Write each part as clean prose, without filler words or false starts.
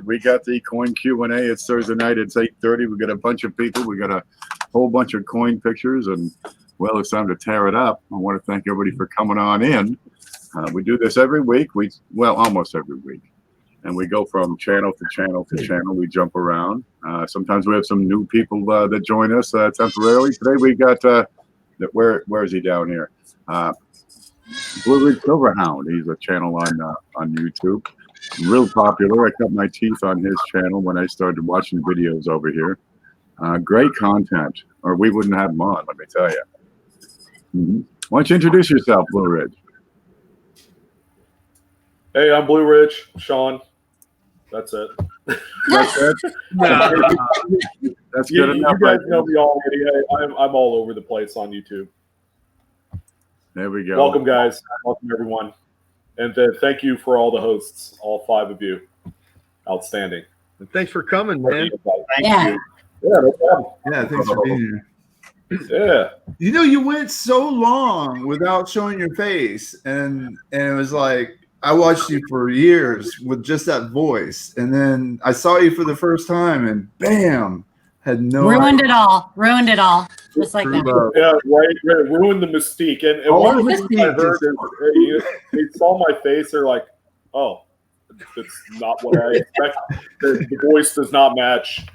We got the coin Q&A. It's Thursday night. It's 8:30. We got a bunch of people. We got a whole bunch of coin pictures, and well, it's time to tear it up. I want to thank everybody for coming on in. We do this every week. Almost every week, and we go from channel to channel to channel. We jump around. Sometimes we have some new people that join us temporarily. Today we got where is he down here? BlueRidgeSilverHound. He's a channel on YouTube. Real popular. I cut my teeth on his channel when I started watching videos over here. Great content, or we wouldn't have him on, let me tell you. Why don't you introduce yourself, Blue Ridge? Hey, I'm Blue Ridge, Sean. That's it. That's it? That's good enough. You guys know me already. I'm all over the place on YouTube. There we go. Welcome, guys. Welcome, everyone. And thank you for all the hosts, all 5 of you. Outstanding. And thanks for coming, man. Thank you. Yeah, no problem. Yeah, thanks for being here. Yeah. You know, you went so long without showing your face, and it was like I watched you for years with just that voice, and then I saw you for the first time, and bam, had no ruined it all. Ruined it all. Just like that. Yeah, right. Ruined the mystique. And one of the things I heard is they saw my face. They're like, "Oh, it's not what I expect. The voice does not match."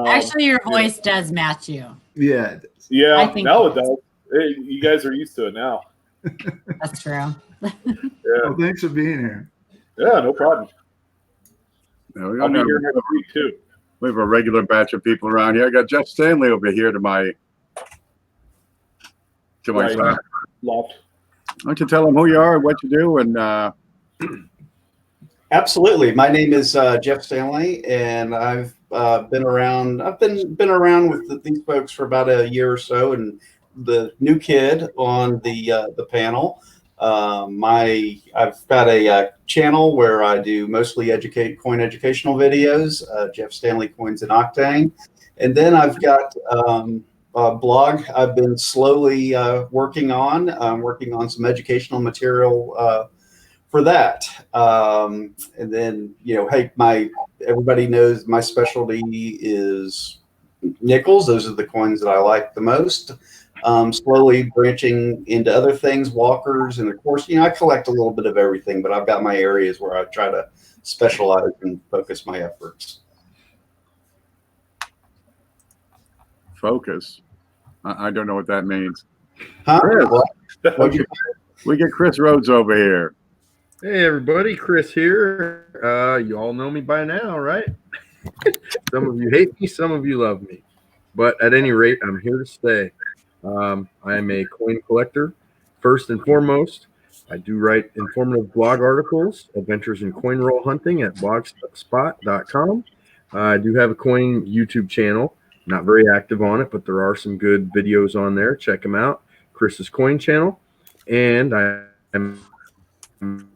Actually, your voice does match you. Yeah, it does. Yeah, I think now it does. Hey, you guys are used to it now. That's true. Yeah. Well, thanks for being here. Yeah, no problem. No, I'll be here next week too. We have a regular batch of people around here. I got Jeff Stanley over here to my side. Left. Why don't you tell them who you are, what you do, and Absolutely. My name is Jeff Stanley, and I've been around. I've been around with these folks for about a year or so, and the new kid on the panel. I've got a channel where I do mostly coin educational videos. Jeff Stanley Coins and Octane, and then I've got a blog I've been slowly working on. I'm working on some educational material for that. And then, hey, everybody knows my specialty is nickels. Those are the coins that I like the most. Slowly branching into other things, walkers, and of course, I collect a little bit of everything, but I've got my areas where I try to specialize and focus my efforts. focus? I don't know what that means. Huh? Chris, we get Chris Rhodes over here. Hey, everybody. Chris here. You all know me by now, right? Some of you hate me. Some of you love me. But at any rate, I'm here to stay. I am a coin collector, first and foremost. I do write informative blog articles, adventures in coin roll hunting at blogspot.com. I do have a coin YouTube channel. Not very active on it, but there are some good videos on there. Check them out. Chris's Coin channel. And I am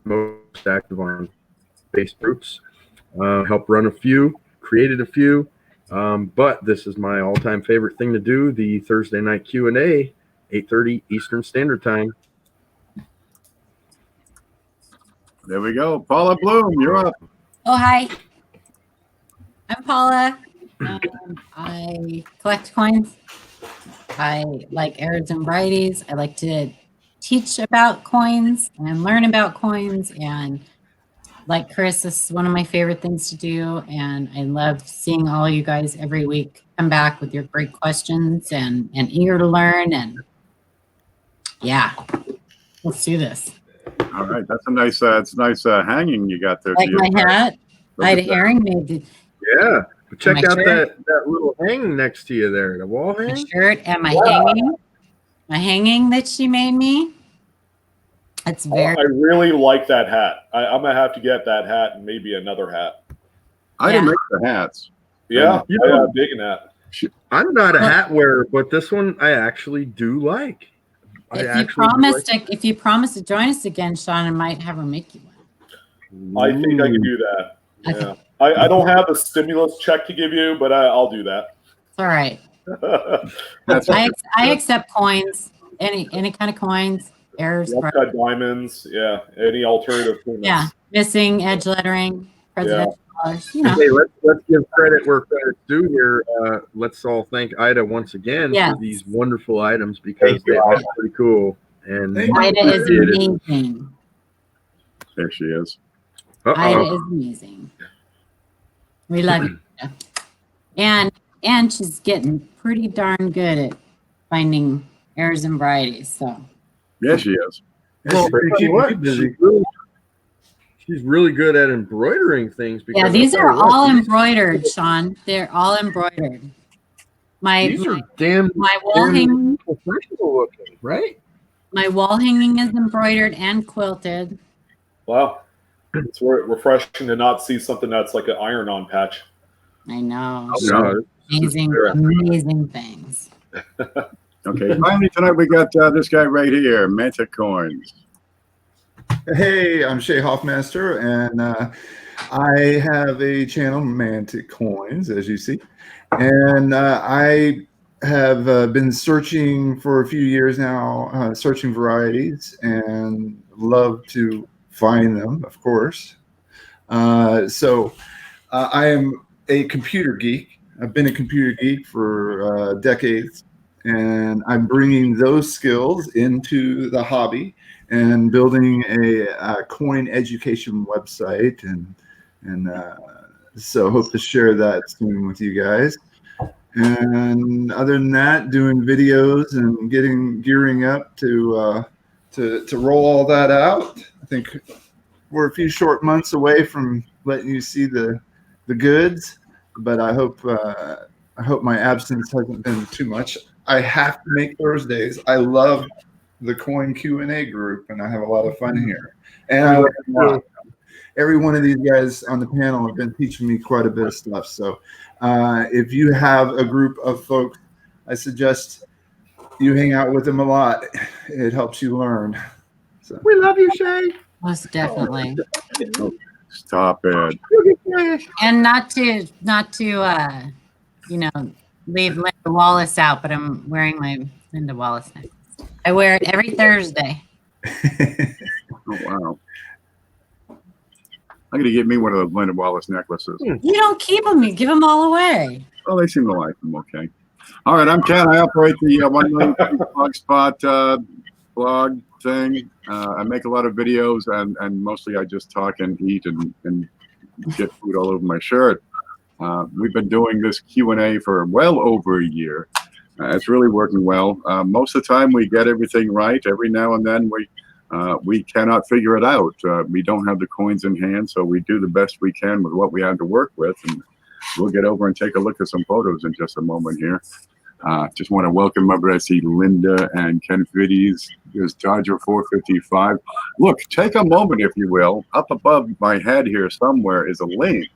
most active on base groups. Helped run a few, created a few. But this is my all-time favorite thing to do, the Thursday night Q&A, 8:30 Eastern Standard Time. There we go. Paula Bluhm, you're up. Oh, hi. I'm Paula. I collect coins. I like errors and varieties. I like to teach about coins and learn about coins. And like Chris, this is one of my favorite things to do. And I love seeing all you guys every week come back with your great questions and eager to learn. And yeah, let's do this. All right, that's a nice, hanging you got there. Like my hat, I had a herring made. Yeah, check out that little hang next to you there, the wall hang. My shirt and my hanging that she made me. It's very. I really like that hat. I'm gonna have to get that hat and maybe another hat. I didn't make the hats. Yeah, I'm digging that. I'm not a hat wearer, but this one I actually do like. If you promise to join us again, Sean, I might have her make you one. I think I can do that. Yeah. I don't have a stimulus check to give you, but I'll do that. It's all right. I accept coins, any kind of coins, errors, cut diamonds, yeah, any alternative. Yeah, missing edge lettering, presidential You know. Hey, let's give credit where credit's due here. Let's all thank Ida once again Yes. for these wonderful items because Thank you, they are Ida. pretty cool. And Ida is amazing. There she is. Ida is amazing. We love you. Ida. And she's getting pretty darn good at finding errors and varieties. So Yeah, she is. Well, Keep me busy. She's really good at embroidering things. Because yeah, these I'll tell are you what, all these- embroidered, Sean. They're all embroidered. These are damn my wall hanging, professional looking, right? my wall hanging is embroidered and quilted. Wow. It's refreshing to not see something that's like an iron-on patch. I know. No, Amazing things. Okay, finally tonight we got this guy right here, Mantic Coins. Hey, I'm Shay Hoffmaster, and I have a channel, Mantic Coins, as you see. And I have been searching for a few years now, searching varieties, and love to find them, of course. So I am a computer geek. I've been a computer geek for decades, and I'm bringing those skills into the hobby and building a coin education website, and so hope to share that soon with you guys. And other than that, doing videos and gearing up to roll all that out. I think we're a few short months away from letting you see the goods, but I hope my absence hasn't been too much. I have to make Thursdays. I love the coin Q&A group, and I have a lot of fun here. And every one of these guys on the panel have been teaching me quite a bit of stuff. So if you have a group of folks, I suggest you hang out with them a lot. It helps you learn. So. we love you, Shay. Most definitely. Stop it. And not to leave Linda Wallace out, but I'm wearing my Linda Wallace necklace. I wear it every Thursday. Oh, wow. I'm going to get me one of those Linda Wallace necklaces. You don't keep them, you give them all away. Well, they seem to like them. Okay. All right. I'm Ken. I operate the 1 Million Blogspot blog thing. I make a lot of videos, and mostly I just talk and eat and get food all over my shirt. We've been doing this Q&A for well over a year. It's really working well. Most of the time we get everything right. Every now and then we cannot figure it out. We don't have the coins in hand, so we do the best we can with what we have to work with. And we'll get over and take a look at some photos in just a moment here. Just want to welcome over. I see Linda and Ken Peavey's. There's Dodger 455. Look, take a moment, if you will. Up above my head here somewhere is a link,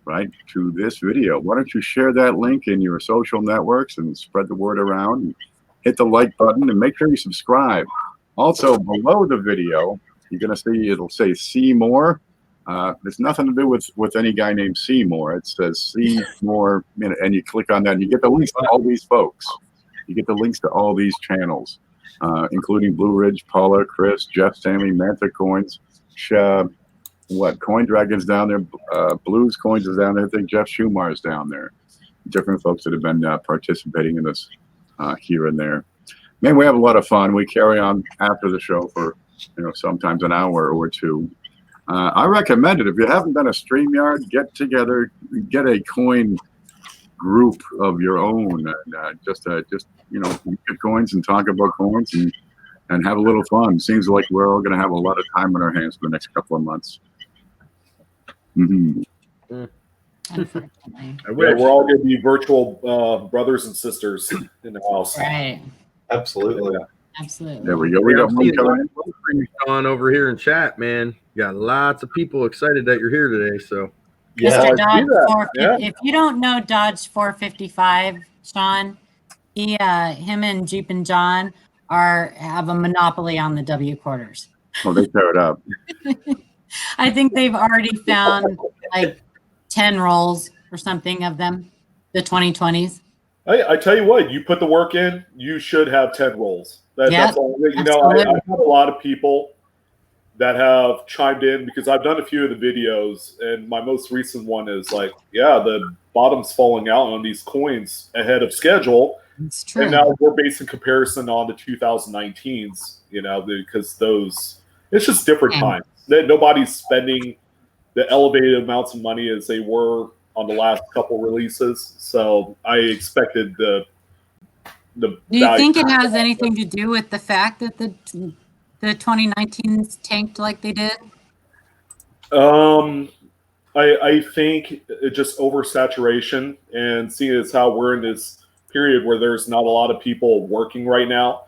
right, to this video. Why don't you share that link in your social networks and spread the word around, and hit the like button, and make sure you subscribe. Also, below the video, you're going to see it'll say see more. There's nothing to do with any guy named Seymour. It says see more, and you click on that, and you get the links to all these folks. You get the links to all these channels, including Blue Ridge, Paula, Chris, Jeff, Stanley, Mantic Coins, Coin Dragon's down there, Blues Coins is down there. I think Jeff Shumar is down there. Different folks that have been participating in this here and there. Man, we have a lot of fun. We carry on after the show for sometimes an hour or two. I recommend it. If you haven't done a StreamYard, get together, get a coin group of your own, and just look at coins and talk about coins and have a little fun. Seems like we're all going to have a lot of time on our hands for the next couple of months. Mm-hmm. Unfortunately. We're all going to be virtual brothers and sisters in the house. Right. Absolutely. Absolutely. There we go. We got one coming in. On over here in chat, man. Got lots of people excited that you're here today. So Yeah, Mr. I Dodge see that. 450. If you don't know Dodge 455, Sean, him and Jeep and John have a monopoly on the W quarters. Oh, they tear it up. I think they've already found like 10 rolls or something of them, the 2020s. I tell you what, you put the work in, you should have 10 rolls. That's all. I have a lot of people that have chimed in, because I've done a few of the videos, and my most recent one is like, yeah, the bottom's falling out on these coins ahead of schedule. It's true. And now we're basing comparison on the 2019s, you know, because those, it's just different times. Nobody's spending the elevated amounts of money as they were on the last couple releases. So I expected the Do you think it has anything to do with the fact that the 2019s tanked like they did? I think it just oversaturation, and seeing as how we're in this period where there's not a lot of people working right now,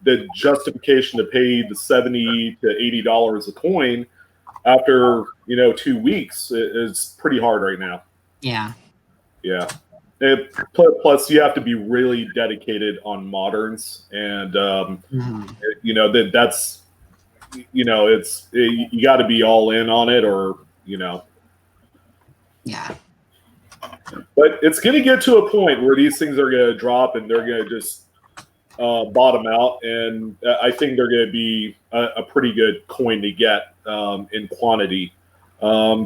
the justification to pay the $70 to $80 a coin after 2 weeks is pretty hard right now. Yeah. Plus, you have to be really dedicated on moderns, and that's it's you got to be all in on it, or Yeah. But it's going to get to a point where these things are going to drop, and they're going to just bottom out, and I think they're going to be a pretty good coin to get in quantity.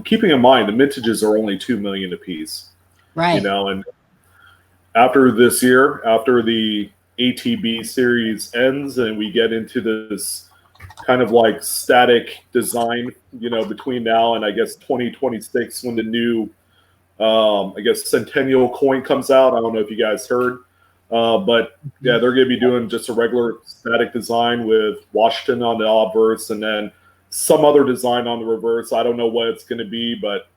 Keeping in mind the mintages are only 2 million apiece, right? And after this year, after the ATB series ends, and we get into this kind of like static design, between now and I guess 2026, when the new I guess Centennial coin comes out. I don't know if you guys heard, but yeah, they're going to be doing just a regular static design with Washington on the obverse, and then some other design on the reverse. I don't know what it's going to be, but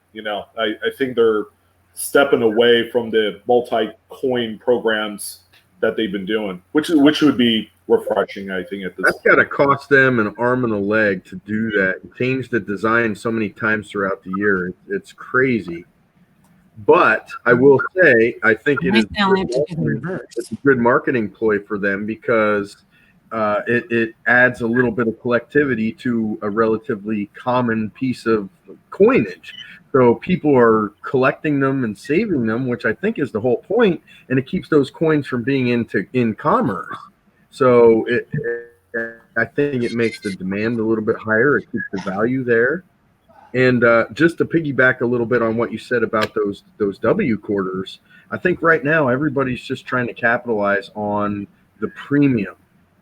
I think they're stepping away from the multi-coin programs that they've been doing, which would be refreshing, I think, at this That's got to cost them an arm and a leg to do that. Change the design so many times throughout the year. It's crazy. But I will say, I think it's a good marketing ploy for them, because it adds a little bit of collectivity to a relatively common piece of coinage. So people are collecting them and saving them, which I think is the whole point, and it keeps those coins from being in commerce. So I think it makes the demand a little bit higher. It keeps the value there. And just to piggyback a little bit on what you said about those W quarters, I think right now everybody's just trying to capitalize on the premium,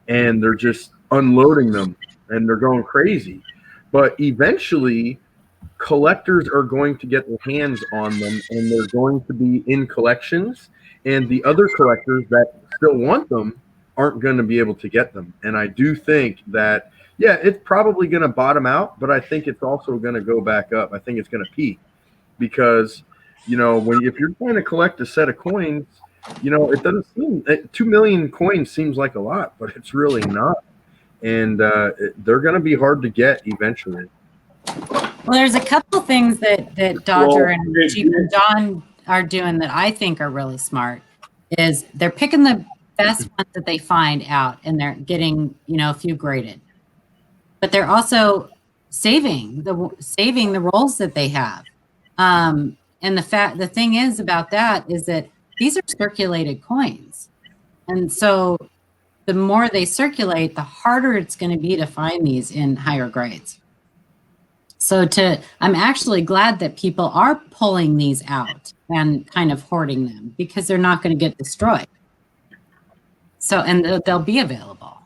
and they're just unloading them, and they're going crazy. But eventually, collectors are going to get their hands on them, and they're going to be in collections, and the other collectors that still want them aren't going to be able to get them. And I do think that, yeah, it's probably going to bottom out, but I think it's also going to go back up. I think it's going to peak, because if you're trying to collect a set of coins, it doesn't seem 2 million coins seems like a lot, but it's really not. And they're going to be hard to get eventually. Well, there's a couple things that Dodger and Jeep and John are doing that I think are really smart. Is they're picking the best ones that they find out, and they're getting a few graded, but they're also saving the rolls that they have. And the thing is about that is that these are circulated coins, and so the more they circulate, the harder it's going to be to find these in higher grades. So I'm actually glad that people are pulling these out and kind of hoarding them, because they're not going to get destroyed. So, and they'll be available.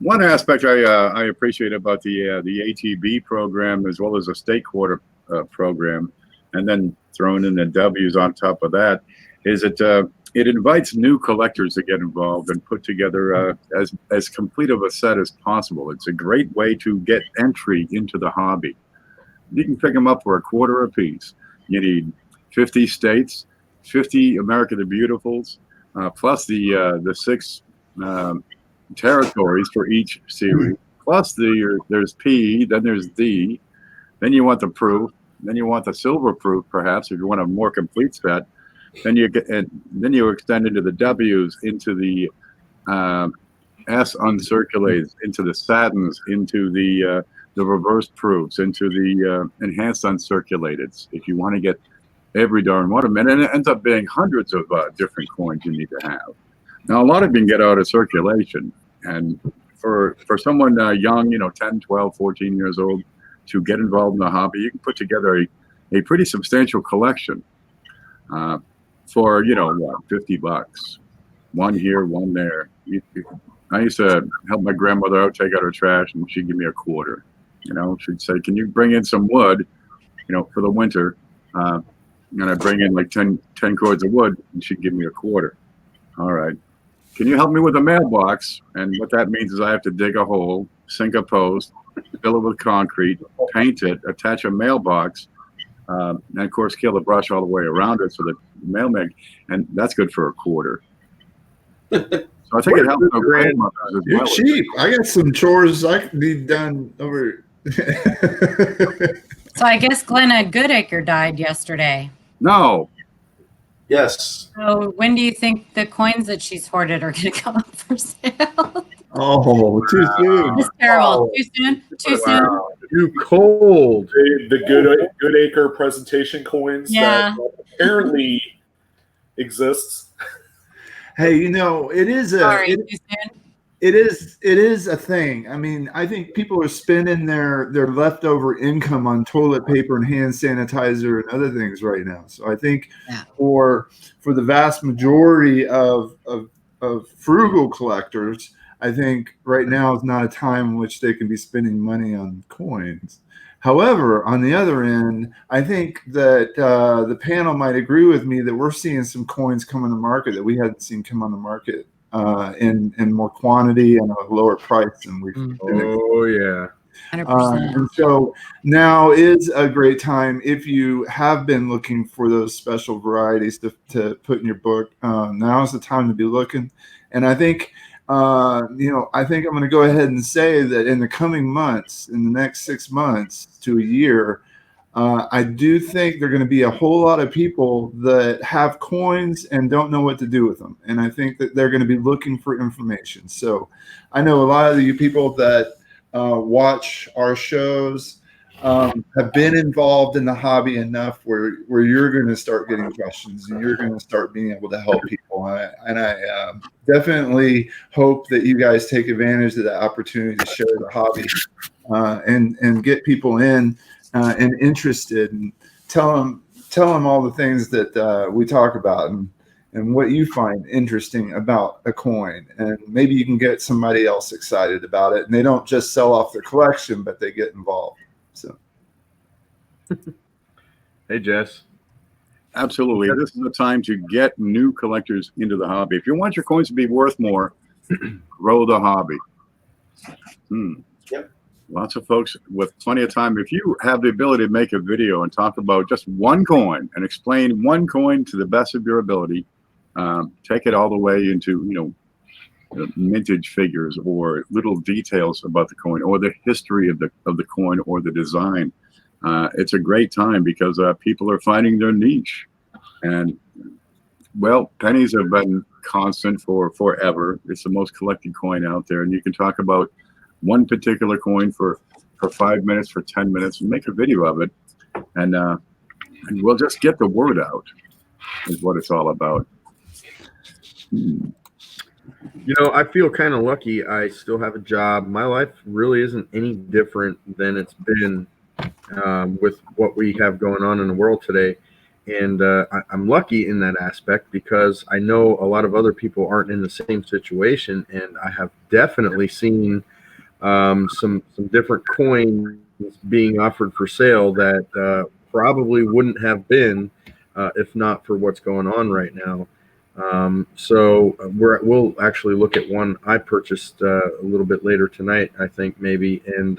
One aspect I appreciate about the ATB program, as well as the state quarter program, and then throwing in the W's on top of that, is it invites new collectors to get involved and put together as complete of a set as possible. It's a great way to get entry into the hobby. You can pick them up for $0.25 a piece. You need 50 states, 50 America the Beautifuls, plus the 6 territories for each series. Plus there's P, then there's D, then you want the proof, then you want the silver proof, perhaps, if you want a more complete set. Then you extend into the W's, into the S uncirculated, into the satins, into the reverse proofs, into the enhanced uncirculated. If you want to get every darn one of them, and it ends up being hundreds of different coins you need to have. Now, a lot of you can get out of circulation, and for someone young, 10, 12, 14 years old, to get involved in the hobby, you can put together a pretty substantial collection for, what, $50. One here, one there. I used to help my grandmother out, take out her trash, and she'd give me a quarter. She'd say, "Can you bring in some wood, for the winter?" And I'd bring in like 10 cords of wood, and she'd give me a quarter. All right. Can you help me with a mailbox? And what that means is I have to dig a hole, sink a post, fill it with concrete, paint it, attach a mailbox, and of course kill the brush all the way around it so that the mailman, and that's good for a quarter. So I think it helps our grandmothers as You're well. cheap. I got some chores I can be done over. So I guess Glenna Goodacre died yesterday. No. Yes. So when do you think the coins that she's hoarded are going to come up for sale? Oh, too soon. It's terrible. Wow. Too soon? Too soon? Too cold. The Goodacre presentation coins Yeah. that apparently exists. Hey, it is Sorry, too soon? it is a thing. I mean, I think people are spending their leftover income on toilet paper and hand sanitizer and other things right now. So I think for the vast majority of frugal collectors, I think right now is not a time in which they can be spending money on coins. However, on the other end, I think that the panel might agree with me that we're seeing some coins come on the market that we hadn't seen come on the market in more quantity and a lower price than we've been expecting. Oh, yeah. 100%. And so now is a great time if you have been looking for those special varieties to put in your book. Now is the time to be looking. And I think, I think I'm going to go ahead and say that in the coming months, in the next 6 months to a year, I do think there are going to be a whole lot of people that have coins and don't know what to do with them. And I think that they're going to be looking for information. So I know a lot of you people that watch our shows have been involved in the hobby enough where you're going to start getting questions and you're going to start being able to help people. And I definitely hope that you guys take advantage of the opportunity to share the hobby and get people in and interested, and tell them all the things that we talk about and what you find interesting about a coin, and maybe you can get somebody else excited about it, and they don't just sell off their collection, but they get involved. So, Hey, Jess. Absolutely. This is the time to get new collectors into the hobby. If you want your coins to be worth more, grow the hobby. Yep. Lots of folks with plenty of time. If you have the ability to make a video and talk about just one coin and explain one coin to the best of your ability, take it all the way into, mintage figures or little details about the coin or the history of the coin or the design. It's a great time because people are finding their niche. And, well, pennies have been constant for forever. It's the most collected coin out there. And you can talk about one particular coin for 5 minutes, for 10 minutes, and make a video of it. And we'll just get the word out is what it's all about. I feel kind of lucky. I still have a job. My life really isn't any different than it's been with what we have going on in the world today. And I'm lucky in that aspect because I know a lot of other people aren't in the same situation. And I have definitely seen some different coins being offered for sale that probably wouldn't have been if not for what's going on right now. So we'll actually look at one I purchased a little bit later tonight, I think maybe. And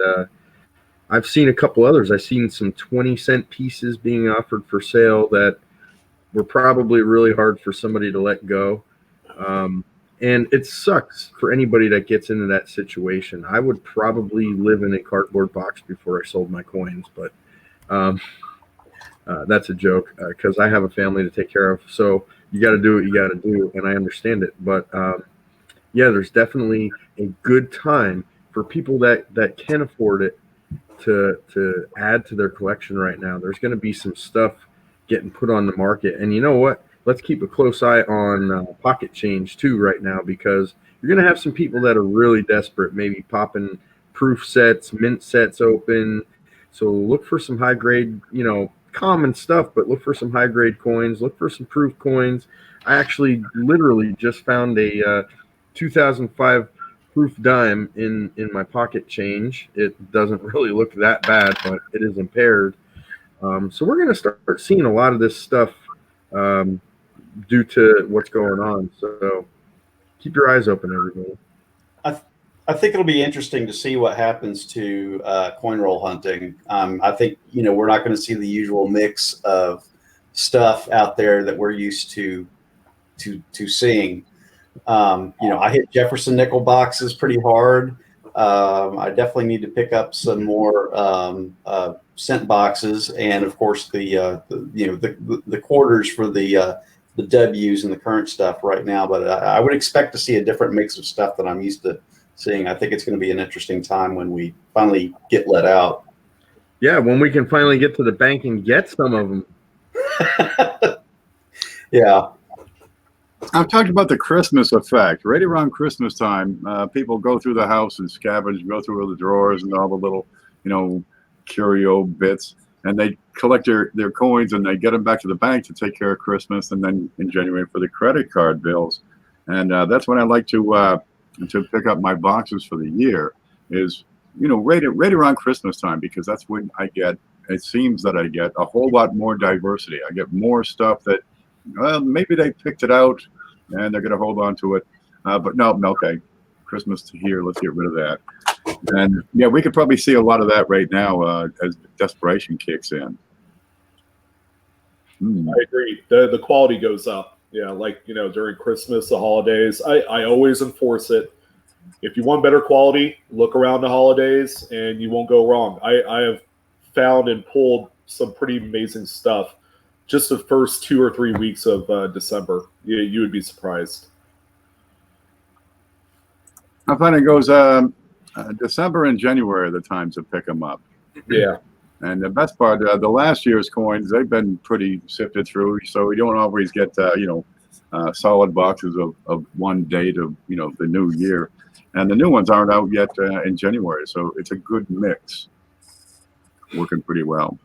I've seen a couple others. I've seen some 20-cent pieces being offered for sale that were probably really hard for somebody to let go. And it sucks for anybody that gets into that situation. I would probably live in a cardboard box before I sold my coins, but that's a joke because I have a family to take care of. So you got to do what you got to do, and I understand it. But yeah, there's definitely a good time for people that can afford it to add to their collection right now. There's going to be some stuff getting put on the market, and you know what? let's keep a close eye on pocket change too right now, because you're going to have some people that are really desperate, maybe popping proof sets, mint sets open. So look for some high grade, common stuff, but look for some high grade coins, look for some proof coins. I actually literally just found a 2005 proof dime in my pocket change. It doesn't really look that bad, but it is impaired. So we're going to start seeing a lot of this stuff due to what's going on. So keep your eyes open, everybody. I think it'll be interesting to see what happens to coin roll hunting. I think we're not going to see the usual mix of stuff out there that we're used to seeing. I hit Jefferson nickel boxes pretty hard. I definitely need to pick up some more cent boxes, and of course the quarters for the W's and the current stuff right now. But I would expect to see a different mix of stuff than I'm used to seeing. I think it's going to be an interesting time when we finally get let out. Yeah, when we can finally get to the bank and get some of them. Yeah. I've talked about the Christmas effect. Right around Christmas time, people go through the house and scavenge, go through all the drawers and all the little, curio bits, and they collect their coins and they get them back to the bank to take care of Christmas, and then in January for the credit card bills. And that's when I like to pick up my boxes for the year, is right around Christmas time, because that's when it seems that I get a whole lot more diversity. I get more stuff that, well, maybe they picked it out and they're going to hold on to it. But no, okay, Christmas to here, let's get rid of that. And yeah, we could probably see a lot of that right now as desperation kicks in. I agree. The quality goes up. Yeah, like, during Christmas, the holidays, I always enforce it. If you want better quality, look around the holidays and you won't go wrong. I have found and pulled some pretty amazing stuff just the first 2 or 3 weeks of December. You would be surprised. I find it goes December and January are the times to pick them up. Yeah. And the best part, the last year's coins, they've been pretty sifted through, so we don't always get, solid boxes of one date of, the new year. And the new ones aren't out yet in January, so it's a good mix. Working pretty well.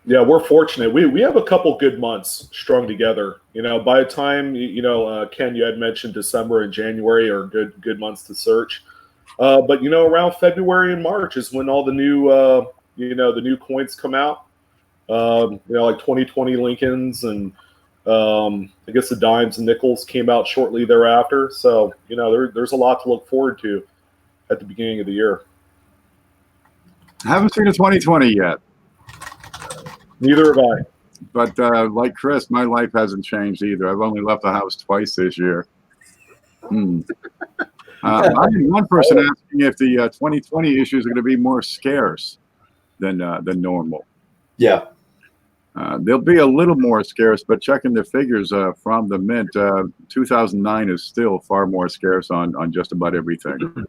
Yeah, we're fortunate. We have a couple good months strung together. By the time, Ken, you had mentioned December and January are good months to search. But around February and March is when all the new the new coins come out. Like 2020 Lincolns and I guess the dimes and nickels came out shortly thereafter. So there's a lot to look forward to at the beginning of the year. I haven't seen a 2020 yet. Neither have I. But like Chris, my life hasn't changed either. I've only left the house twice this year. I had one person asking if the 2020 issues are going to be more scarce than normal. Yeah. They'll be a little more scarce, but checking the figures from the mint, 2009 is still far more scarce on just about everything.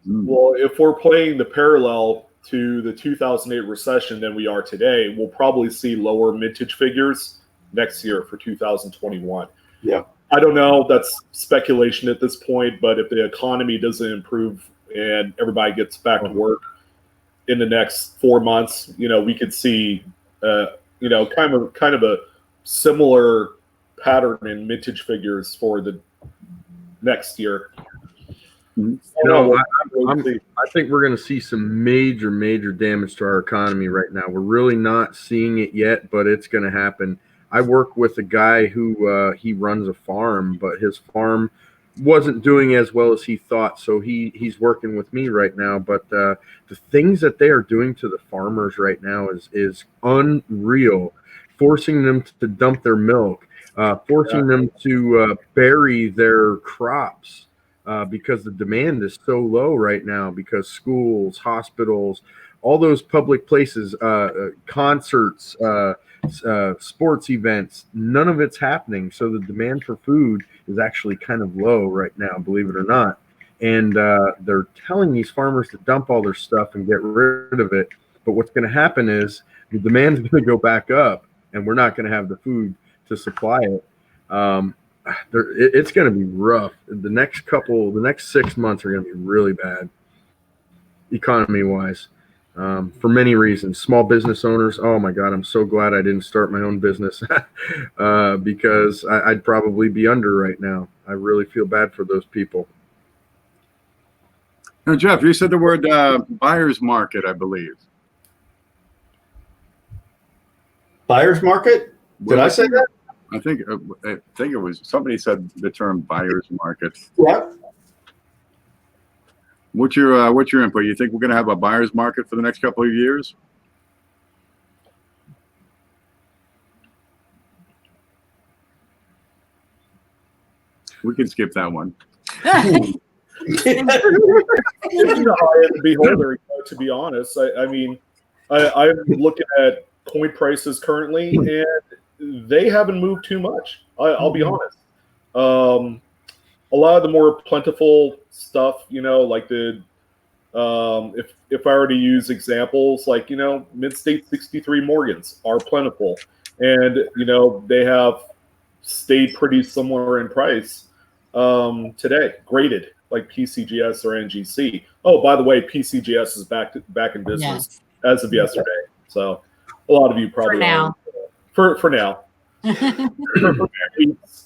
Well, if we're playing the parallel to the 2008 recession than we are today, we'll probably see lower mintage figures next year for 2021. Yeah. I don't know. That's speculation at this point, but if the economy doesn't improve and everybody gets back to work in the next 4 months, we could see, kind of a similar pattern in mintage figures for the next year. I think we're going to see some major damage to our economy right now. We're really not seeing it yet, but it's going to happen. I work with a guy who he runs a farm, but his farm wasn't doing as well as he thought, so he's working with me right now. But the things that they are doing to the farmers right now is unreal, forcing them to dump their milk, forcing them to bury their crops. Because the demand is so low right now, because schools, hospitals, all those public places, concerts, sports events, none of it's happening. So the demand for food is actually kind of low right now, believe it or not. And they're telling these farmers to dump all their stuff and get rid of it. But what's going to happen is the demand's going to go back up, and we're not going to have the food to supply it. It's going to be rough. The next 6 months are going to be really bad, economy-wise, for many reasons. Small business owners, oh my God, I'm so glad I didn't start my own business because I'd probably be under right now. I really feel bad for those people. Now, Jeff, you said the word buyer's market, I believe. Buyer's market? Did I say that? I think it was somebody said the term buyer's market. Yeah. What's your input? You think we're going to have a buyer's market for the next couple of years? We can skip that one. It's the eye of the beholder, to be honest. I mean, I'm looking at coin prices currently, and they haven't moved too much. I'll be honest. A lot of the more plentiful stuff, like the if I were to use examples, like mid-state 63 Morgans are plentiful, and they have stayed pretty similar in price today, graded like PCGS or NGC. Oh, by the way, PCGS is back in business as of yesterday. So a lot of you probably for now.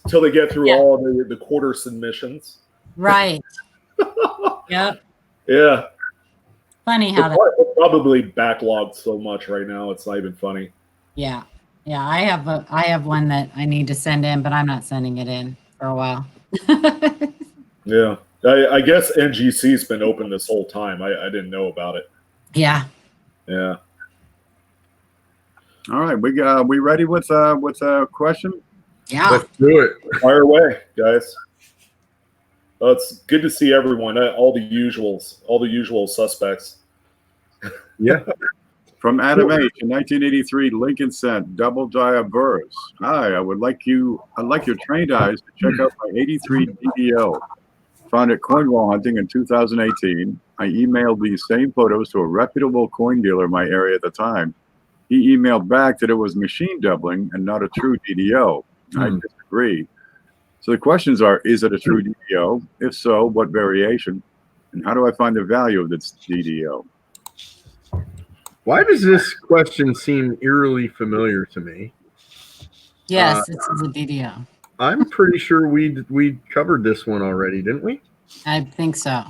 Till they get through all the quarter submissions. Right. Yep. Yeah. Funny how it's probably backlogged so much right now. It's not even funny. Yeah. Yeah. I have one that I need to send in, but I'm not sending it in for a while. Yeah. I guess NGC's been open this whole time. I didn't know about it. Yeah. Yeah. All right, we ready with a question? Yeah. Let's do it. Fire away, guys. It's good to see everyone. All the usual suspects. Yeah. From Adam H. in 1983, Lincoln sent double die of burrs. Hi, I'd like your trained eyes to check out my 83 DDO. Found it Coinwall hunting in 2018. I emailed these same photos to a reputable coin dealer in my area at the time. He emailed back that it was machine doubling and not a true DDO. I disagree. So the questions are, is it a true DDO? If so, what variation? And how do I find the value of this DDO? Why does this question seem eerily familiar to me? Yes, this is a DDO. I'm pretty sure we covered this one already, didn't we? I think so.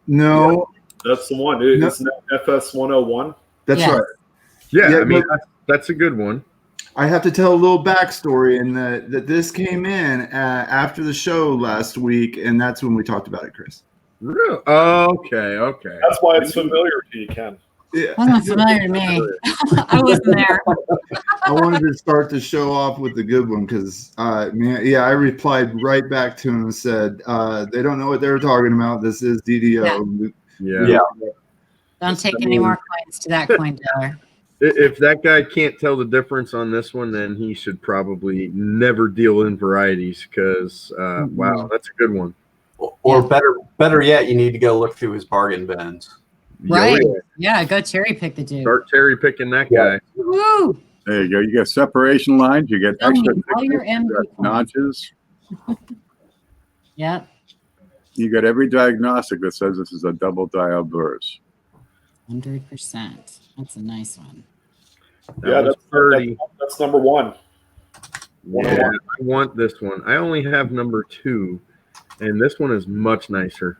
No. That's the one. Isn't that FS 101? That's Yes. right. Yeah, I mean, that's a good one. I have to tell a little backstory in that this came in after the show last week, and that's when we talked about it, Chris. Really? Okay. That's why it's familiar to you, Ken. Yeah. Wasn't familiar to me. I wasn't there. I wanted to start the show off with the good one because, I replied right back to him and said, they don't know what they're talking about. This is DDO. Yeah. Don't take any more coins to that coin dealer. If that guy can't tell the difference on this one, then he should probably never deal in varieties because, wow, that's a good one. Or better yet, you need to go look through his bargain bins. Right. Yeah, go cherry pick the dude. Start cherry picking that guy. Woo! There you go. You get separation lines. You get extra all your thickness, you got notches. Yep. You get every diagnostic that says this is a double die of burrs. 100%. That's a nice one. That's number one. Yeah, I want this one. I only have number 2, and this one is much nicer.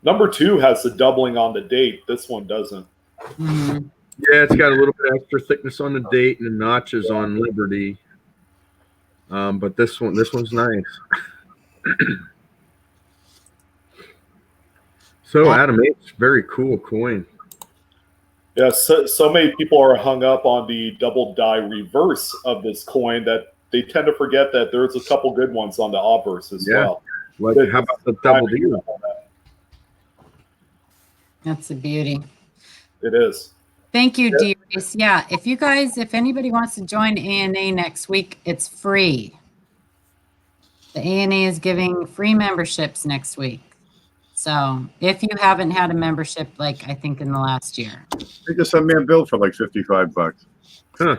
Number 2 has the doubling on the date. This one doesn't. Mm-hmm. Yeah, it's got a little bit extra thickness on the date and the notches on Liberty. But this one's nice. So Adam H, very cool coin. Yeah, so many people are hung up on the double die reverse of this coin that they tend to forget that there's a couple good ones on the obverse as well. Like, how about the double D? That's a beauty. It is. Thank you, Dee-Reese. Yeah, if anybody wants to join ANA next week, it's free. The ANA is giving free memberships next week. So if you haven't had a membership, like I think in the last year, They just sent me a bill for like $55. Huh.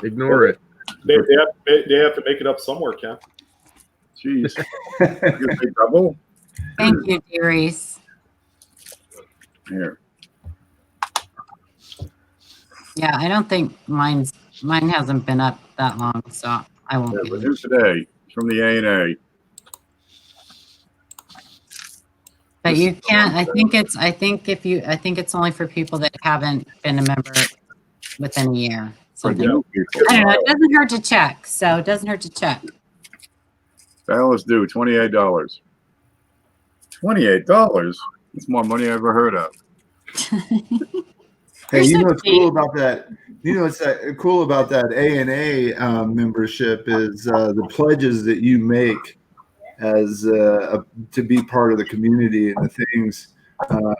Ignore it. They have to make it up somewhere, Ken. Jeez. You pay double? thank you, Reese. Here. Yeah, I don't think mine hasn't been up that long, so I won't. Yeah, Be but here's today from the A&A. But you can't. I think it's only for people that haven't been a member within a year. Something. new people. I don't know. It doesn't hurt to check. So it doesn't hurt to check. Balance due $28. $28? That's more money I ever heard of. Hey, You're so what's cheap. cool about that? You know what's cool about that A&A membership is the pledges that you make as to be part of the community and the things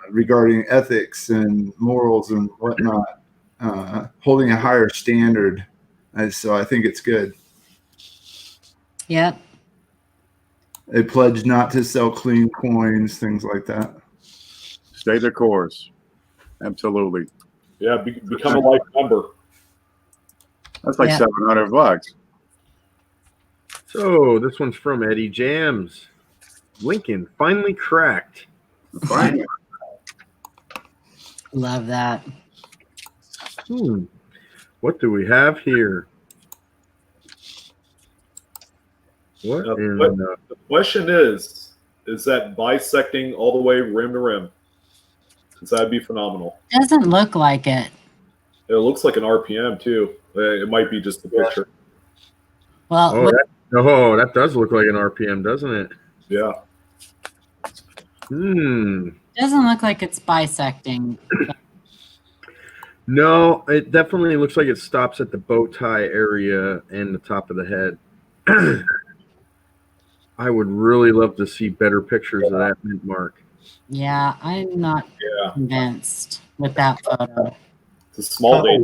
regarding ethics and morals and whatnot, holding a higher standard. So I think it's good. Yep. Uh, They pledge not to sell clean coins, things like that. Stay the course. Absolutely. Yeah, become a life member. That's like Yeah. $700. So this one's from Eddie Jams. Lincoln finally cracked. Fine. Love that. What do we have here? What Uh, in what- The question is that bisecting all the way rim to rim? Because that'd be phenomenal. Doesn't look like it. It looks like an RPM too. It might be just the picture. Well, that does look like an RPM, doesn't it? Yeah. doesn't look like it's bisecting. No, it definitely looks like it stops at the bow tie area and the top of the head. I would really love to see better pictures of that mint mark. Yeah, I'm not convinced with that photo. It's a small data.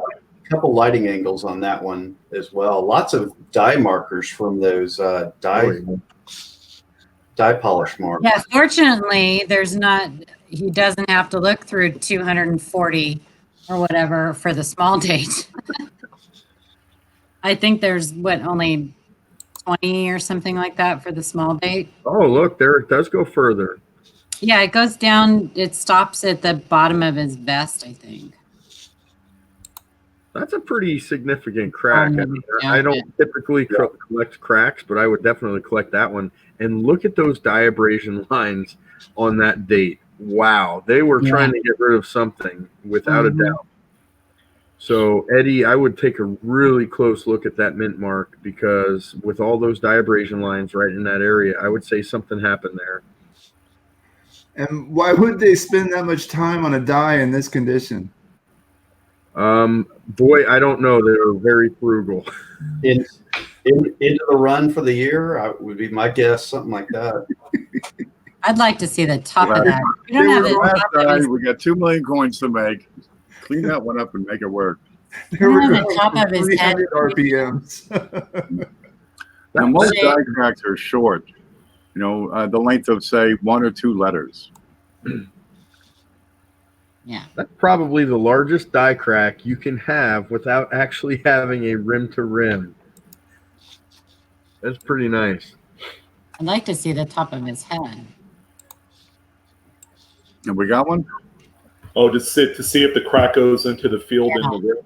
Couple lighting angles on that one as well. Lots of dye markers from those dye polish marks. Yeah, fortunately, he doesn't have to look through 240 or whatever for the small date. I think there's only 20 or something like that for the small date. Oh, look, there it does go further. Yeah, it goes down, it stops at the bottom of his vest, I think. That's a pretty significant crack. Oh, I mean, I don't typically collect cracks, but I would definitely collect that one. And look at those diabrasion lines on that date. Wow, they were trying to get rid of something without a doubt. So, Eddie, I would take a really close look at that mint mark because with all those diabrasion lines right in that area, I would say something happened there. And why would they spend that much time on a die in this condition? Boy, I don't know. They were very frugal. Into the run for the year, would be my guess, something like that. I'd like to see the top of that. You They don't have were the last top of die. his, We got 2 million coins to make. Clean that one up and make it work. Here don't we have go. the top of his head. 300 RPMs. Now, most Shay. die cracks are short. You know, the length of, say, 1 or 2 letters. yeah. That's probably the largest die crack you can have without actually having a rim to rim. That's pretty nice. I'd like to see the top of his head. And we got one? Oh, to see if the crack goes into the field in the rim.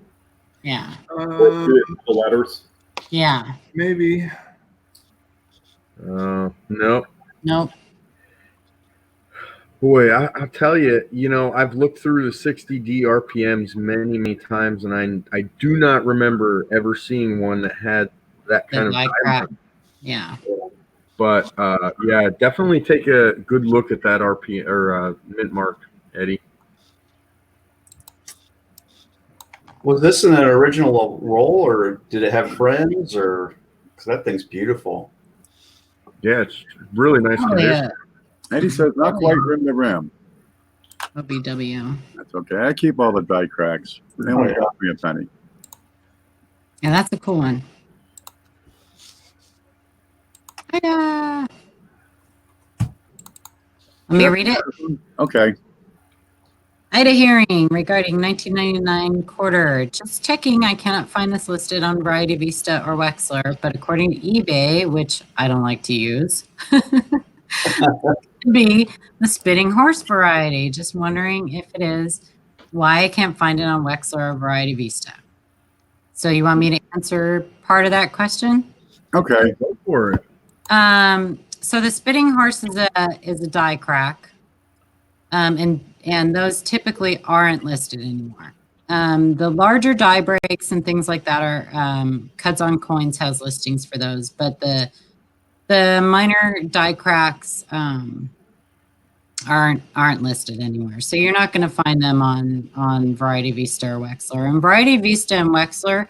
Yeah. The letters. Yeah. Maybe. No. Nope. Boy, I'll tell you, I've looked through the 60D RPMs many, many times, and I do not remember ever seeing one that had that kind of die crack. Yeah. But yeah, definitely take a good look at that RPM or mint mark, Eddie. Was this an original roll, or did it have friends, or because that thing's beautiful? Yeah, it's really nice condition. Eddie says not quite rim to rim. OBW. That's okay. I keep all the die cracks. They only cost me a penny. Yeah, that's a cool one. Hiya. Let me read it. Okay. I had a hearing regarding 1999 quarter. Just checking, I cannot find this listed on Variety Vista or Wexler, but according to eBay, which I don't like to use, could be the spitting horse variety. Just wondering if it is, why I can't find it on Wexler or Variety Vista. So you want me to answer part of that question? Okay. Go for it. So the spitting horse is a die crack, and those typically aren't listed anymore. The larger die breaks and things like that are Cuts on Coins has listings for those, but the minor die cracks aren't listed anywhere. So you're not going to find them on Variety Vista or Wexler. And Variety Vista and Wexler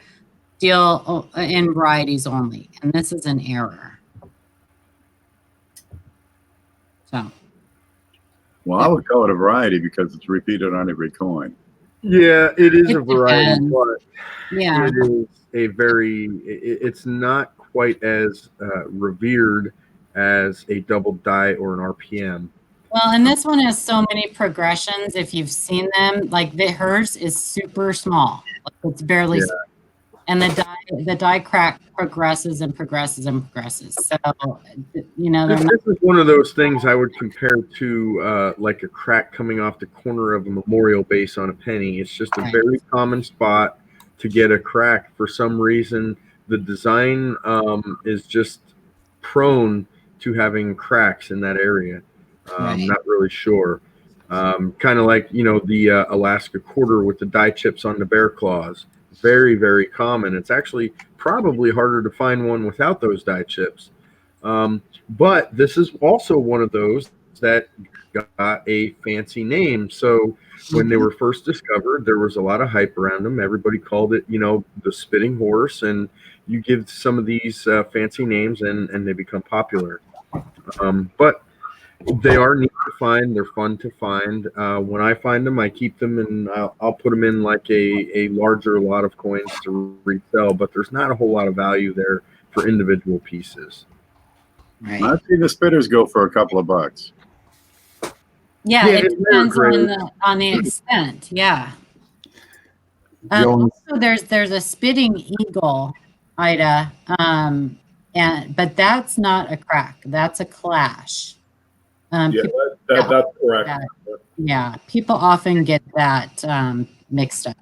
deal in varieties only, and this is an error. So. Well, I would call it a variety because it's repeated on every coin. Yeah, it is It a variety, depends. but Yeah. it is a very, it's not quite as revered as a double die or an RPM. Well, and this one has so many progressions. If you've seen them, like hers is super small. Like it's barely, and the die crack progresses and progresses and progresses. So, you know, This is one of those things I would compare to like a crack coming off the corner of a memorial base on a penny. It's just a very common spot to get a crack. For some reason, the design is just prone to having cracks in that area. Not really sure. Kind of like, you know, the Alaska quarter with the die chips on the bear claws. Very, very common. It's actually probably harder to find one without those die chips. But this is also one of those that got a fancy name. So when they were first discovered, there was a lot of hype around them. Everybody called it, you know, the spitting horse. And you give some of these fancy names and they become popular. But they are neat to find. They're fun to find. When I find them, I keep them, and I'll put them in like a larger lot of coins to resell. But there's not a whole lot of value there for individual pieces. right. I've seen the spitters go for a couple of bucks. Yeah, Yeah, it it's depends very on the extent. Yeah. Jones. Also, there's a spitting eagle, Ida, but that's not a crack. That's a clash. That's correct. Yeah, people often get that mixed up.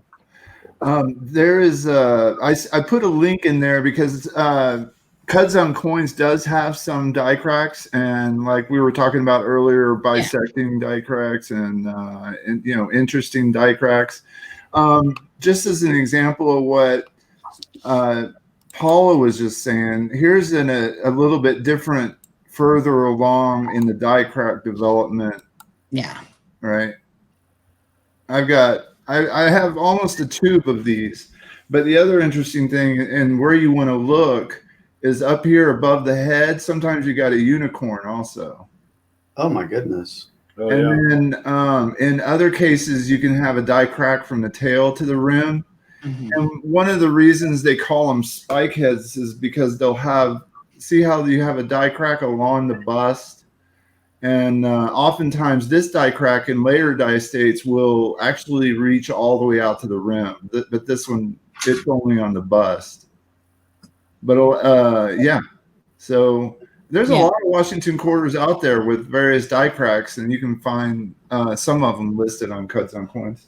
There is I put a link in there because Cuts on Coins does have some die cracks, and like we were talking about earlier, bisecting die cracks and you know, interesting die cracks. Just as an example of what Paula was just saying, here's a little bit different further along in the die crack development. Yeah. Right. I have almost a tube of these, but the other interesting thing and where you want to look is up here above the head. Sometimes you got a unicorn also. Oh my goodness. Oh, And then in other cases, you can have a die crack from the tail to the rim. Mm-hmm. And one of the reasons they call them spike heads is because they'll have, see how you have a die crack along the bust? And oftentimes this die crack in later die states will actually reach all the way out to the rim. But this one, it's only on the bust. But yeah, so there's a lot of Washington quarters out there with various die cracks, and you can find some of them listed on Cuts on Coins.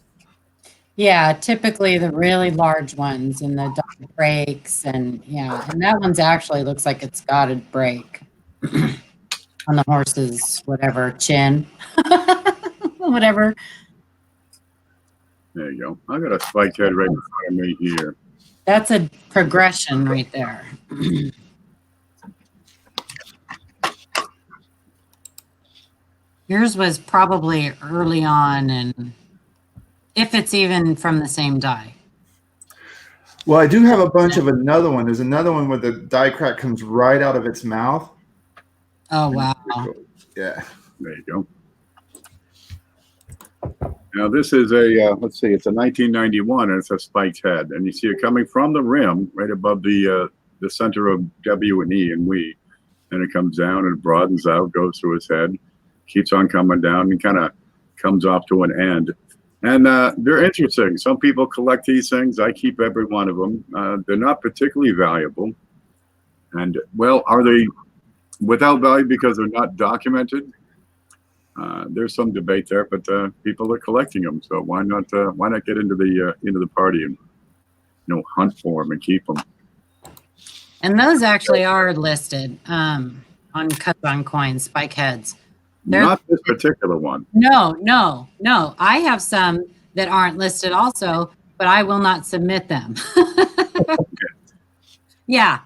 Yeah, typically the really large ones and the die breaks, and and that one's actually looks like it's got a break on the horse's whatever chin, whatever. There you go. I got a spike head right in front of me here. That's a progression right there. Yours was probably early on, and if it's even from the same die. Well, I do have a bunch of another one. There's another one where the die crack comes right out of its mouth. Oh, wow. Yeah. There you go. Now this is a, let's see, it's a 1991 and it's a spiked head. And you see it coming from the rim right above the center of W and E and we. And it comes down and broadens out, goes through his head. keeps on coming down and kind of comes off to an end. And they're interesting. Some people collect these things. I keep every one of them. They're not particularly valuable. And, well, are they without value because they're not documented? There's some debate there, but people are collecting them. So why not get into the party and hunt for them and keep them? And those actually are listed on Kazan coins, spike heads. Not this particular one. No. I have some that aren't listed also, but I will not submit them. Yeah.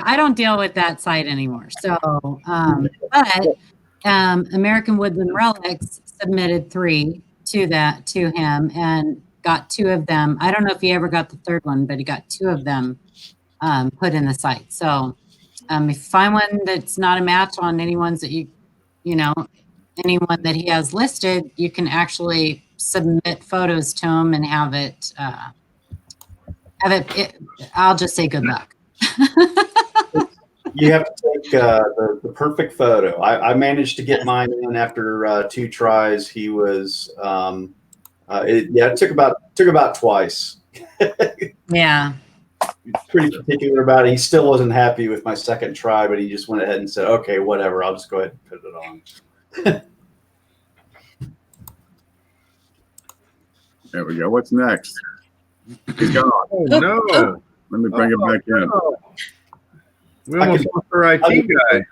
I don't deal with that site anymore. So, but American Woodland Relics submitted 3 to him and got 2 of them. I don't know if he ever got the 3rd one, but he got 2 of them put in the site. So if you find one that's not a match on any ones that anyone that he has listed, you can actually submit photos to him and have it I'll just say good luck. You have to take the perfect photo. I managed to get mine in after 2 tries. He was, it took about twice. Yeah. Pretty particular about it. He still wasn't happy with my 2nd try, but he just went ahead and said, "Okay, whatever. I'll just go ahead and put it on." There we go. What's next? He's gone. Oh, no. Let me bring him back in. We almost lost our IT guy.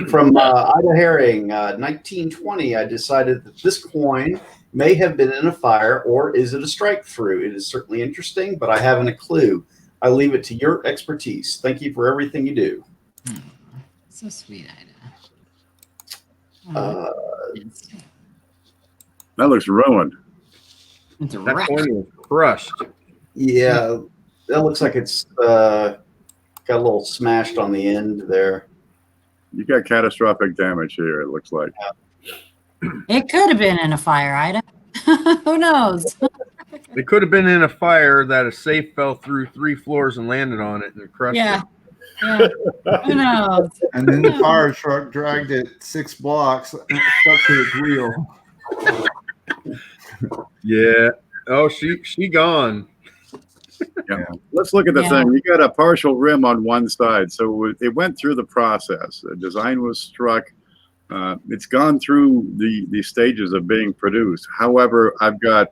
From Ida Herring, 1920, I decided that this coin may have been in a fire, or is it a strike through? It is certainly interesting, but I haven't a clue. I leave it to your expertise. Thank you for everything you do. So sweet, Ida. That looks ruined. It's a That wreck. coin was crushed. Yeah, that looks like it's got a little smashed on the end there. You got catastrophic damage here, it looks like. It could have been in a fire, Ida. Who knows? It could have been in a fire that a safe fell through 3 floors and landed on it and crushed Yeah. it. Yeah. Who knows? And then the fire truck dragged it 6 blocks, stuck to its wheel. Yeah. Oh, she gone. Yeah. Let's look at the thing. You got a partial rim on one side, so it went through the process. The design was struck. It's gone through the stages of being produced. However, I've got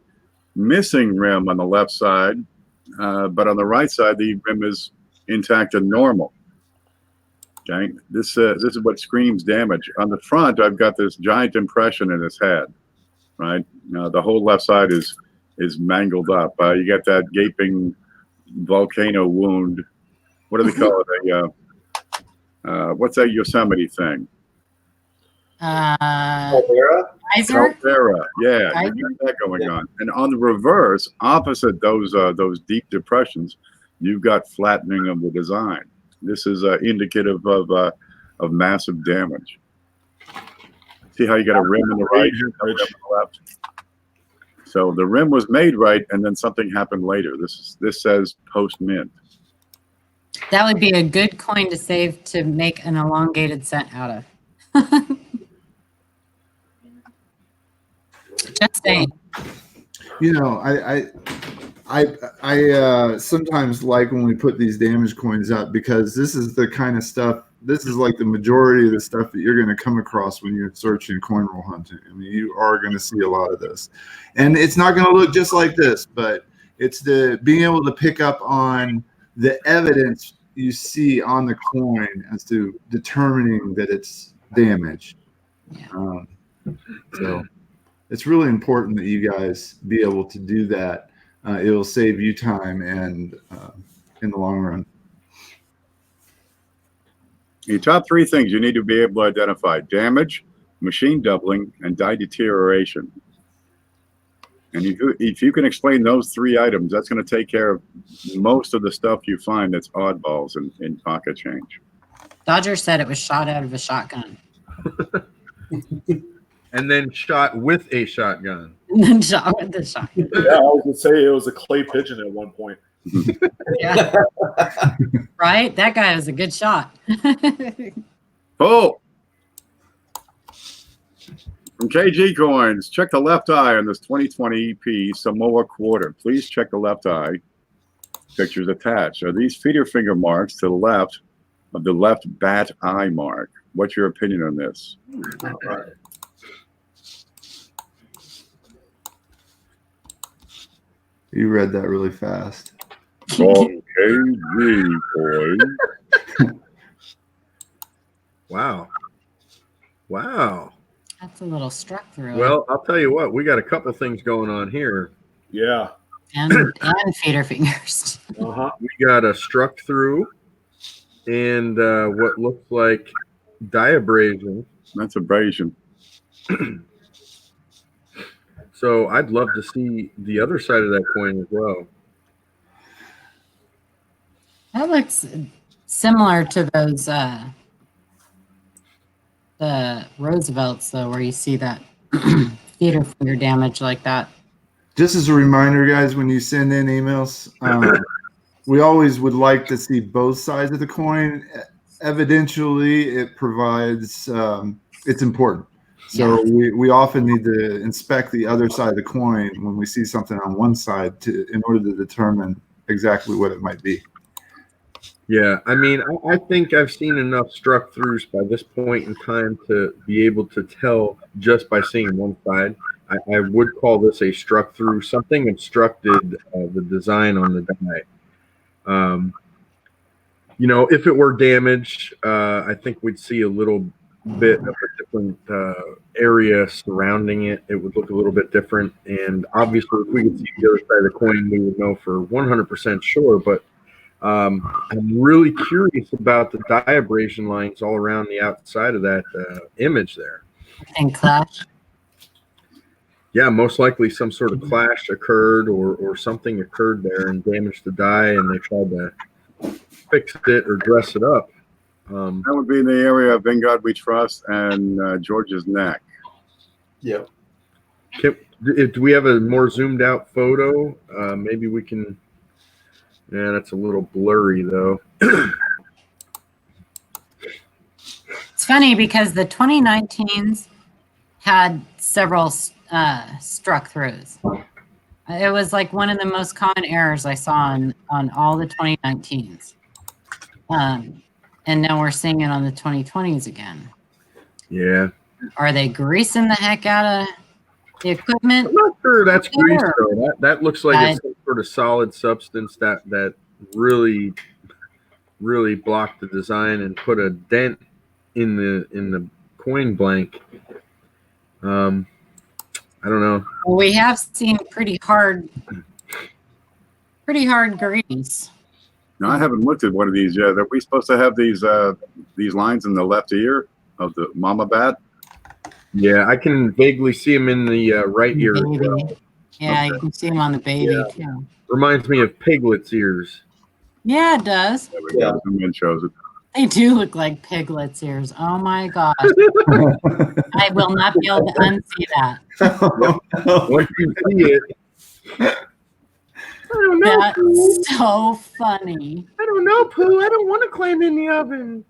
missing rim on the left side, but on the right side, the rim is intact and normal. Okay, this is what screams damage. On the front, I've got this giant impression in his head. Right, the whole left side is mangled up. You got that gaping volcano wound. What do they call it? What's that Yosemite thing? Caldera? Caldera. Yeah, you got that going on. And on the reverse, opposite those deep depressions, you've got flattening of the design. This is indicative of massive damage. See how you got a rim on the right, a rim on the left. So the rim was made right, and then something happened later. This says post mint. That would be a good coin to save to make an elongated set out of. Just saying. I sometimes like when we put these damage coins up, because this is the kind of stuff. This is like the majority of the stuff that you're going to come across when you're searching coin roll hunting. I mean, you are going to see a lot of this, and it's not going to look just like this, but it's the being able to pick up on the evidence you see on the coin as to determining that it's damaged. Yeah. So it's really important that you guys be able to do that. It will save you time and in the long run. Your top 3 things you need to be able to identify: damage, machine doubling, and die deterioration. And if you can explain those 3 items, that's going to take care of most of the stuff you find that's oddballs in pocket change. Dodger said it was shot out of a shotgun. And then shot with a shotgun. And then shot with the shotgun. Yeah, I was going to say it was a clay pigeon at one point. Yeah. Right? That guy was a good shot. Oh! From KG Coins, check the left eye on this 2020 EP Samoa quarter. Please check the left eye. Pictures attached. Are these feeder finger marks to the left of the left bat eye mark? What's your opinion on this? All right. You read that really fast. From KG Coins. Wow. Wow. That's a little struck through. Well, I'll tell you what, we got a couple things going on here. Yeah. and feeder fingers. Uh-huh. We got a struck through and what looks like diabrasion. That's abrasion. So I'd love to see the other side of that coin as well. That looks similar to those the Roosevelts, though, where you see that feeder finger damage like that. Just as a reminder, guys, when you send in emails, we always would like to see both sides of the coin. Evidentially, it provides, it's important. So we often need to inspect the other side of the coin when we see something on one side in order to determine exactly what it might be. Yeah, I mean, I think I've seen enough struck throughs by this point in time to be able to tell just by seeing one side. I would call this a struck through. Something obstructed the design on the die. You know, if it were damaged, I think we'd see a little bit of a different area surrounding it. It would look a little bit different. And obviously, if we could see the other side of the coin, we would know for 100% sure. But I'm really curious about the diabrasion lines all around the outside of that image there. And clash. Yeah, most likely some sort of clash occurred or something occurred there and damaged the die, and they tried to fix it or dress it up. That would be in the area of In God We Trust and George's neck. Yep. Do we have a more zoomed out photo? Maybe we can. Yeah, that's a little blurry though. It's funny because the 2019s had several struck throughs. It was like one of the most common errors I saw on all the 2019s. And now we're seeing it on the 2020s again. Yeah. Are they greasing the heck out of the equipment? I'm not sure that's grease though. That looks like it's some sort of solid substance that really blocked the design and put a dent in the coin blank. I don't know. Well, we have seen pretty hard grease. Now, I haven't looked at one of these yet. Are we supposed to have these lines in the left ear of the mama bat? Yeah, I can vaguely see them in the right ear. As well. Yeah, you can see them on the baby too. Reminds me of piglet's ears. Yeah, it does. There we go. Zoom in shows it. They do look like piglet's ears. Oh my gosh. I will not be able to unsee that. Once you see it, I don't know. That's so funny. I don't know, Pooh. I don't want to climb in the oven.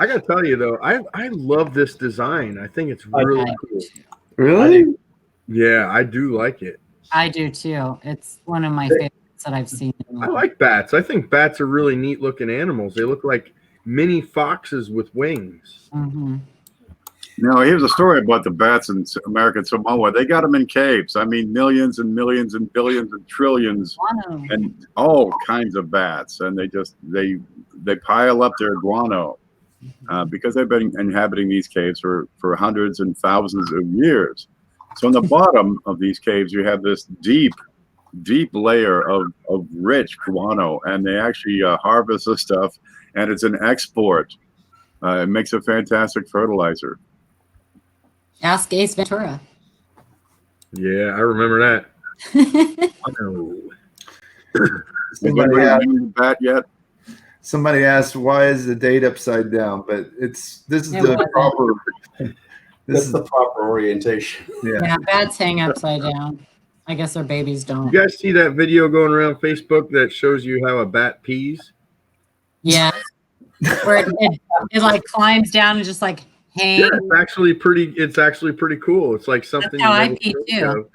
I gotta tell you though, I love this design. I think it's really cool. Really? Yeah, I do like it. I do too. It's one of my favorites that I've seen. I like bats. I think bats are really neat looking animals. They look like mini foxes with wings. Mm-hmm. Now, here's a story about the bats in American Samoa. They got them in caves. I mean, millions and millions and billions and trillions and all kinds of bats. And they pile up their guano because they've been inhabiting these caves for hundreds and thousands of years. So on the bottom of these caves, you have this deep layer of rich guano, and they actually harvest this stuff, and it's an export. It makes a fantastic fertilizer. Ask Ace Ventura. Yeah, I remember that. Bat yet? Somebody asked, "Why is the date upside down?" But this is the proper. This is the proper orientation. Yeah, bats hang upside down. I guess our babies don't. You guys see that video going around Facebook that shows you how a bat pees? Yeah. where it like climbs down and just like hangs. Yeah, it's actually pretty cool. It's like something That's how I you pee never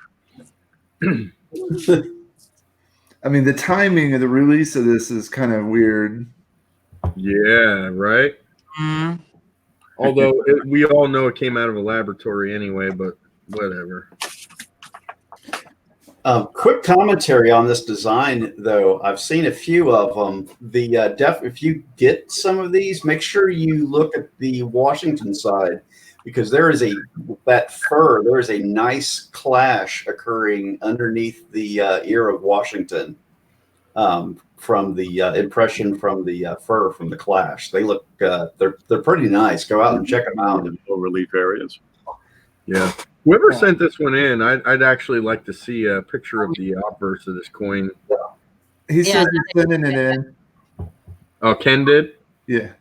think too. of. I mean, the timing of the release of this is kind of weird. Yeah, right. Mhm. Although we all know it came out of a laboratory anyway, but whatever. Quick commentary on this design, though. I've seen a few of them. If you get some of these, make sure you look at the Washington side, because there is a nice clash occurring underneath the ear of Washington from the impression from the fur from the clash. They look they're pretty nice. Go out and check them out. Low relief areas. Yeah. Whoever sent this one in, I'd actually like to see a picture of the obverse of this coin. He said he's sending it in. Oh, Ken did? Yeah.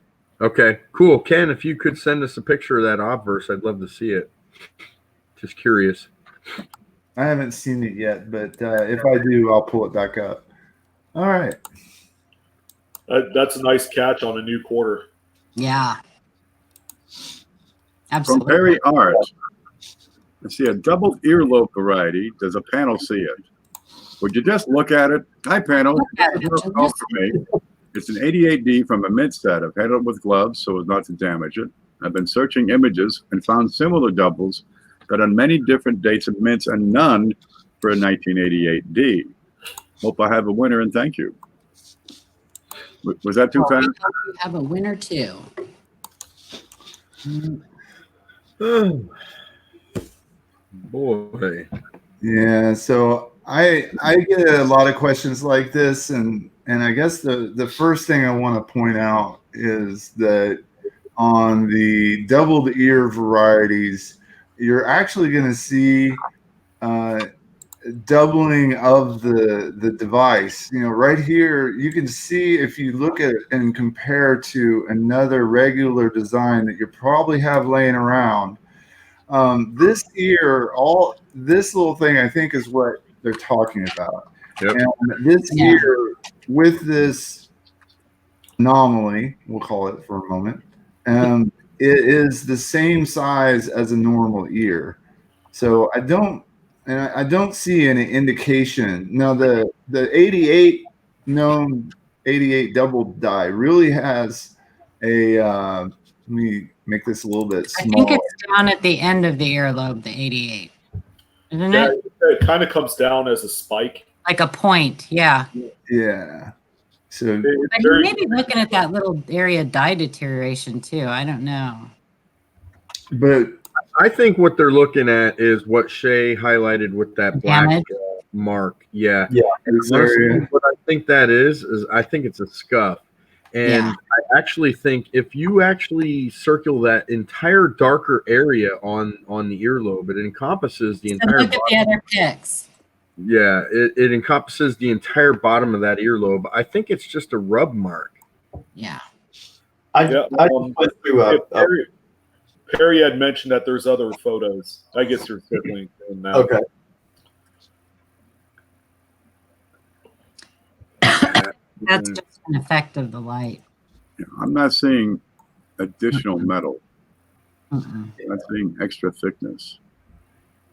Okay, cool. Ken, if you could send us a picture of that obverse, I'd love to see it. Just curious. I haven't seen it yet, but if I do, I'll pull it back up. All right. That's a nice catch on a new quarter. Yeah. From Absolutely. Perry Art, I see a double earlobe variety. Does a panel see it? Would you just look at it? Hi, panel. Look at it. This is a call for me. It's an 88D from a mint set. I've handled it with gloves so as not to damage it. I've been searching images and found similar doubles, but on many different dates of mints and none for a 1988D. Hope I have a winner and thank you. Was that too fast? We have a winner too. Oh, boy. Yeah, so I get a lot of questions like this, and I guess the first thing I want to point out is that on the doubled ear varieties, you're actually going to see doubling of the device. You know, right here, you can see if you look at it and compare to another regular design that you probably have laying around. This ear, all this little thing, I think, is what they're talking about. Yep. And this ear, with this anomaly, we'll call it for a moment, it is the same size as a normal ear. So I don't see any indication. Now the 88 known 88 double die really has a let me make this a little bit I smaller. think it's down at the end of the earlobe, the 88. Isn't Yeah, it? it kind of comes down as a spike. Like a point, yeah. Yeah. So But you may be looking at that little area dye deterioration too. I don't know. but I think what they're looking at is what Shay highlighted with that black Damage. mark. Yeah. Yeah. And It's honestly, very- what I think that is I think it's a scuff. And Yeah. I actually think if you actually circle that entire darker area on the earlobe, it encompasses the So entire look at the other pics. Yeah, it encompasses the entire bottom of that earlobe. I think it's just a rub mark. Yeah. I Yeah, went through Perry had mentioned that there's other photos. I guess you're circling them now. okay. That's just an effect of the light. I'm not seeing additional metal. Mm-mm. I'm not seeing extra thickness.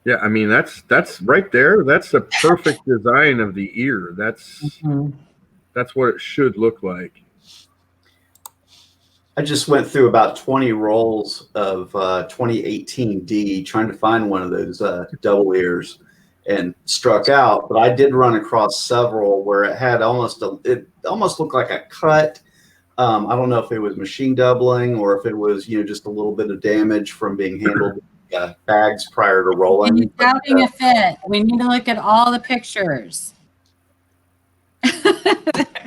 Yeah, I mean that's right there. That's the perfect design of the ear. Mhm. That's what it should look like. I just went through about 20 rolls of 2018D trying to find one of those double ears and struck out, but I did run across several where it had it almost looked like a cut. I don't know if it was machine doubling or if it was, just a little bit of damage from being handled with bags prior to rolling. And he's having a fit. We need to look at all the pictures. that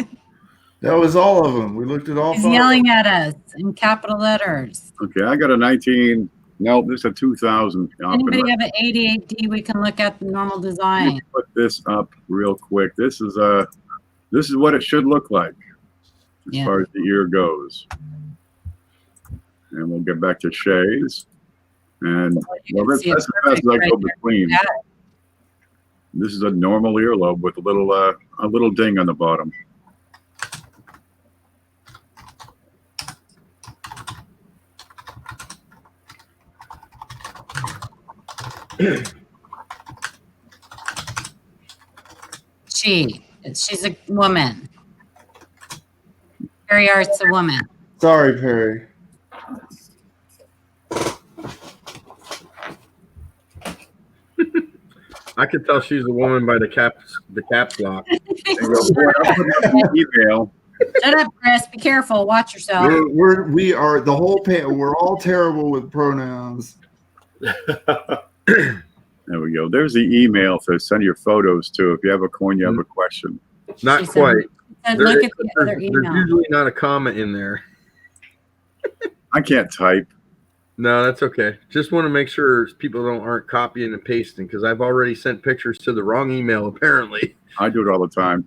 was all of them. We looked at all He's 5. yelling at us in capital letters. Okay, I got a 19. No, this is a 2000. Anybody have an 88D? We can look at the normal design. Put this up real quick. This is what it should look like as Yeah. far as the ear goes. And we'll get back to Shay's. And You well, can that's see it as fast as I perfect go right between. there. This is a normal earlobe with a little ding on the bottom. She's a woman. Perry Art's a woman. Sorry, Perry. I could tell she's a woman by the caps lock. Email. Shut up, Chris. Be careful. Watch yourself. We are the whole panel. We're all terrible with pronouns. There we go. There's the email to send your photos to if you have a coin, you have a question. Not She said- quite. And look at the other There's email. usually not a comma in there. I can't type. No, that's okay. Just want to make sure people aren't copying and pasting because I've already sent pictures to the wrong email apparently. I do it all the time.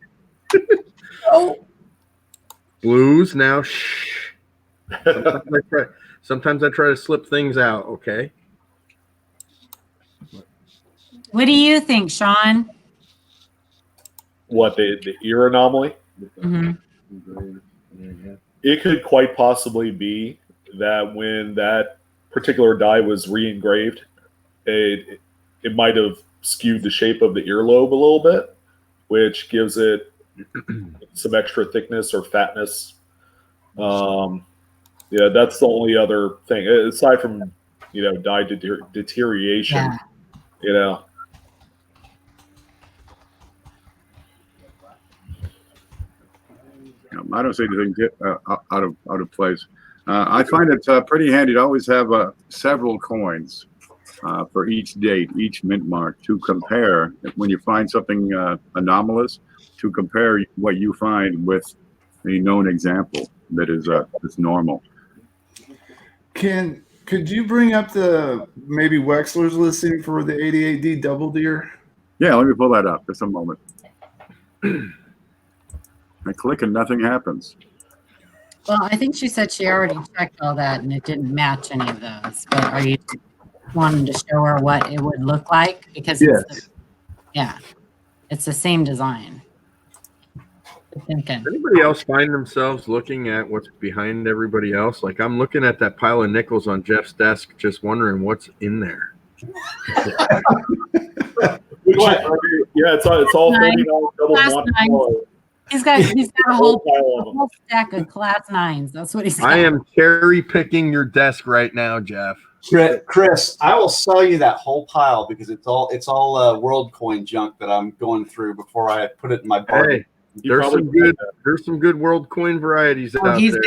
Oh, Blues now. Shh. Sometimes I try to slip things out. Okay. what do you think, Sean? What, the ear anomaly? Mhm. It could quite possibly be that when that particular die was re-engraved, it might have skewed the shape of the earlobe a little bit, which gives it some extra thickness or fatness. Yeah, that's the only other thing aside from die deterioration. Yeah. You know, I don't see anything out of place. I find it pretty handy to always have several coins for each date, each mint mark, to compare when you find something anomalous, to compare what you find with a known example that is normal. Could you bring up the maybe Wexler's listing for the 88D Double Deer? Yeah, let me pull that up. Just a moment. I click and nothing happens. Well, I think she said she already checked all that and it didn't match any of those. But are you wanting to show her what it would look like? Because it's the same design. Thinking. Anybody else find themselves looking at what's behind everybody else? Like I'm looking at that pile of nickels on Jeff's desk, just wondering what's in there. yeah, it's all $30 double Class one. nine. He's got a whole pile of them. stack of class 9s. That's what he's got. I am cherry picking your desk right now, Jeff. Chris, I will sell you that whole pile because it's all world coin junk that I'm going through before I put it in my bargain. Hey, there's some good world coin varieties out there.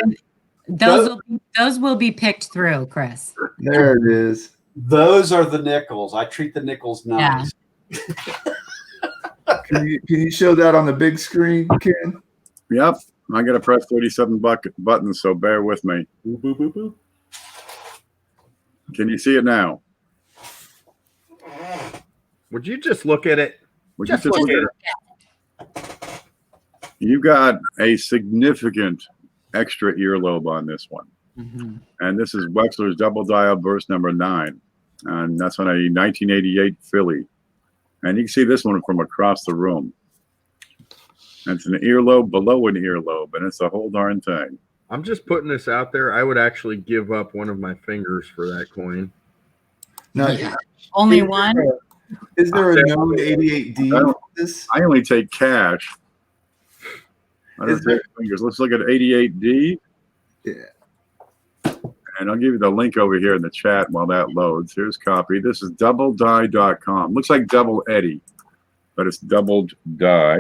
Those will be picked through, Chris. There it is. Those are the nickels. I treat the nickels nice. Can you show that on the big screen, Ken? Yep. I got to press 37 buttons, so bear with me. Boop, boop, boop, boop. Can you see it now? Would you just look at it? Just look at it. You got a significant extra earlobe on this one. Mm-hmm. And this is Wexler's double dial burst number 9. And that's on a 1988 Philly. And you can see this one from across the room. And it's an earlobe below an earlobe, and it's the whole darn thing. I'm just putting this out there. I would actually give up one of my fingers for that coin. No, Only one? Is there a known 88D for this? I only take cash. I don't take fingers. Let's look at 88D. Yeah. And I'll give you the link over here in the chat while that loads. Here's copy. This is doubledie.com. Looks like Double Eddie, but it's doubled die.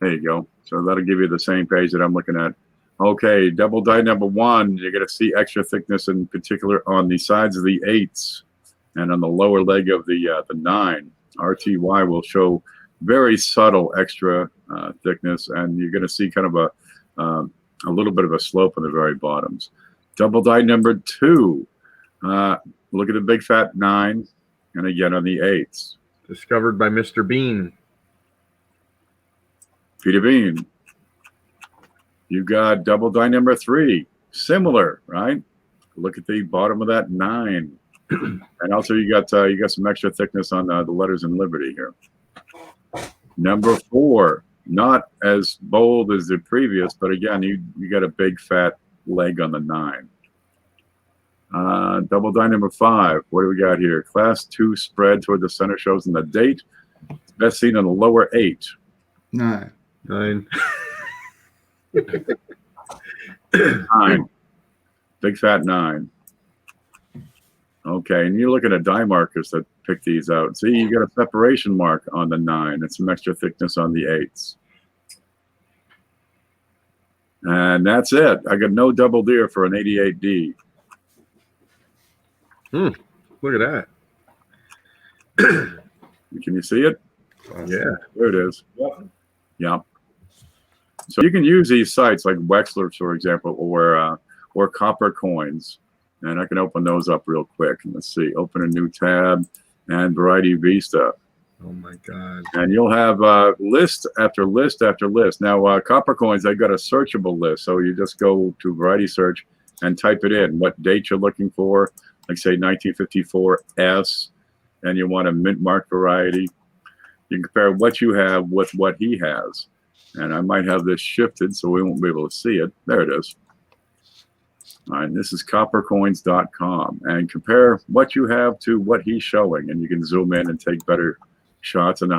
There you go. So that'll give you the same page that I'm looking at. Okay, double die number 1, you're going to see extra thickness in particular on the sides of the 8s and on the lower leg of the 9. RTY will show very subtle extra thickness, and you're going to see kind of a little bit of a slope on the very bottoms. Double die number 2. Look at the big fat 9, and again on the 8s. Discovered by Mr. Bean. Peter Bean. You got double die number 3. Similar, right? Look at the bottom of that 9. And also you got some extra thickness on the letters in Liberty here. Number 4. Not as bold as the previous, but again, you got a big fat leg on the 9. Double die number 5. What do we got here? Class 2 spread toward the center shows in the date. It's best seen on the lower 8. 9. 9. 9. Big fat 9. Okay, and you're looking at die markers that pick these out. See, you got a separation mark on the 9 and some extra thickness on the 8s. And that's it. I got no double deer for an 88D. Look at that. Can you see it? Yeah. There it is. Yep. Yeah. So you can use these sites like Wexler's, for example, or Copper Coins. And I can open those up real quick. Let's see. Open a new tab and Variety Vista. Oh my God. And you'll have list after list after list. Now, Copper Coins, they've got a searchable list. So you just go to Variety Search and type it in, what date you're looking for, like say 1954 S, and you want a mint mark variety. You can compare what you have with what he has. And I might have this shifted so we won't be able to see it. There it is. All right, this is coppercoins.com. And compare what you have to what he's showing. And you can zoom in and take better shots. And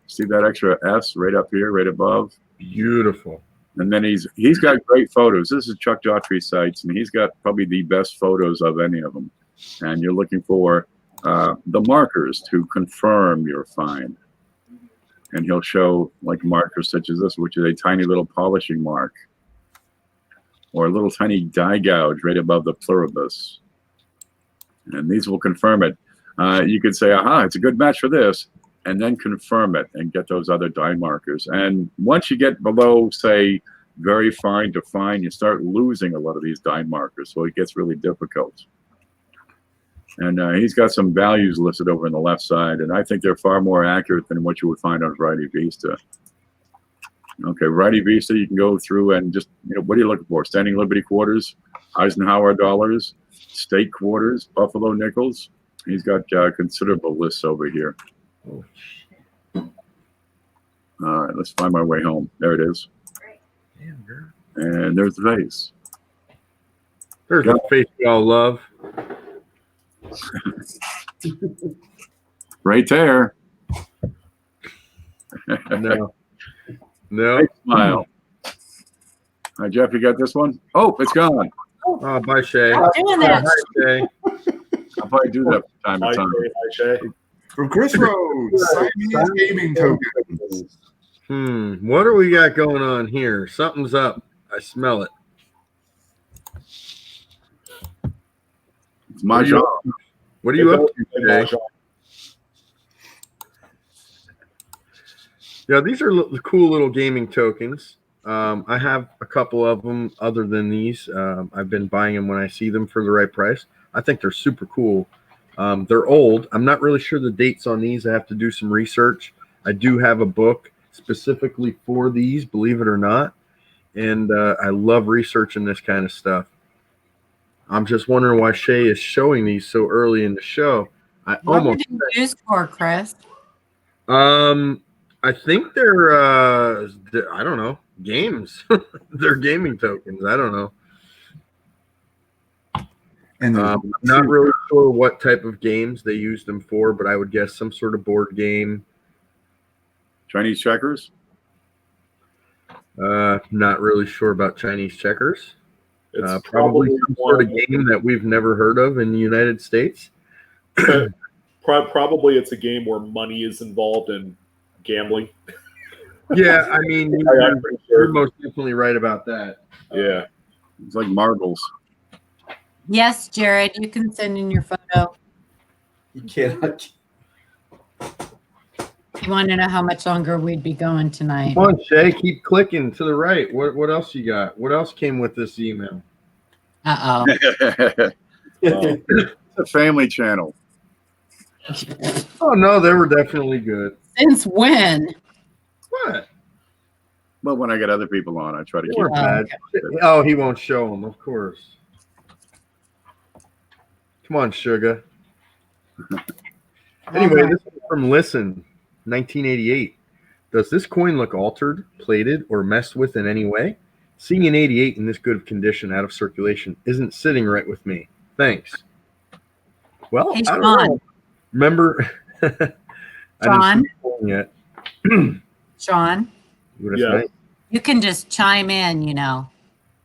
see that extra S right up here, right above? Beautiful. And then he's got great photos. This is Chuck Daughtry's sites, and he's got probably the best photos of any of them. And you're looking for the markers to confirm your find. And he'll show like markers such as this, which is a tiny little polishing mark, or a little tiny die gouge right above the pluribus. And these will confirm it. You could say, it's a good match for this, and then confirm it and get those other die markers. And once you get below, say, very fine to fine, you start losing a lot of these die markers, so it gets really difficult. And he's got some values listed over on the left side, and I think they're far more accurate than what you would find on Variety Vista. Okay, Variety Vista, you can go through and just, what are you looking for? Standing Liberty quarters, Eisenhower dollars, state quarters, Buffalo nickels. He's got considerable lists over here. All right, let's find my way home. There it is. And there's the face. There's a face we all love. Right there. No. Big smile. All right, Jeff, you got this one? Oh, it's gone. Oh, bye, Shay. I'm doing that. Hi, Shay. I'll probably do that from time to time. Hi, Shay. From Chris Rhodes, Siamese gaming tokens. What do we got going on here? Something's up. I smell it. It's my job. What are you up to today? Yeah, these are cool little gaming tokens. I have a couple of them other than these. I've been buying them when I see them for the right price. I think they're super cool. They're old. I'm not really sure the dates on these. I have to do some research. I do have a book specifically for these, believe it or not. And I love researching this kind of stuff. I'm just wondering why Shay is showing these so early in the show. What were they used for, Chris? I think they're I don't know, games. They're gaming tokens. I don't know. And I'm not really sure what type of games they use them for, but I would guess some sort of board game. Chinese checkers? Not really sure about Chinese checkers. It's Probably some sort of game that we've never heard of in the United States. Probably it's a game where money is involved in gambling. Yeah, I mean, I'm pretty you're sure. most definitely right about that. Yeah. It's like marbles. Yes, Jared, you can send in your photo. You cannot. You want to know how much longer we'd be going tonight? Come on, Shay, keep clicking to the right. What else you got? What else came with this email? Uh-oh. It's a family channel. Oh, no, they were definitely good. Since when? What? Well, when I get other people on, I try to They keep weren't bad. Oh, he won't show them, of course. Come on, sugar. Anyway, this is from Listen, 1988. Does this coin look altered, plated, or messed with in any way? Seeing an 88 in this good of condition out of circulation isn't sitting right with me. Thanks. Well, Hey, I don't Sean. know. Remember, I Sean? didn't see the phone yet. Sean, But it's Yeah. nice. you can just chime in, you know.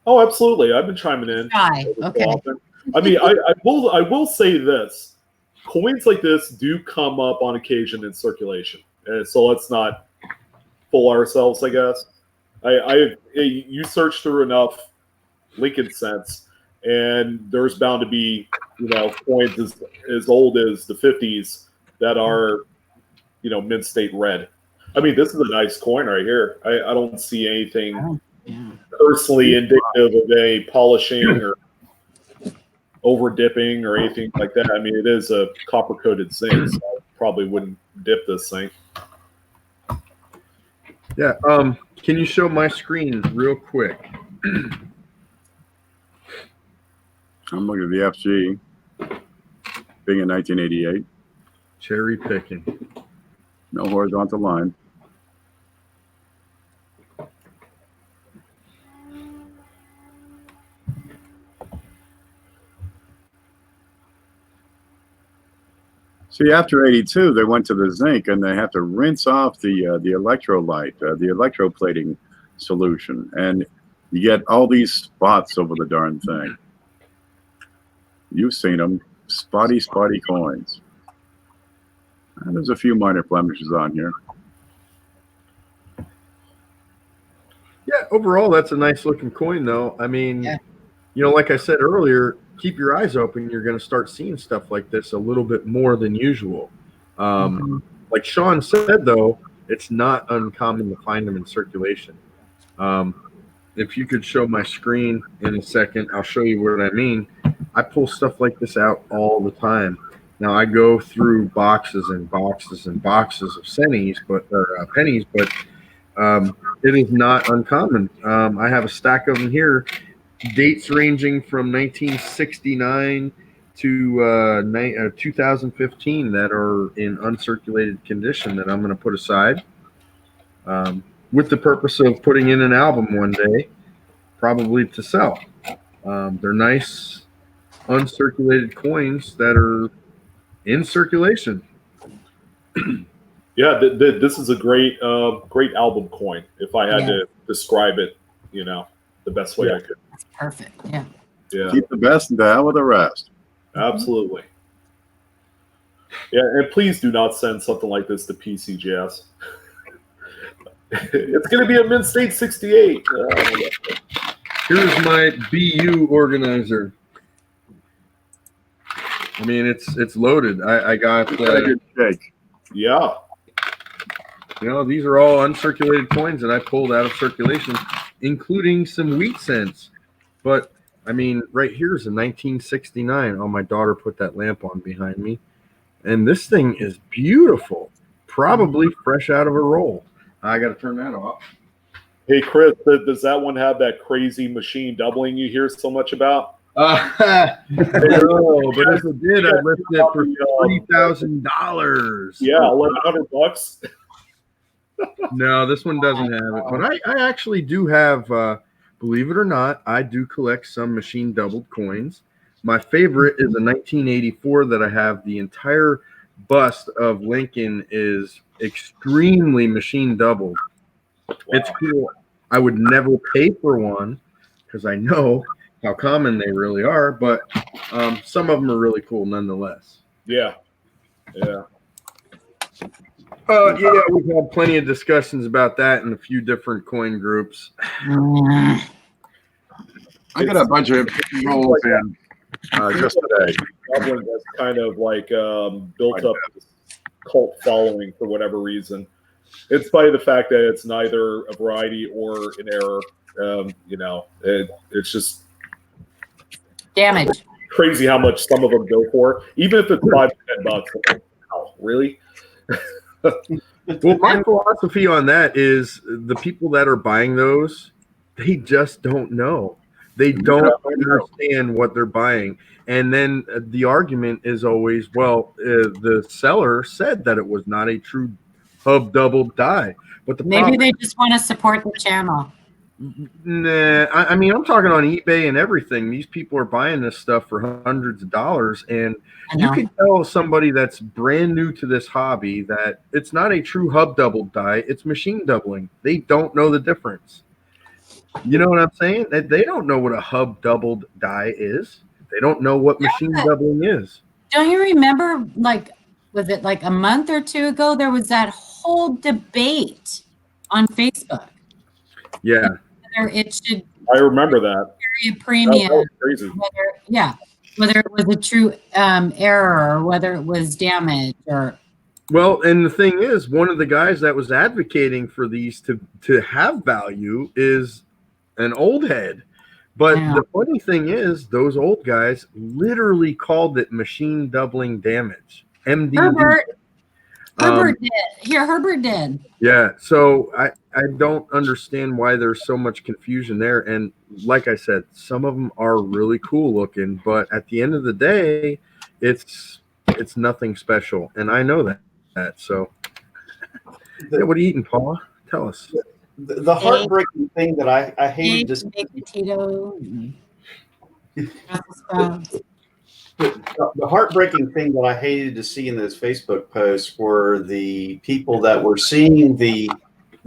Oh, absolutely. I've been chiming in. Shy. every so Okay. often. I mean, I will say this: coins like this do come up on occasion in circulation, and so let's not fool ourselves. I guess you search through enough Lincoln cents, and there's bound to be coins as old as the 50s that are mint state red. I mean, this is a nice coin right here. I don't see anything personally indicative of a polishing or over dipping or anything like that. I mean, it is a copper coated zinc, so I probably wouldn't dip this thing. Yeah. Can you show my screen real quick? I'm looking at the FG, being in 1988. Cherry picking. No horizontal line. See, after 82, they went to the zinc, and they have to rinse off the electrolyte, the electroplating solution, and you get all these spots over the darn thing. You've seen them, spotty coins. And there's a few minor blemishes on here. Yeah, overall, that's a nice looking coin, though. I mean, like I said earlier, keep your eyes open. You're going to start seeing stuff like this a little bit more than usual. Like Sean said, though, it's not uncommon to find them in circulation. If you could show my screen in a second, I'll show you what I mean. I pull stuff like this out all the time. Now, I go through boxes and boxes and boxes of pennies, but it is not uncommon. I have a stack of them here, dates ranging from 1969 to 2015 that are in uncirculated condition that I'm going to put aside with the purpose of putting in an album one day, probably to sell. They're nice uncirculated coins that are in circulation. Yeah, this is a great album coin. If I had to describe it, the best way I could. That's perfect. Yeah. Yeah, Keep the best and the hell with the rest. absolutely. Yeah, and please do not send something like this to Pcgs. It's going to be a mint state 68. Here's my BU organizer. I mean, it's loaded. I got Good shake. Yeah. these are all uncirculated coins that I pulled out of circulation, including some wheat cents. But I mean, right here is a 1969. Oh, my daughter put that lamp on behind me, and this thing is beautiful. Probably fresh out of a roll. I got to turn that off. Hey, Chris, does that one have that crazy machine doubling you hear so much about? No, but if it did, I'd list it for $3,000. Yeah, $1,100. No, this one doesn't have it. But I actually do have, believe it or not, I do collect some machine doubled coins. My favorite is a 1984 that I have. The entire bust of Lincoln is extremely machine doubled. Wow. It's cool. I would never pay for one because I know how common they really are, but some of them are really cool nonetheless. Yeah. We've had plenty of discussions about that in a few different coin groups. I got a bunch of rolls in just today. Doubling has kind of like built up this cult following for whatever reason. In spite of the fact that it's neither a variety or an error, it's just Damage. crazy how much some of them go for. Even if it's $5 to $10, I'm like, wow, really? Well, my philosophy on that is the people that are buying those, they just don't know. They don't understand what they're buying. And then the argument is always, well, the seller said that it was not a true hub double die. But Maybe they just want to support the channel. Nah, I mean, I'm talking on eBay and everything. These people are buying this stuff for hundreds of dollars, and I you know. can tell somebody that's brand new to this hobby that it's not a true hub doubled die; it's machine doubling. They don't know the difference. You know what I'm saying? They don't know what a hub doubled die is. They don't know what machine doubling is. Don't you remember, like, was it like a month or two ago, there was that whole debate on Facebook Yeah, whether it should I remember that. be a That premium, was crazy. whether it was a true error or whether it was damage or. well, and the thing is, one of the guys that was advocating for these to have value is an old head. But Yeah. the funny thing is, those old guys literally called it machine doubling damage. MDD. Herbert did. Here, Herbert did. Yeah. So I don't understand why there's so much confusion there. And like I said, some of them are really cool looking, but at the end of the day, it's nothing special. And I know that. So yeah, what are you eating, Paula? Tell us. The heartbreaking thing that I hated to see, Baked potato. Brussels sprouts. the heartbreaking thing that I hated to see in those Facebook posts were the people that were seeing the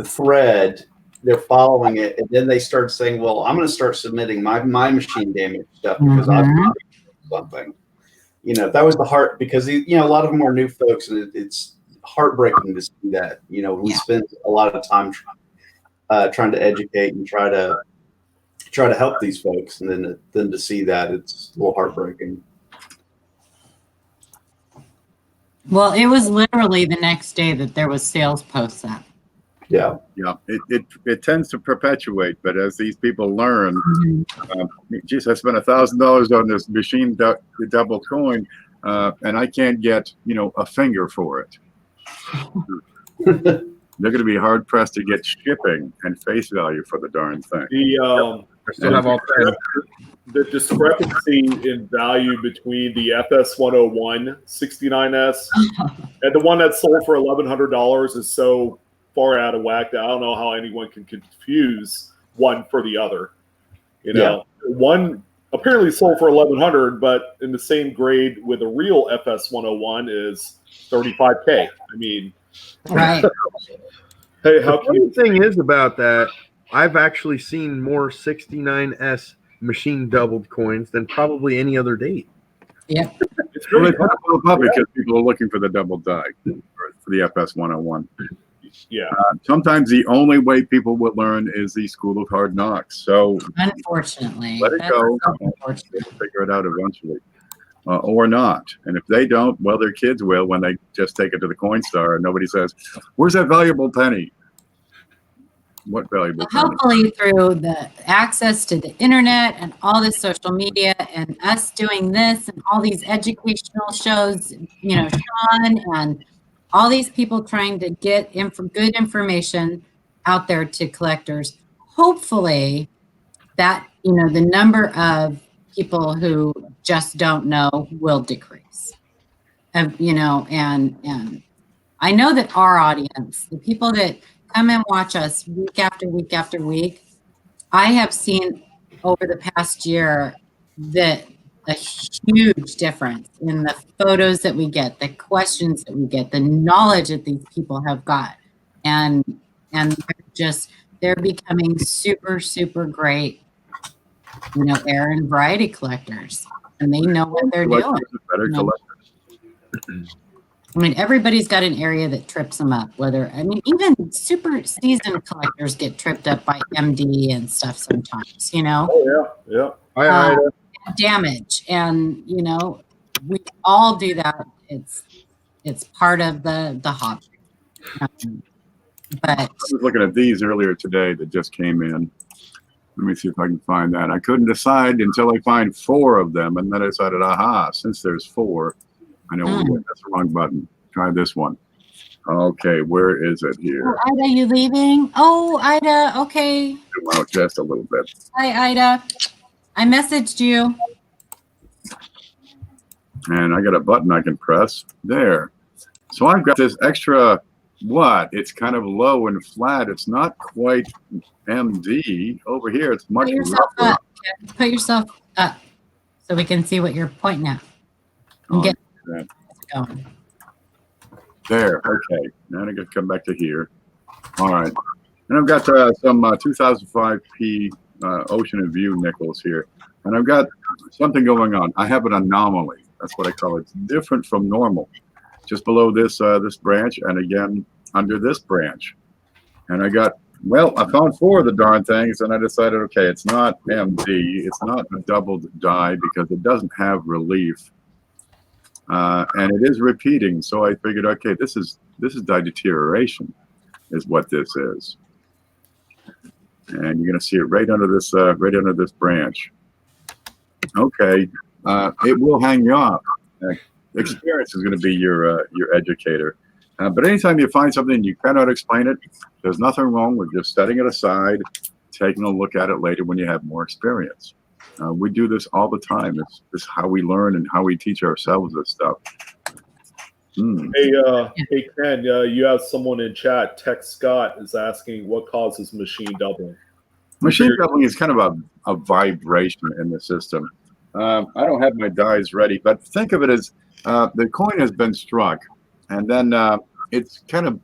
thread, they're following it, and then they start saying, "Well, I'm going to start submitting my machine damage stuff because I've got something." You know, that was the heart, because a lot of them are new folks, and it's heartbreaking to see that. You know, we spend a lot of time trying to educate and try to help these folks, and then to see that, it's a little heartbreaking. Well, it was literally the next day that there was sales posts up. Yeah. It tends to perpetuate, but as these people learn, geez, I spent $1,000 on this machine double coin, and I can't get a finger for it. They're going to be hard pressed to get shipping and face value for the darn thing. I still have all The discrepancy in value between the FS101 69S and the one that sold for $1,100 is so far out of whack that I don't know how anyone can confuse one for the other. One apparently sold for $1,100, but in the same grade with a real FS101 is $35K. I mean, Right. hey, how can The thing is about that, I've actually seen more 69S machine doubled coins than probably any other date. Yep. it's Well, really they pop up because people are looking for the double die for the FS101. yeah. Sometimes the only way people would learn is the school of hard knocks. So Unfortunately. let it That's go. so unfortunate. They'll figure it out eventually, or not. And if they don't, well, their kids will when they just take it to the Coinstar and nobody says, "Where's that valuable penny?" What valuable penny? Hopefully, through the access to the internet and all this social media and us doing this and all these educational shows, Sean and all these people trying to get good information out there to collectors, hopefully that, the number of people who just don't know will decrease. And I know that our audience, the people that come and watch us week after week after week, I have seen over the past year that a huge difference in the photos that we get, the questions that we get, the knowledge that these people have got. And they're becoming super, super great, air and variety collectors. And they know what they're doing. Better collectors. I mean, everybody's got an area that trips them up. Even super seasoned collectors get tripped up by MD and stuff sometimes, Oh, yeah. damage. And, we all do that. It's part of the hobby. But I was looking at these earlier today that just came in. Let me see if I can find that. I couldn't decide until I find 4 of them, and then I decided, aha, since there's 4, I know that's the wrong button. Try this one. Okay, where is it here? Oh, Ida, you leaving? Oh, Ida, okay. Zoom out just a little bit. Hi, Ida. I messaged you. And I got a button I can press there. So I've got this extra what? It's kind of low and flat. It's not quite MD. Over here, it's much Put yourself rougher. up. Ken. Put yourself up so we can see what you're pointing at. And get that. going. There. Okay. Now I got to come back to here. All right. And I've got some 2005P Ocean and View nickels here. And I've got something going on. I have an anomaly. That's what I call it. It's different from normal. Just below this this branch, and again under this branch. And I got, well, I found 4 of the darn things, and I decided, okay, it's not MD. It's not a doubled die because it doesn't have relief. And it is repeating. So I figured, okay, this is die deterioration is what this is. And you're going to see it right under this branch. Okay, it will hang you off. Experience is going to be your educator. But anytime you find something you cannot explain it, there's nothing wrong with just setting it aside, taking a look at it later when you have more experience. We do this all the time. It's how we learn and how we teach ourselves this stuff. Hey, Ken, you have someone in chat. Tech Scott is asking what causes machine doubling. Machine doubling is kind of a vibration in the system. I don't have my dies ready, but think of it as the coin has been struck, and then it's kind of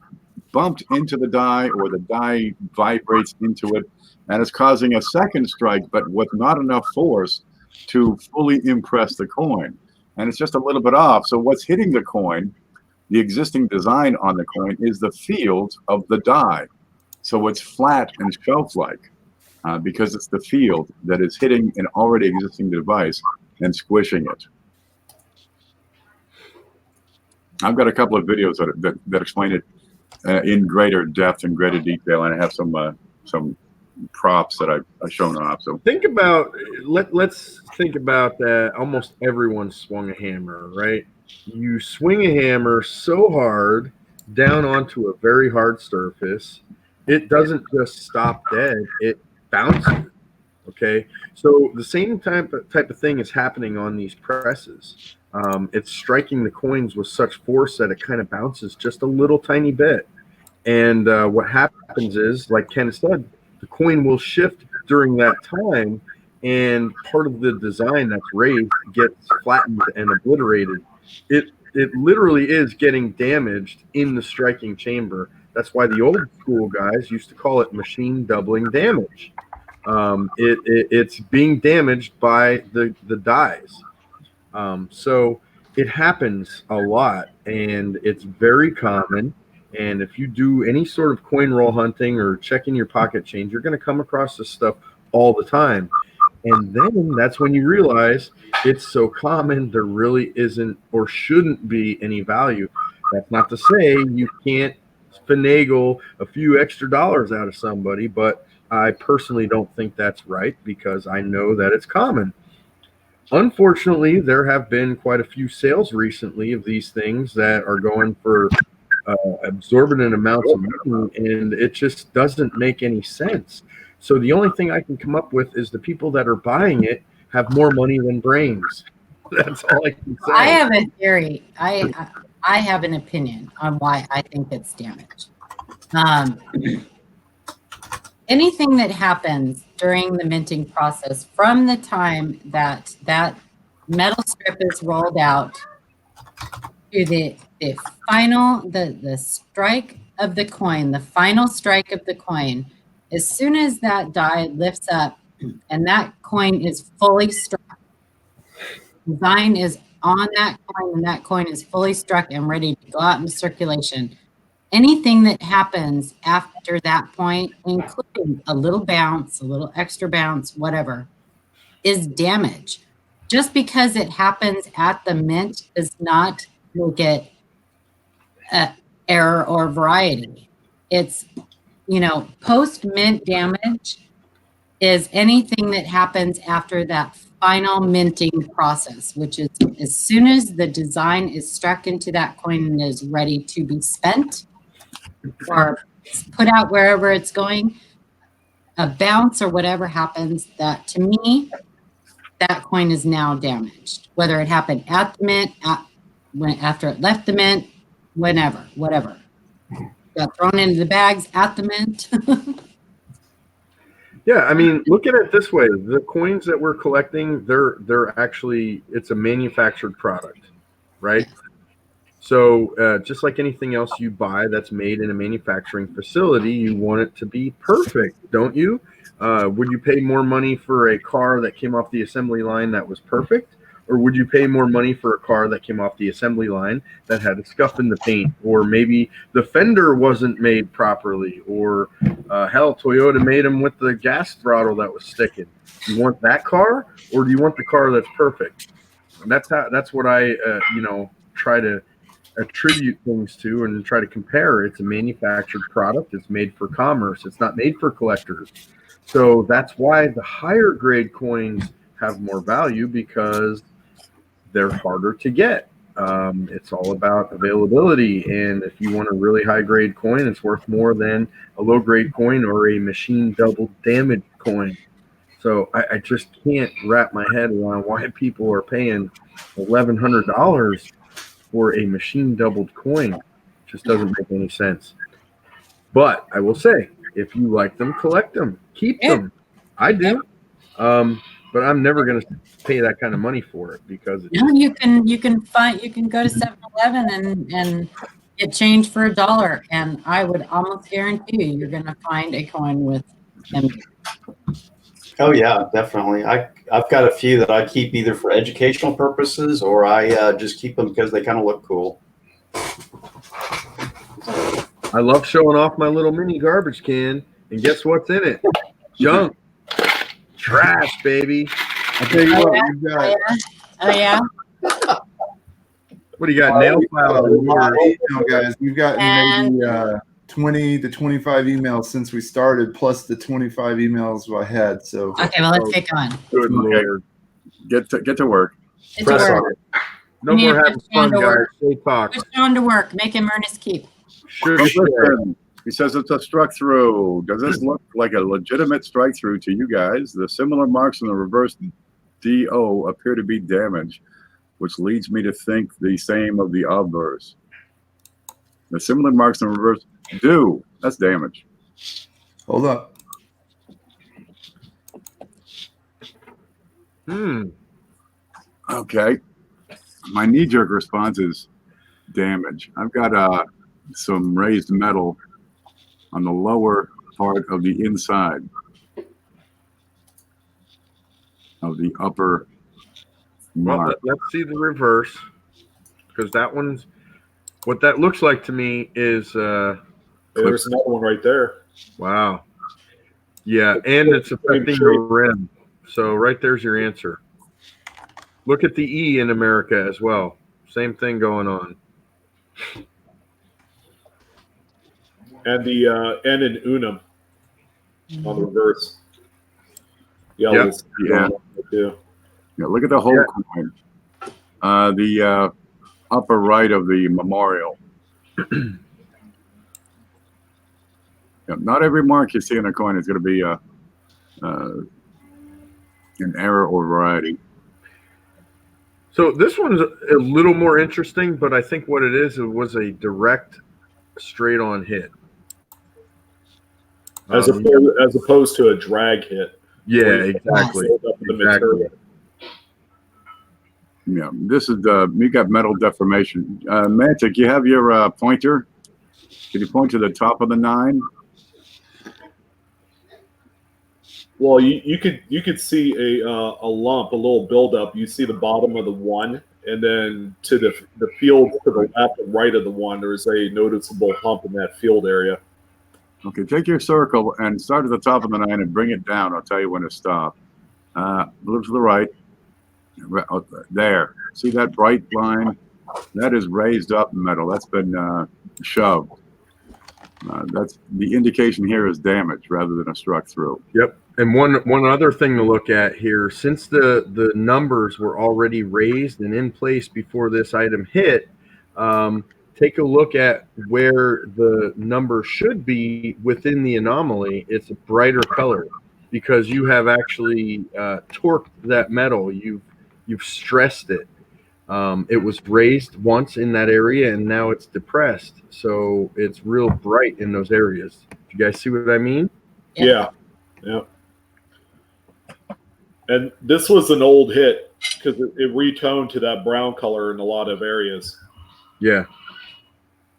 bumped into the die, or the die vibrates into it, and it's causing a second strike, but with not enough force to fully impress the coin. And it's just a little bit off. So what's hitting the coin, the existing design on the coin, is the field of the die. So it's flat and shelf-like because it's the field that is hitting an already existing device and squishing it. I've got a couple of videos that explain it in greater depth and greater detail, and I have some props that I've shown off. So think about let's think about that. Almost everyone swung a hammer, right? You swing a hammer so hard down onto a very hard surface, it doesn't just stop dead, it bounces. Okay, so the same type of thing is happening on these presses. It's striking the coins with such force that it kind of bounces just a little tiny bit. And what happens is, like Ken said, the coin will shift during that time, and part of the design that's raised gets flattened and obliterated. It literally is getting damaged in the striking chamber. That's why the old school guys used to call it machine doubling damage. It's being damaged by the dies. So it happens a lot, and it's very common. And if you do any sort of coin roll hunting or checking your pocket change, you're going to come across this stuff all the time. And then that's when you realize it's so common, there really isn't or shouldn't be any value. That's not to say you can't finagle a few extra dollars out of somebody, but I personally don't think that's right because I know that it's common. Unfortunately, there have been quite a few sales recently of these things that are going for exorbitant amounts of money, and it just doesn't make any sense. So the only thing I can come up with is the people that are buying it have more money than brains. That's all I can say. I have a theory. I have an opinion on why I think it's damaged. Anything that happens during the minting process, from the time that that metal strip is rolled out to the final, the strike of the coin, the final strike of the coin, as soon as that die lifts up and that coin is fully struck, design is on that coin and that coin is fully struck and ready to go out into circulation, anything that happens after that point, including a little bounce, a little extra bounce, whatever, is damage. Just because it happens at the mint does not make it error or variety. It's, post-mint damage is anything that happens after that final minting process, which is as soon as the design is struck into that coin and is ready to be spent or put out wherever it's going, a bounce or whatever happens, that to me, that coin is now damaged. Whether it happened at the mint, after it left the mint, whatever. got thrown into the bags at the mint. Yeah, I mean, look at it this way: the coins that we're collecting, they're actually, it's a manufactured product, right? So just like anything else you buy that's made in a manufacturing facility, you want it to be perfect, don't you? Would you pay more money for a car that came off the assembly line that was perfect? Or would you pay more money for a car that came off the assembly line that had a scuff in the paint? Or maybe the fender wasn't made properly? Or hell, Toyota made them with the gas throttle that was sticking. You want that car? Or do you want the car that's perfect? And that's what I try to attribute things to and try to compare. It's a manufactured product. It's made for commerce. It's not made for collectors. So that's why the higher grade coins have more value, because they're harder to get. It's all about availability. And if you want a really high grade coin, it's worth more than a low grade coin or a machine double damage coin. So I just can't wrap my head around why people are paying $1,100 for a machine doubled coin. It just doesn't make any sense. But I will say, if you like them, collect them, keep them. I do. But I'm never going to pay that kind of money for it, because you can go to 7-Eleven and get change for $1, and I would almost guarantee you're going to find a coin with them. Oh yeah, definitely. I've got a few that I keep either for educational purposes, or I just keep them because they kind of look cool. I love showing off my little mini garbage can, and guess what's in it? Junk. Trash, baby. I'll tell you what, we've got. Oh yeah. What do you got? Nail files. A lot of email, guys. We've got And- maybe 20 to 25 emails since we started, plus the 25 emails I had. So Okay, well, let's get going. Good Okay. Lord. Get to work. It's Press a on work. it. No We need more to having push on fun, to guys. work. Stay talk. Push on to work. Make him earnest keep. Sure. Listen, he says it's a struck through. Does this look like a legitimate strike through to you guys? The similar marks on the reverse DO appear to be damage, which leads me to think the same of the obverse. The similar marks on the reverse do. That's damage. hold up. Okay. My knee-jerk response is damage. I've got some raised metal on the lower part of the inside of the upper Well, mark. let's see the reverse, because that one's what that looks like to me is There's another one right there. wow. Yeah, and it's affecting the rim. So right there's your answer. Look at the E in America as well. Same thing going on. And the N in Unum on the reverse. Yeah. Yeah. Too. Yeah, look at the whole coin. The upper right of the memorial. Yeah, not every mark you see in a coin is going to be an error or variety. So this one's a little more interesting, but I think what it was a direct, straight-on hit. As opposed to a drag hit. Yeah, exactly. Exactly. Yeah, this is you got metal deformation. Mantic, you have your pointer. Can you point to the top of the 9? Well, you could see a lump, a little buildup. You see the bottom of the 1, and then to the field to the left and right of the 1, there's a noticeable hump in that field area. Okay, take your circle and start at the top of the 9 and bring it down. I'll tell you when to stop. Look to the right. There. See that bright line? That is raised up metal. That's been shoved. That's the indication here is damage rather than a struck through. Yep. And one other thing to look at here, since the numbers were already raised and in place before this item hit, take a look at where the number should be within the anomaly. It's a brighter color because you have actually torqued that metal. You've stressed it. It was raised once in that area, and now it's depressed, so it's real bright in those areas. You guys see what I mean? Yeah. And this was an old hit because it retoned to that brown color in a lot of areas. Yeah.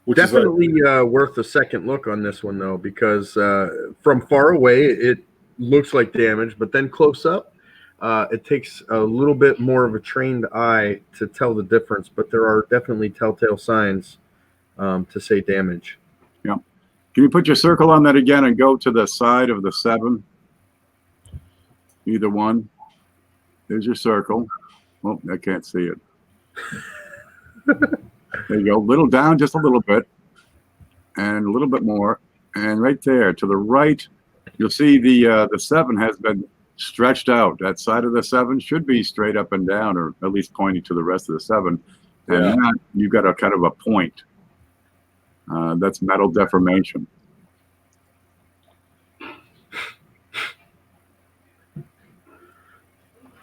Which Definitely worth a second look on this one, though, because from far away, it looks like damage, but then close up, it takes a little bit more of a trained eye to tell the difference, but there are definitely telltale signs to say damage. Yeah. Can you put your circle on that again and go to the side of the 7? Either one. There's your circle. Oh, I can't see it. There you go. Little down, just a little bit. And a little bit more. And right there to the right, you'll see the 7 has been stretched out. That side of the 7 should be straight up and down, or at least pointing to the rest of the 7. And Yeah. now you've got a kind of a point. That's metal deformation.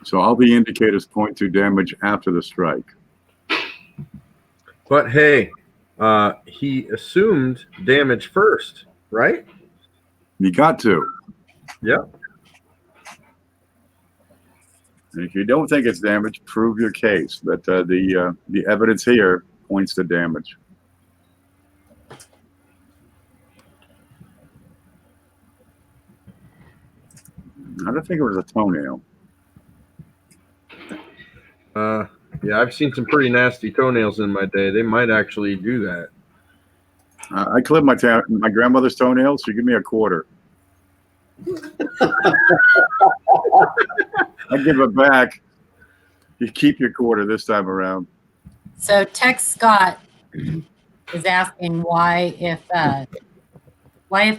So all the indicators point to damage after the strike. But hey, he assumed damage first, right? You got to. Yep. And if you don't think it's damage, prove your case that the evidence here points to damage. I don't think it was a toenail. Yeah, I've seen some pretty nasty toenails in my day. They might actually do that. I clipped my grandmother's toenails. She gave me a quarter. I give it back. You keep your quarter this time around. So Tex Scott is asking why if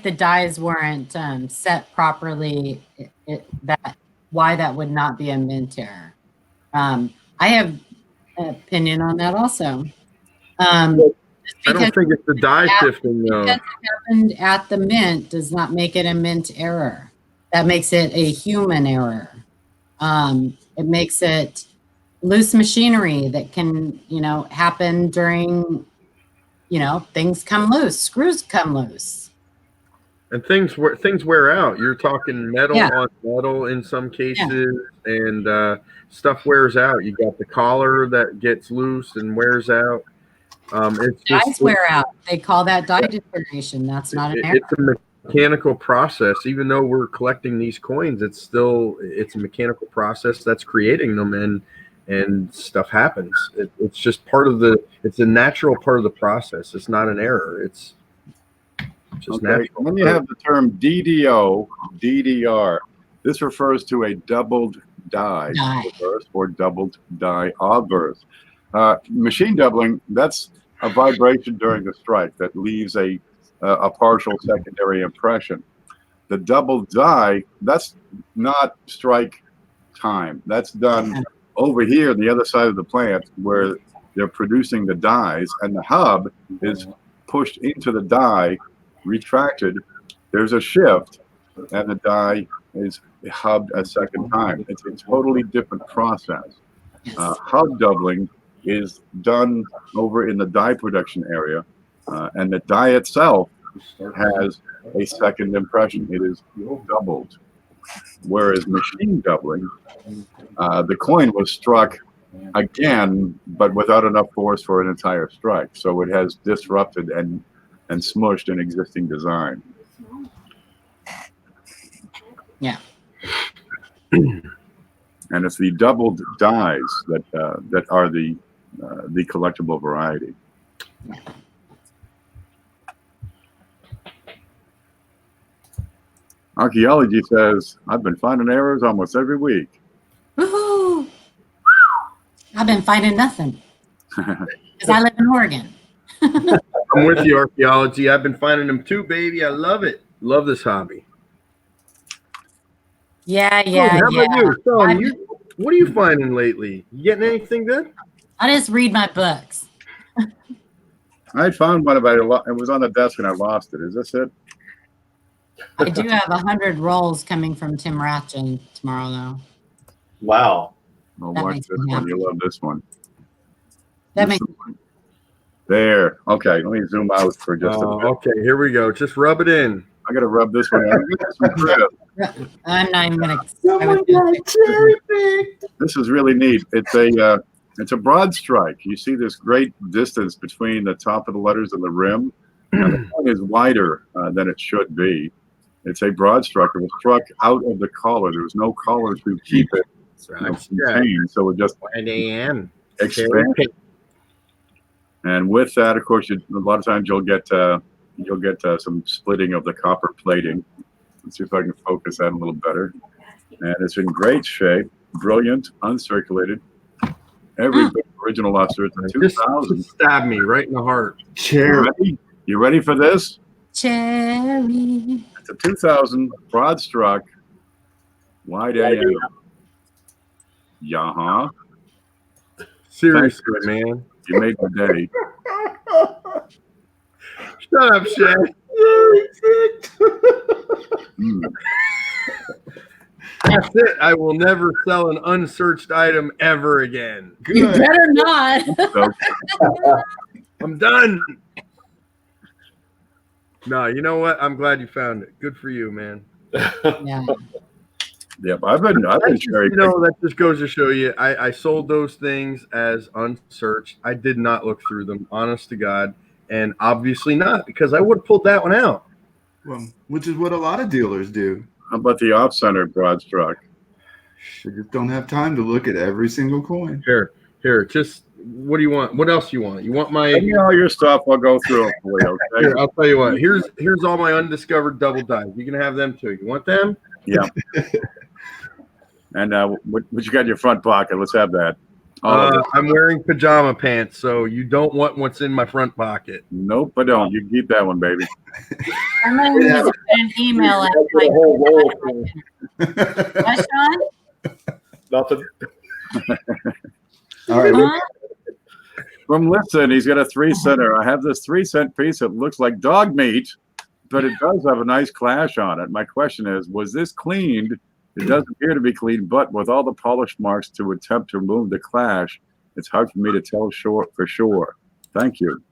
the dies weren't set properly, why that would not be a mint error. I have an opinion on that also. I don't think it's the die shifting though. Because it happened at the mint does not make it a mint error. That makes it a human error. It makes it loose machinery that can, happen during, things come loose, screws come loose. And things wear out. You're talking metal Yeah. on metal in some cases, and stuff wears out. You got the collar that gets loose and wears out. Dies wear out. They call that die deterioration. That's not an error. It's a mechanical process. Even though we're collecting these coins, it's a mechanical process that's creating them, and stuff happens. It's just it's a natural part of the process. It's not an error. It's just natural. Then you have the term DDO, DDR. This refers to a doubled die reverse or doubled die obverse. Machine doubling, that's a vibration during the strike that leaves a partial secondary impression. The double die, that's not strike time. That's done over here on the other side of the plant where they're producing the dies, and the hub is pushed into the die, retracted. There's a shift, and the die is hubbed a second time. It's a totally different process. Hub doubling is done over in the die production area, and the die itself has a second impression. It is doubled. Whereas machine doubling, the coin was struck again, but without enough force for an entire strike. So it has disrupted and smushed an existing design. Yeah. And it's the doubled dies that are the collectible variety. Archaeology says, I've been finding errors almost every week. Woohoo! I've been finding nothing because I live in Oregon. I'm with you, archaeology. I've been finding them too, baby. I love it. Love this hobby. Yeah. How about you? Sean, what are you finding lately? You getting anything good? I just read my books. I found one, but it was on the desk and I lost it. Is this it? I do have 100 rolls coming from Tim Ratchin tomorrow, though. Wow. Oh, That watch makes this me one. happy. You love this one. That makes There. Okay, let me zoom out for just a bit. Okay, here we go. Just rub it in. I gotta rub this one in. I'm not even gonna. Someone got cherry picked. This is really neat. It's a broad strike. You see this great distance between the top of the letters and the rim. And the point is wider than it should be. It's a broad strike. It was struck out of the collar. There was no collar to keep it contained, so it just expanded. And with that, of course, a lot of times you'll get some splitting of the copper plating. Let's see if I can focus that a little better. And it's in great shape, brilliant, uncirculated. Every original officer. It's a 2000. Just stab me right in the heart. Cherry. You ready for this? Cherry. It's a 2000 broad struck, wide AM. Yeah, Seriously, man. You made the day. Shut up, Shay. That's it. I will never sell an unsearched item ever again. You better not. So, I'm done. No, you know what? I'm glad you found it. Good for you, man. Yeah. yep, I've been cherry You know, that just goes to show you. I sold those things as unsearched. I did not look through them, honest to God, and obviously not, because I would have pulled that one out. Well, which is what a lot of dealers do. How about the off-center broad struck? They just don't have time to look at every single coin. Here. Just what do you want? What else you want? You want my? Give me all your stuff. I'll go through it for you. Okay. Here, I'll tell you what. Here's all my undiscovered double dives. You can have them too. You want them? Yeah. And what you got in your front pocket? Let's have that. I'm wearing pajama pants, so you don't want what's in my front pocket. Nope, I don't. You can keep that one, baby. I'm gonna need to send an email at The whole roll of what, Sean? nothing. All right. Huh? From Listen, he's got a 3-center. I have this 3-cent piece that looks like dog meat, but it does have a nice clash on it. My question is, was this cleaned? It does appear to be clean, but with all the polish marks to attempt to remove the clash, it's hard for me to tell for sure. Thank you.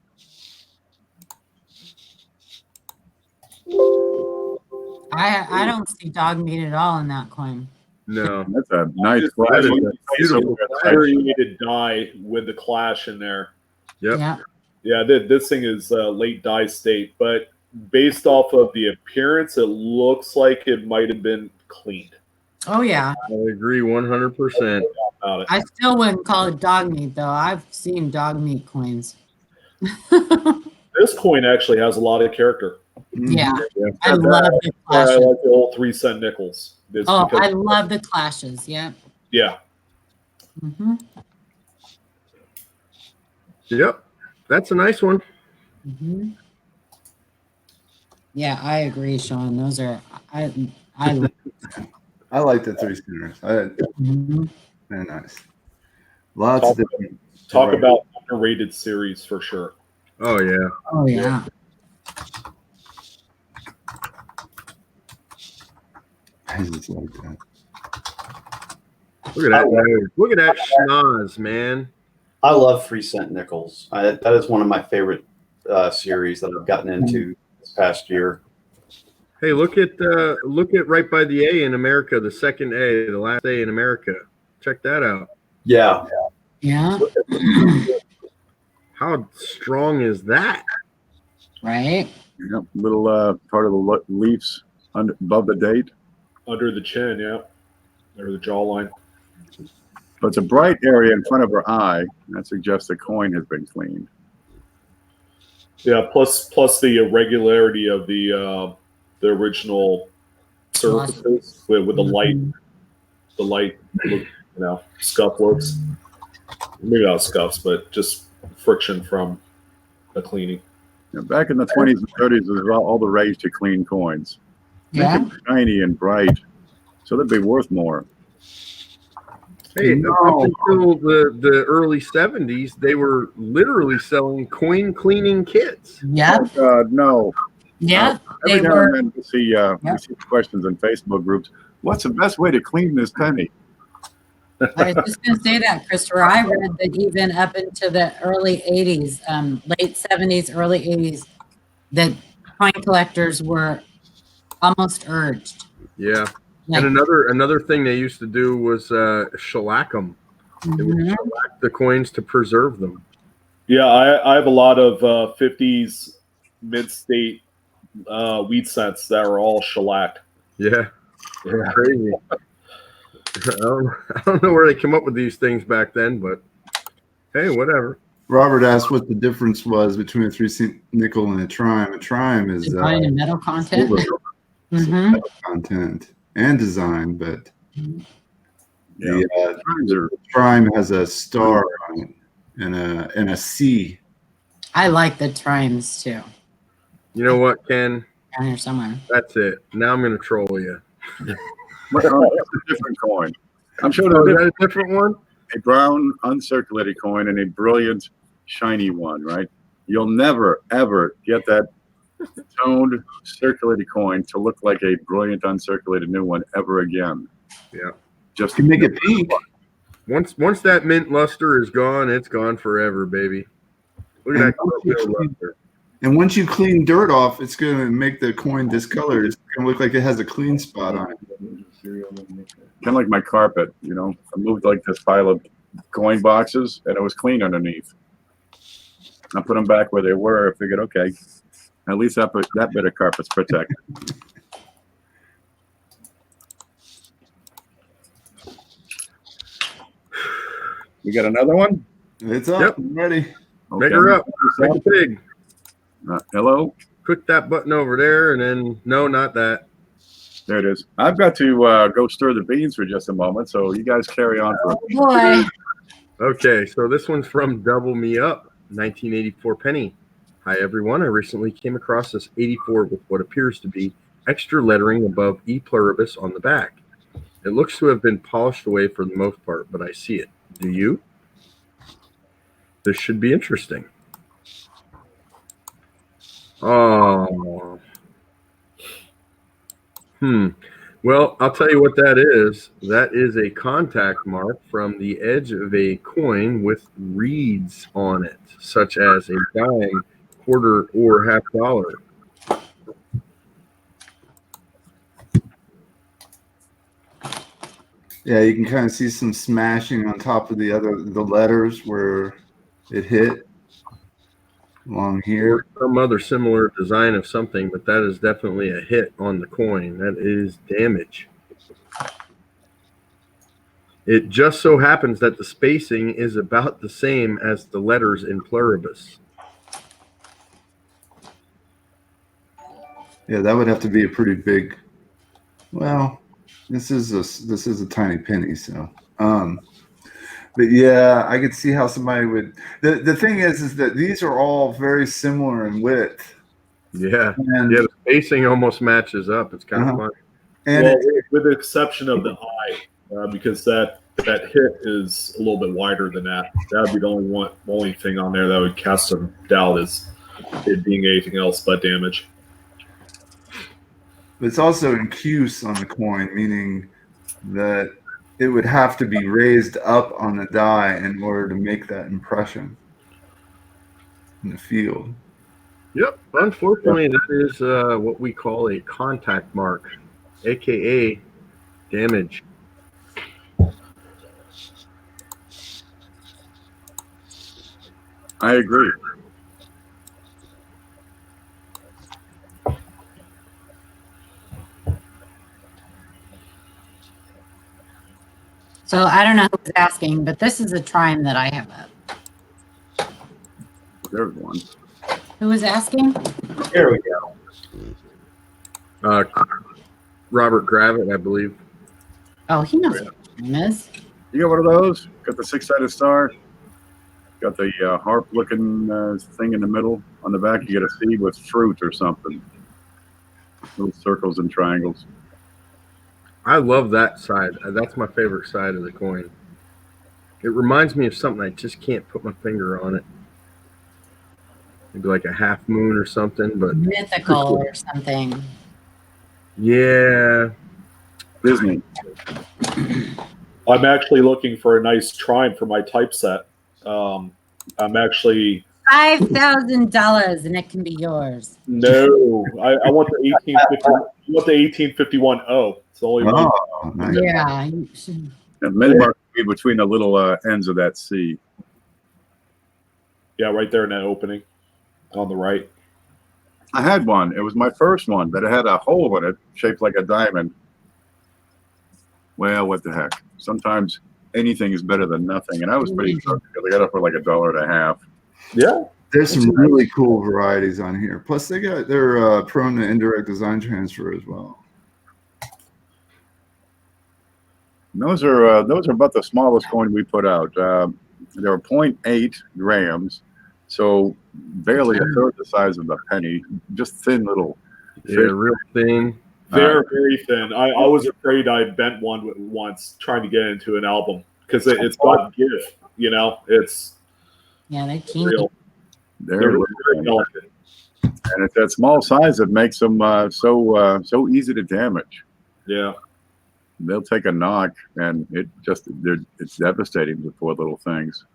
I don't see dog meat at all in that coin. No. That's a nice clash. Beautiful. Variated die with the clash in there. Yep. Yeah. Yeah, this thing is late die state, but based off of the appearance, it looks like it might have been cleaned. Oh yeah. I agree 100%. About it. I still wouldn't call it dog meat though. I've seen dog meat coins. This coin actually has a lot of character. Yeah. Yeah. I love the I clashes. like the old 3-cent nickels. It's Oh, because- I love the clashes. Yeah. yeah. Mm-hmm. Yep. That's a nice one. Mm-hmm. Yeah, I agree, Sean. Those are I I like the 3-centers. Mhm. They're nice. Lots of different. Talk about underrated series for sure. Oh yeah. Oh yeah. I just like that. Look at that nose. Look at that schnoz, man. I love 3-cent nickels. That is one of my favorite series that I've gotten into this past year. Hey, look at right by the A in America, the second A, the last A in America. Check that out. Yeah. Yeah. How strong is that? Right. Yep, little part of the leaves above the date. Under the chin, yeah. Or the jawline. But it's a bright area in front of her eye. That suggests the coin has been cleaned. Yeah, plus the irregularity of the original surfaces with the light, scuff looks. Maybe not scuffs, but just friction from the cleaning. Now, back in the 20s and 30s, there was all the rage to clean coins. Yeah. Make them shiny and bright, so they'd be worth more. Hey, No. up until the early 70s, they were literally selling coin cleaning kits. Yep. Oh, God, no. Yep. Every They now were. and then we see questions in Facebook groups. What's the best way to clean this penny? I was just going to say that, Christopher. I read that even up into the early 80s, late 70s, early 80s, that coin collectors were almost urged. Yeah. Like, And another thing they used to do was shellac them. They would shellac the coins to preserve them. Yeah, I have a lot of 50s mid-state wheat cents that are all shellacked. Yeah. Crazy. I don't know where they come up with these things back then, but hey, whatever. Robert asked what the difference was between a 3C nickel and a trime. A trime is design and metal content. silver metal content and design, but the trime has a star on it and a C. I like the trimes too. You know what, Ken? Down here somewhere. That's it. Now I'm going to troll you. That's a different coin. I'm sure Oh, is there's that a different one? a brown uncirculated coin and a brilliant shiny one, right? You'll never ever get that toned circulated coin to look like a brilliant uncirculated new one ever again. Yeah. Just You make it pink. Once that mint luster is gone, it's gone forever, baby. Look at that luster. And once you clean dirt off, it's going to make the coin discolored. It's going to look like it has a clean spot on it. kind of like my carpet, you know. I moved like this pile of coin boxes and it was clean underneath. I put them back where they were. I figured, okay, at least that bit of carpet's protected. You got another one? It's up. Yep. I'm ready. Make her up. Make a pig. Hello? Click that button over there, and then, no, not that. There it is. I've got to go stir the beans for just a moment, so you guys carry on. For Boy. Okay, so this one's from Double Me Up, 1984 penny. Hi, everyone. I recently came across this 84 with what appears to be extra lettering above E pluribus on the back. It looks to have been polished away for the most part, but I see it. Do you? This should be interesting. Oh. Well, I'll tell you what that is. That is a contact mark from the edge of a coin with reeds on it, such as a dime, quarter, or $50. Yeah, you can kind of see some smashing on top of the letters where it hit along here. Or some other similar design of something, but that is definitely a hit on the coin. That is damage. It just so happens that the spacing is about the same as the letters in pluribus. Yeah, that would have to be a pretty big. Well, this is a tiny penny, so. But yeah, I could see how somebody would. The thing is that these are all very similar in width. Yeah, And, the spacing almost matches up. It's kind of fun. And well, with the exception of the eye, because that hit is a little bit wider than that. That would be the only thing on there that would cast some doubt is it being anything else but damage. it's also incuse on the coin, meaning that it would have to be raised up on the die in order to make that impression in the field. Yep. Unfortunately, that is what we call a contact mark, aka damage. I agree. So I don't know who's asking, but this is a trime that I have up. There's one. Who was asking? Here we go. Robert Gravitt, I believe. Oh, he knows what a trime is. You got one of those? Got the six-sided star? Got the harp-looking thing in the middle. On the back, you get a seed with fruit or something. Little circles and triangles. I love that side. That's my favorite side of the coin. It reminds me of something I just can't put my finger on it. Maybe like a half moon or something, but Mythical or something. yeah. Disney. I'm actually looking for a nice trine for my typeset. I'm actually $5,000 and it can be yours. no. I want the 1850. I want the 1851 O. It's the only one. Oh, nice. Yeah. You should. And min mark would be between the little ends of that C. Yeah, right there in that opening on the right. I had one. It was my first one, but it had a hole in it shaped like a diamond. Well, what the heck? Sometimes anything is better than nothing, and I was pretty stoked because I got it for like $1.50. Yeah. There's some really cool varieties on here. Plus, they're prone to indirect design transfer as well. And those are about the smallest coin we put out. They were 0.8 grams, so barely a third the size of the penny. Just thin little. Yeah, real thin. Very thin. I was afraid I bent one once trying to get into an album because it's got give. You know, it's Yeah, they're teeny. real. They're They're little very things. delicate. And it's that small size that makes them so easy to damage. Yeah. They'll take a knock, and it's devastating. The poor little things.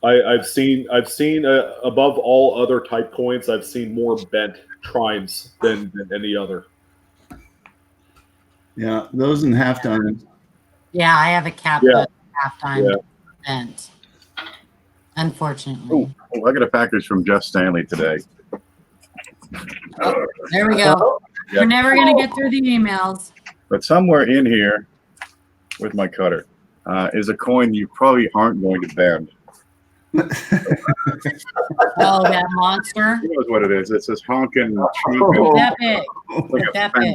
I've seen above all other type coins, I've seen more bent trines than any other. Yeah, those in halftime. Yeah, I have a cap Yeah. halftime Yeah. event. Unfortunately. Oh, I got a package from Jeff Stanley today. There we go. Yeah. We're never gonna get through the emails. But somewhere in here, with my cutter, is a coin you probably aren't going to bend. Oh, that monster. Who knows what it is? It's this honking, Oh. That big. like a That big.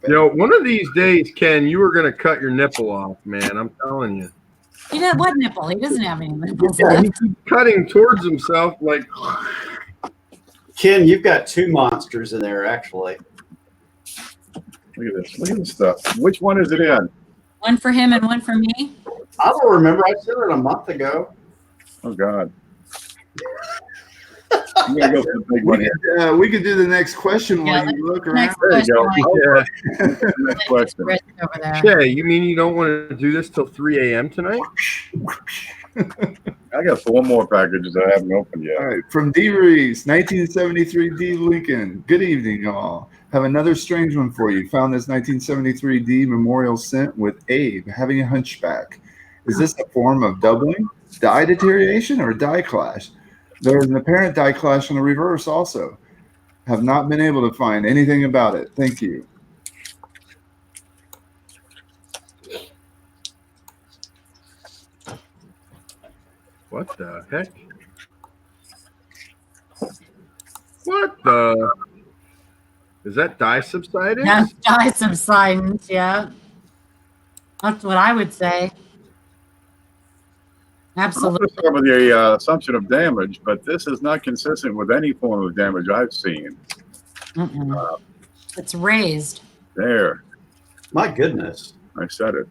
fender. One of these days, Ken, you are going to cut your nipple off, man. I'm telling you. He does what nipple? He doesn't have any nipples Yeah, he left. keeps cutting towards himself like. Ken, you've got two monsters in there, actually. Look at this. Look at this stuff. Which one is it in? One for him and one for me. I don't remember. I said it a month ago. Oh, God. I'm going to go for the big one here. We could do the next question Yeah, while you look around. Next There you question. go. Mike. Yeah. Next question. Rich over there. Shay, you mean you don't want to do this till 3 a.m. tonight? I got 4 more packages I haven't opened yet. All right, from D. Reese, 1973 D. Lincoln. Good evening, y'all. Have another strange one for you. Found this 1973 D memorial cent with Abe having a hunchback. Is this a form of doubling, die deterioration, or die clash? There is an apparent die clash on the reverse also. Have not been able to find anything about it. Thank you. What the heck? What the? Is that die subsidence? Yeah, die subsidence, yeah. That's what I would say. I'm Absolutely. going to start with the assumption of damage, but this is not consistent with any form of damage I've seen. Mm-mm. It's raised. There, My goodness. I said it.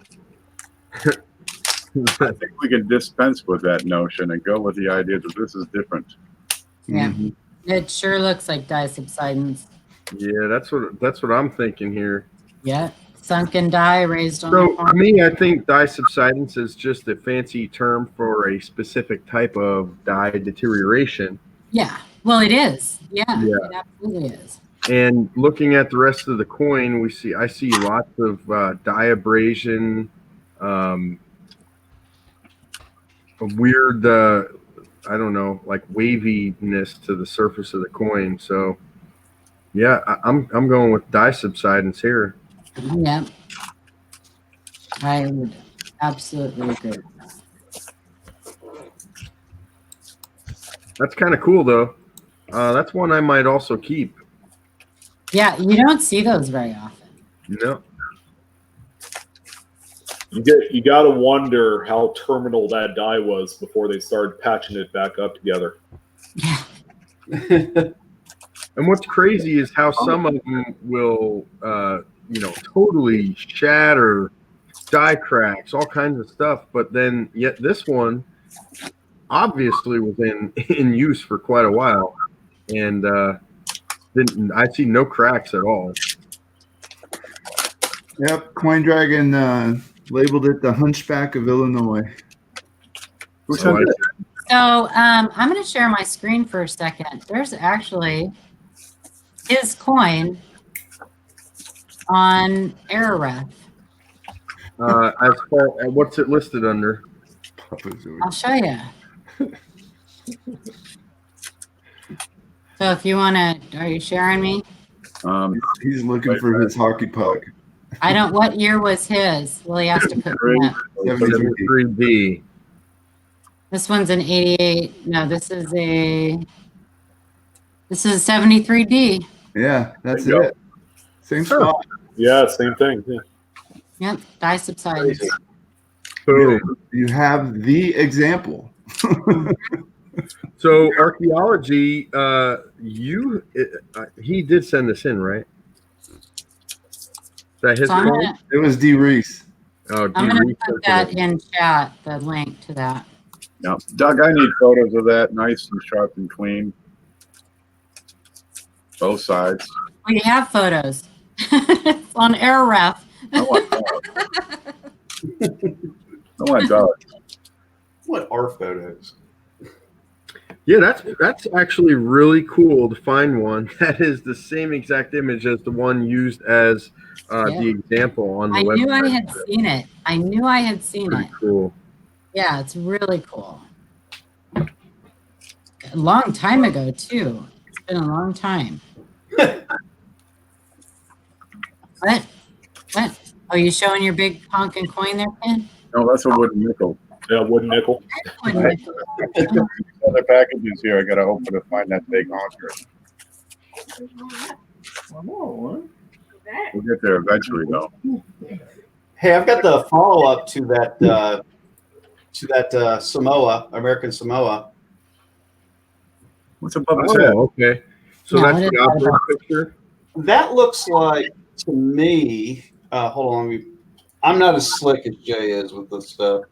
I think we can dispense with that notion and go with the idea that this is different. Yeah. Mhm. It sure looks like die subsidence. Yeah, that's what I'm thinking here. Yeah. Sunken die raised on So the to farm. me, I think die subsidence is just a fancy term for a specific type of die deterioration. Yeah. Well, it is. Yeah. Yeah. It absolutely is. And looking at the rest of the coin, I see lots of die abrasion, a weird, I don't know, like waviness to the surface of the coin. So, yeah, I'm going with die subsidence here. Yeah. I would absolutely agree. That's kind of cool, though. That's one I might also keep. Yeah. You don't see those very often. No. You got to wonder how terminal that die was before they started patching it back up together. Yeah. And what's crazy is how some of them will, totally shatter, die cracks, all kinds of stuff. But then, yet this one obviously was in use for quite a while, and I see no cracks at all. Yep, Coin Dragon Labeled it the Hunchback of Illinois. Who So sent it? So I'm going to share my screen for a second. There's actually his coin on Airref. As far what's it listed under? I'll show you. So if you want to, are you sharing me? He's looking for his hockey puck. I don't, what year was his? Well, he has to put me up. 73D. This one's an 88. No, this is a 73D. Yeah, that's There you it. Same spot. Yeah, same thing. Yeah. Yep, die subsides. Boom. You have the example. So archaeology, he did send this in, right? Is that his So I'm coin? gonna, It was D. Reese. Oh, I'm gonna D. put that in chat, the link to that. Yeah. Doug, I need photos of that, nice and sharp and clean. Both sides. We have photos. It's on Airref. I want dollars. I want dollars. What are photos? Yeah, that's actually really cool to find one that is the same exact image as the one used as the example on the I website. knew I had seen it. I knew I had seen Pretty it. cool. Yeah, it's really cool. A long time ago, too. It's been a long time. What? What? Oh, you showing your big honking coin there, Ken? No, that's a wooden nickel. Yeah, wooden nickel. Wouldn't it? Other packages here. I gotta hope to find that big honker. We'll get there eventually, though. Hey, I've got the follow up to that Samoa, American Samoa. What's above his head? Oh, okay. So Yeah, that's what is the that opera about? picture. That looks like to me. Hold on, I'm not as slick as Jay is with this stuff.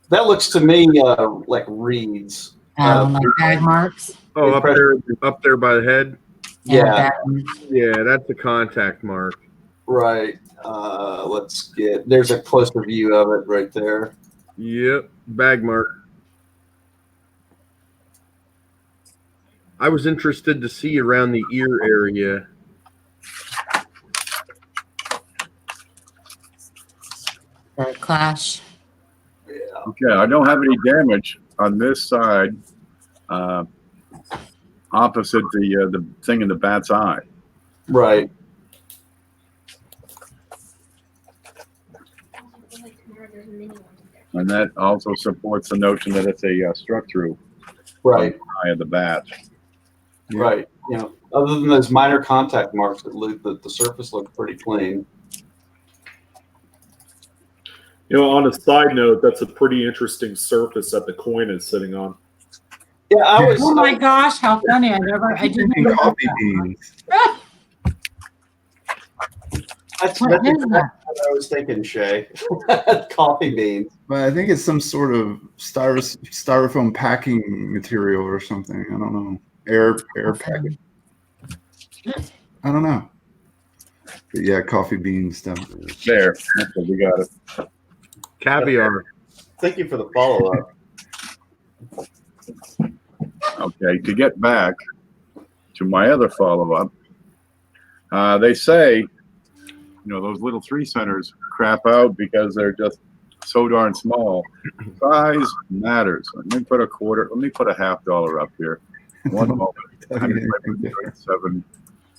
That looks to me like reeds. Like bag marks. Oh, up there by the head. Yeah, bag marks. Yeah, that's a contact mark. right. Let's get. There's a closer view of it right there. Yep, bag mark. I was interested to see around the ear area. The clash. Okay, I don't have any damage on this side, opposite the thing in the bat's eye. Right. And that also supports the notion that it's a struck through Right. on the eye of the bat. Right. You know, other than those minor contact marks, the surface looked pretty clean. You know, on a side note, that's a pretty interesting surface that the coin is sitting on. Yeah, I was. Oh my gosh, how funny. I didn't Drinking know coffee that. beans. That's What exactly is that? what I was thinking, Shay. Coffee beans. But I think it's some sort of styrofoam packing material or something. I don't know. Air package. I don't know. But yeah, coffee bean stuff. There, okay, we got it. Caviar. Thank you for the follow up. Okay, to get back to my other follow-up, they say, you know, those little 3 centers crap out because they're just so darn small. Size matters. Let me put a $50 up here. One moment. 107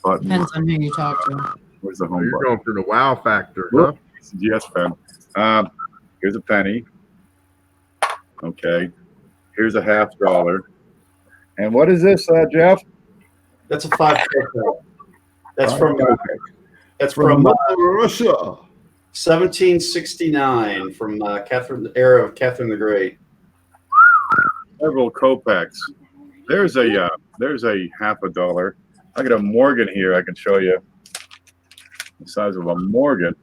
button. Depends on who you talk to. Where's the Oh, home you're button? going for the wow factor, huh? Yes, Ben. Here's a penny. Okay. Here's a $50. And what is this, Jeff? That's a 5 cent. That's from From Russia. 1769 from the era of Catherine the Great. Several kopecks. There's a $50. I got a Morgan here. I can show you the size of a Morgan.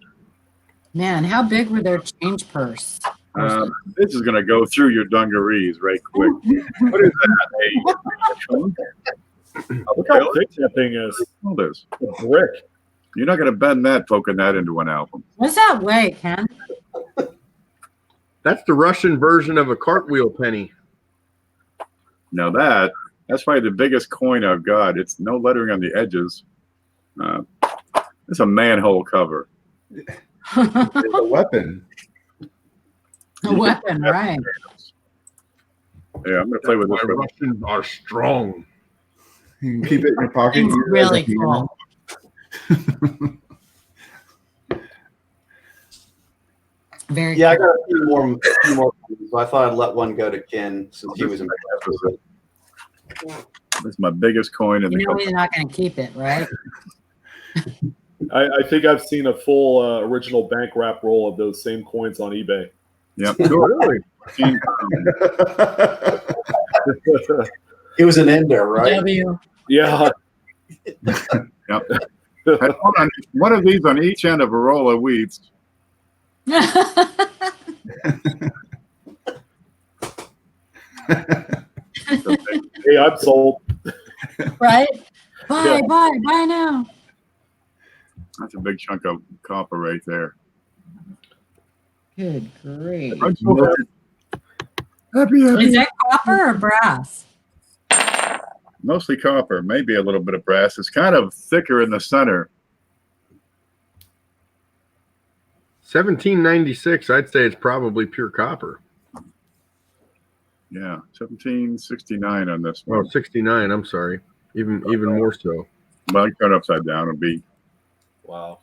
Man, how big were their change purse? This is going to go through your dungarees right quick. What is that? Look how Look how thick that thing is. it is. A brick. You're not going to bend that, poking that into an album. What's that weigh, Ken? That's the Russian version of a cartwheel penny. Now that's probably the biggest coin I've got. It's no lettering on the edges. It's a manhole cover. It's a weapon. A weapon, right? Yeah, I'm going to play with this. Why Russians are strong. You can keep it in your pocket. It's use it as a really hammer. cool. Very Yeah, I cool. got a few more. So I thought I'd let one go to Ken since he was impressed with it. This is my biggest coin in the You know company. he's not going to keep it, right? I think I've seen a full original bank wrap roll of those same coins on eBay. Yep. Really? It was an ender, right? W. Yeah. Yep. And hold on, one of these on each end of a roll of wheats. Hey, I'm sold. Right? Buy, Yeah. buy now. That's a big chunk of copper right there. Good grief. I'm so happy. Is that copper or brass? Mostly copper, maybe a little bit of brass. It's kind of thicker in the center. 1796, I'd say it's probably pure copper. Yeah, 1769 on this Oh, one. 69, I'm sorry. Even more so. Well, I can turn it upside down and be. Wow.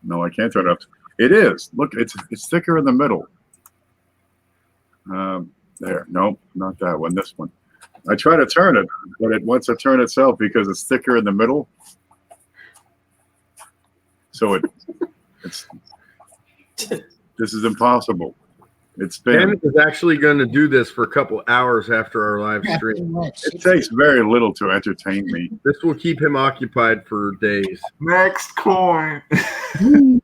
No, I can't turn it up. It is. Look, it's thicker in the middle. There. Nope, not that one. This one. I try to turn it, but it wants to turn itself because it's thicker in the middle. So it's this is impossible. It's Ken been. is actually going to do this for a couple hours after our live stream. It takes very little to entertain me. This will keep him occupied for days. Next coin. You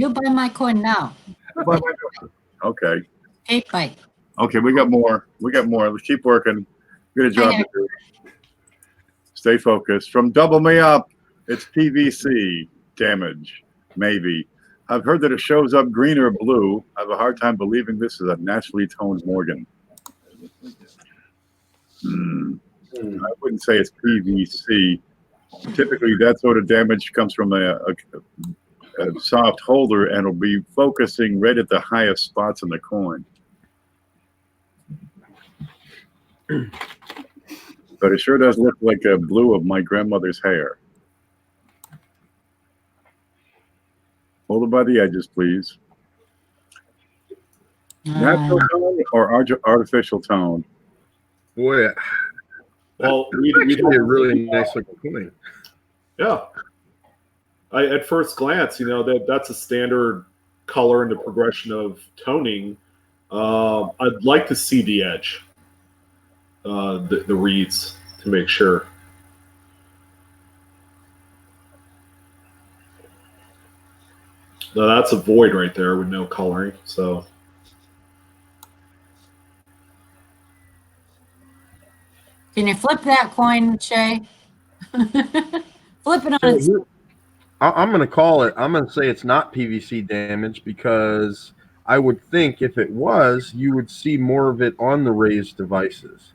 buy my coin now. Okay. Eight bite. Okay, we got more. Let's keep working. We got a job to do. Stay focused. From Double Me Up, it's PVC damage. Maybe. I've heard that it shows up green or blue. I have a hard time believing this is a naturally toned Morgan. I wouldn't say it's PVC. Typically, that sort of damage comes from a soft holder and will be focusing right at the highest spots in the coin. But it sure does look like a blue of my grandmother's hair. Hold it by the edges, please. Natural tone or artificial tone? Boy, Well, it's actually a really nice looking coin. yeah. At first glance, that's a standard color in the progression of toning. I'd like to see the edge, the reeds, to make sure. Now that's a void right there with no coloring. So Can you flip that coin, Shay? Flip it on its. I'm going to call it. I'm going to say it's not PVC damage because I would think if it was, you would see more of it on the raised devices.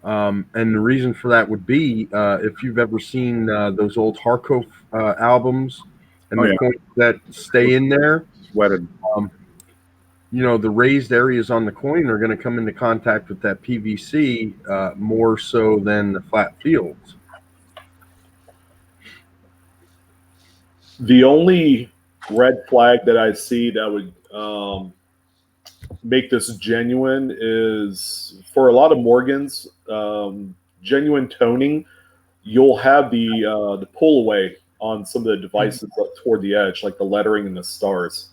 And the reason for that would be if you've ever seen those old Harco albums and the coins that stay in there, Sweated. The raised areas on the coin are going to come into contact with that PVC more so than the flat fields. the only red flag that I see that would make this genuine is for a lot of Morgans, genuine toning. You'll have the pull away on some of the devices up toward the edge, like the lettering and the stars,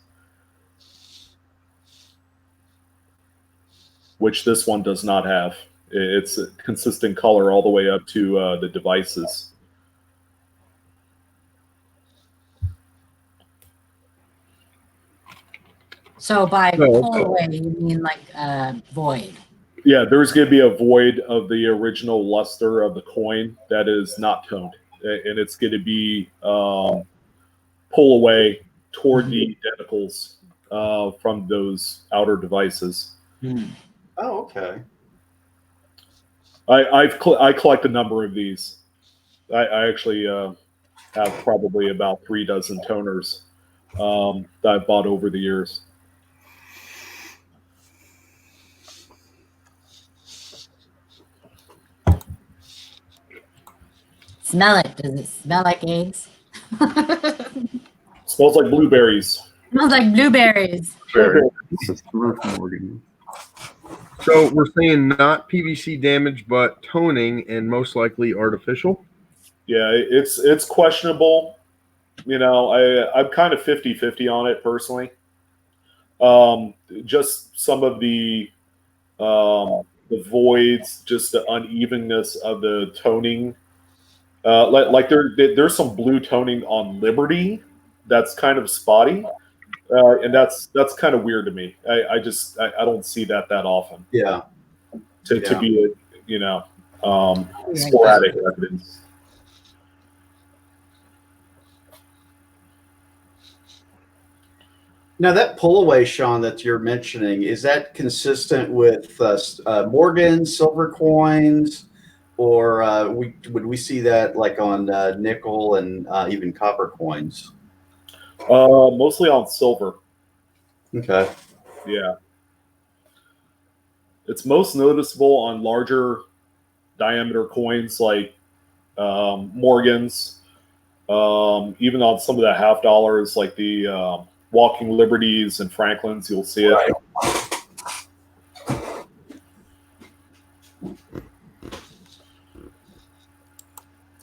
which this one does not have. It's a consistent color all the way up to the devices. So by pull away, you mean like void? Yeah, there's going to be a void of the original luster of the coin that is not toned. and it's going to be pull away toward the denticles from those outer devices. Oh, okay. I collect a number of these. I actually have probably about 3 dozen toners that I've bought over the years. Smell it. Does it smell like eggs? Smells like blueberries. Smells like blueberries. This is commercial Morgan. So we're saying not PVC damage, but toning and most likely artificial. Yeah, it's questionable. You know, I'm kind of 50-50 on it personally. Just some of the voids, just the unevenness of the toning. Like there's some blue toning on Liberty that's kind of spotty, and that's kind of weird to me. I don't see that often. Yeah. To be sporadic evidence. Now that pull away, Sean, that you're mentioning, is that consistent with Morgan silver coins, or would we see that like on nickel and even copper coins? Mostly on silver. Okay. Yeah. It's most noticeable on larger diameter coins like Morgans, even on some of the half dollars like the Walking Liberties and Franklins, you'll see it. Right.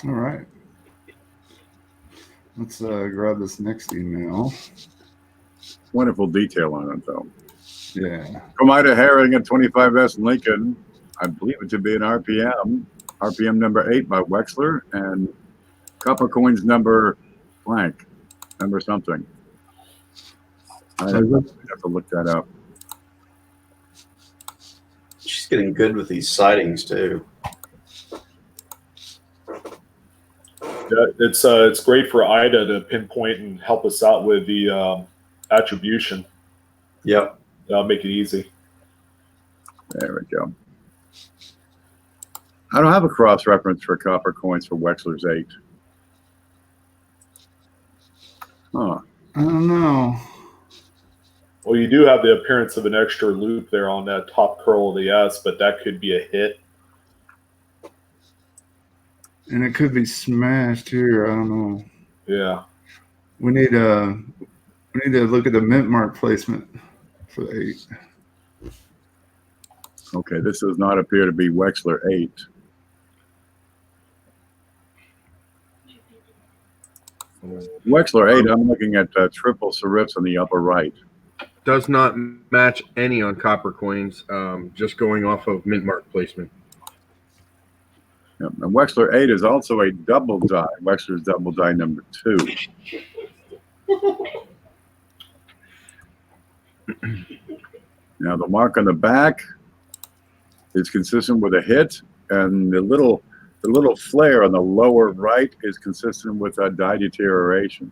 All right. Let's grab this next email. Wonderful detail on it, though. Yeah. Comida Herring at 25S Lincoln. I believe it to be an RPM. RPM number 8 by Wexler, and Copper Coins number blank, number something. I have to look that up. She's getting good with these sightings too. Yeah, it's great for Ida to pinpoint and help us out with the attribution. Yep. Make it easy. There we go. I don't have a cross reference for Copper Coins for Wexler's 8. Huh. I don't know. Well, you do have the appearance of an extra loop there on that top curl of the S, but that could be a hit. And it could be smashed here. I don't know. Yeah. We need to look at the mint mark placement for the 8. Okay, this does not appear to be Wexler 8. Wexler 8, I'm looking at triple serifs on the upper right. Does not match any on copper coins, just going off of mint mark placement. Yep. And Wexler 8 is also a double die. Wexler's double die number 2. Now the mark on the back is consistent with a hit, and the little flare on the lower right is consistent with die deterioration.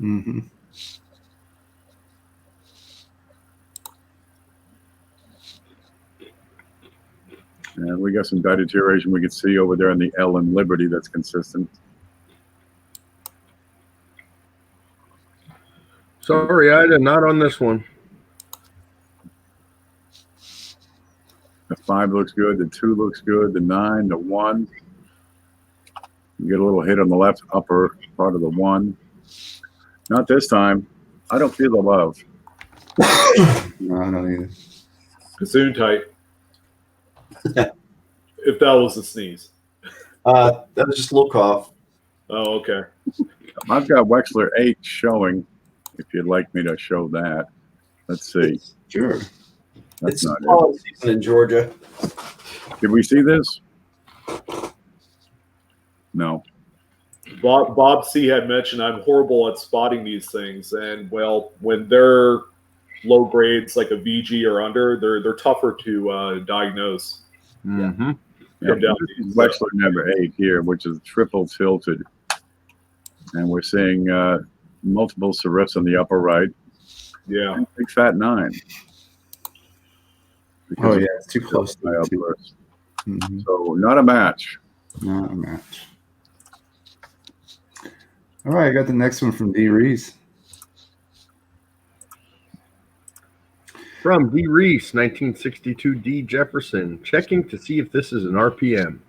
Mm-hmm. And we got some die deterioration we can see over there in the L and Liberty that's consistent. Sorry, Ida, not on this one. The 5 looks good, the 2 looks good, the 9, the 1. You get a little hit on the left upper part of the 1. Not this time. I don't feel the love. No, I don't either. Zoom tight. If that was a sneeze. That was just a little cough. Oh, okay. I've got Wexler 8 showing, if you'd like me to show that. Let's see. Sure. That's It's not it. fall season in Georgia. Did we see this? No. Bob C had mentioned I'm horrible at spotting these things, and well, when they're low grades like a VG or under, they're tougher to diagnose. Mm-hmm. Come down. This is Wexler number 8 here, which is triple tilted. And we're seeing multiple serifs on the upper right. Yeah. And big fat 9. Oh yeah, it's too close to my the two. upwards. Mhm. So not a match. Not a match. All right, I got the next one from D. Reese. From D. Reese, 1962 D. Jefferson, checking to see if this is an RPM.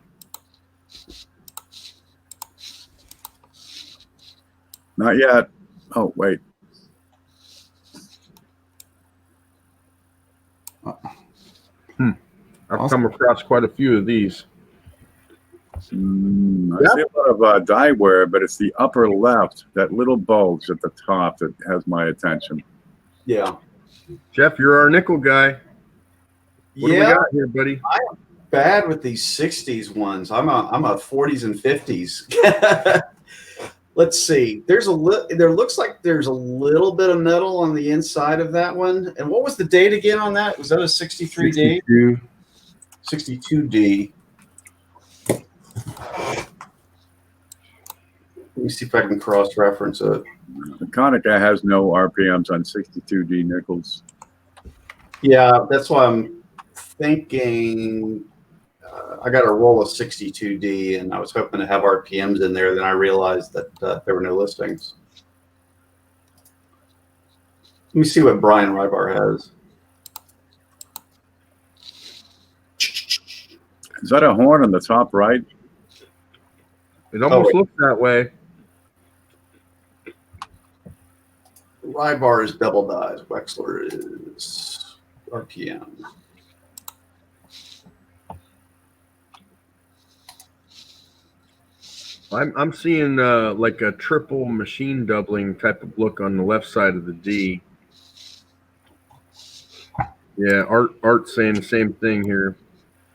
Not yet. Oh, wait. I've come across quite a few of these. I see a lot of die wear, but it's the upper left, that little bulge at the top that has my attention. Yeah. Jeff, you're our nickel guy. What do we got here, buddy? I'm bad with these 60s ones. I'm a 40s and 50s. Let's see. There looks like there's a little bit of metal on the inside of that one. And what was the date again on that? Was that a 63D? 62D. Let me see if I can cross-reference it. The Konica has no RPMs on 62D nickels. Yeah, that's why I'm thinking I got a roll of 62D, and I was hoping to have RPMs in there. Then I realized that there were no listings. Let me see what Brian Rybar has. Is that a horn on the top right? It almost looks that way. Rybar is double dies. Wexler is RPM. I'm seeing like a triple machine doubling type of look on the left side of the D. Yeah, Art's saying the same thing here.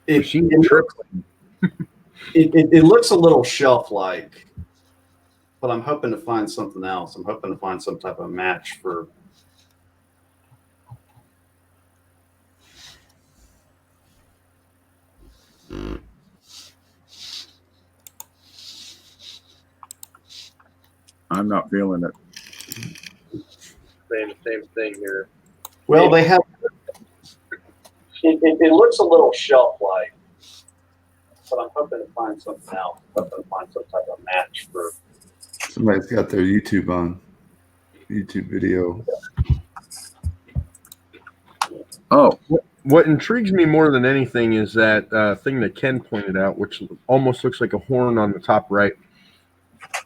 Machine tripling. It looks a little shelf-like, but I'm hoping to find something else. I'm hoping to find some type of match for. I'm not feeling it. Saying the same thing here. Well, they have. It looks a little shelf-like, but I'm hoping to find something else. I'm hoping to find some type of match for. Somebody's got their YouTube on. YouTube video. Oh, What intrigues me more than anything is that thing that Ken pointed out, which almost looks like a horn on the top right,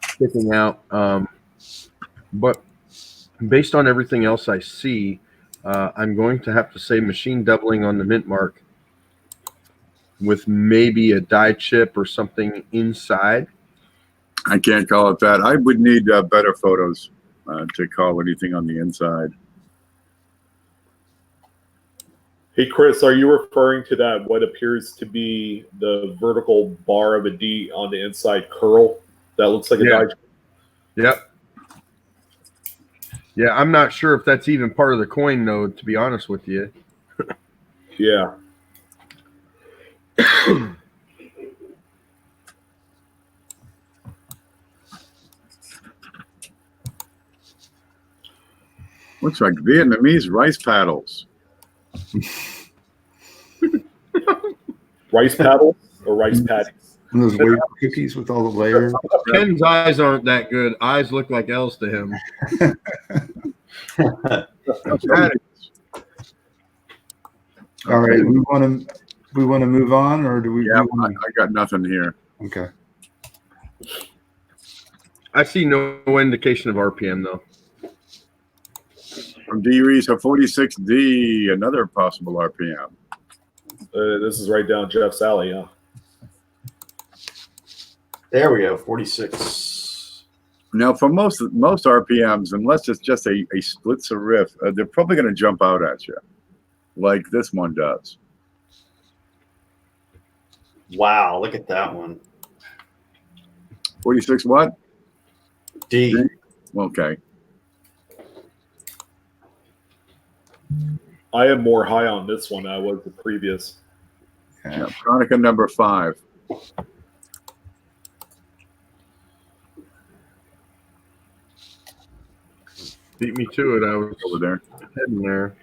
sticking out. But based on everything else I see, I'm going to have to say machine doubling on the mint mark with maybe a die chip or something inside. I can't call it that. I would need better photos to call anything on the inside. Hey, Chris, are you referring to that what appears to be the vertical bar of a D on the inside curl? That looks like a die chip? Yep. Yeah, I'm not sure if that's even part of the coin node, to be honest with you. Yeah. Looks like Vietnamese rice paddles. Rice paddles or rice patties? And those weird cookies with all the layers. Ken's eyes aren't that good. Eyes look like L's to him. All right, we want to move on, or do we? Yeah, I got nothing here. Okay. I see no indication of RPM though. From D. Reese, a 46D, another possible RPM. This is right down Jeff's alley, huh? There we go, 46. Now, for most RPMs, unless it's just a split serif, they're probably going to jump out at you, like this one does. Wow, look at that one. 46 what? D. Okay. I am more high on this one than I was the previous. Yeah, Chronica number 5. Beat me to it. I was Over there. heading there.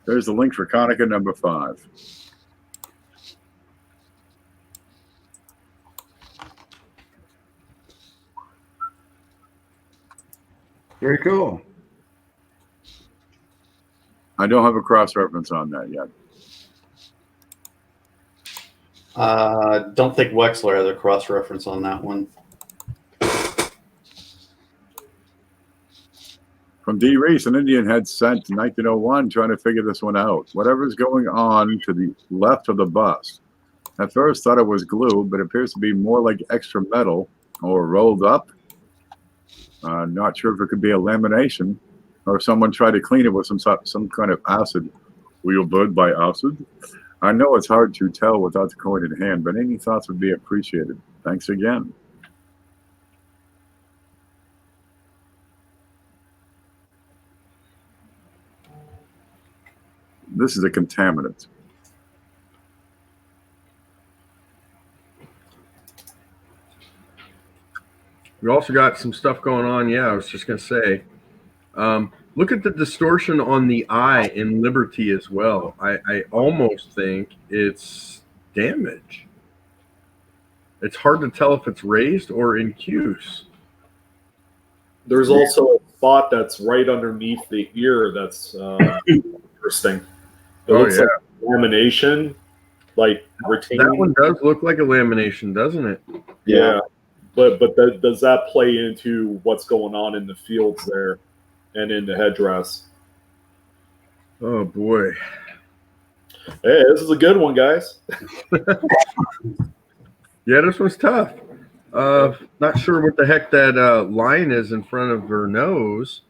There's the link for Chronica number 5. Very cool. I don't have a cross-reference on that yet. Don't think Wexler has a cross-reference on that one. From D. Reese, an Indian had sent 1901 trying to figure this one out. Whatever's going on to the left of the bust. At first thought it was glue, but it appears to be more like extra metal or rolled up. Not sure if it could be a lamination or if someone tried to clean it with some kind of acid. Wheelbird by acid. I know it's hard to tell without the coin in hand, but any thoughts would be appreciated. Thanks again. This is a contaminant. We also got some stuff going on. Yeah, I was just going to say, look at the distortion on the eye in Liberty as well. I almost think it's damage. It's hard to tell if it's raised or in Q's. There's also a spot that's right underneath the ear that's interesting. It looks like lamination, like retaining. That one does look like a lamination, doesn't it? Yeah. But does that play into what's going on in the fields there and in the headdress? Oh, boy. Hey, this is a good one, guys. Yeah, this one's tough. Not sure what the heck that line is in front of her nose.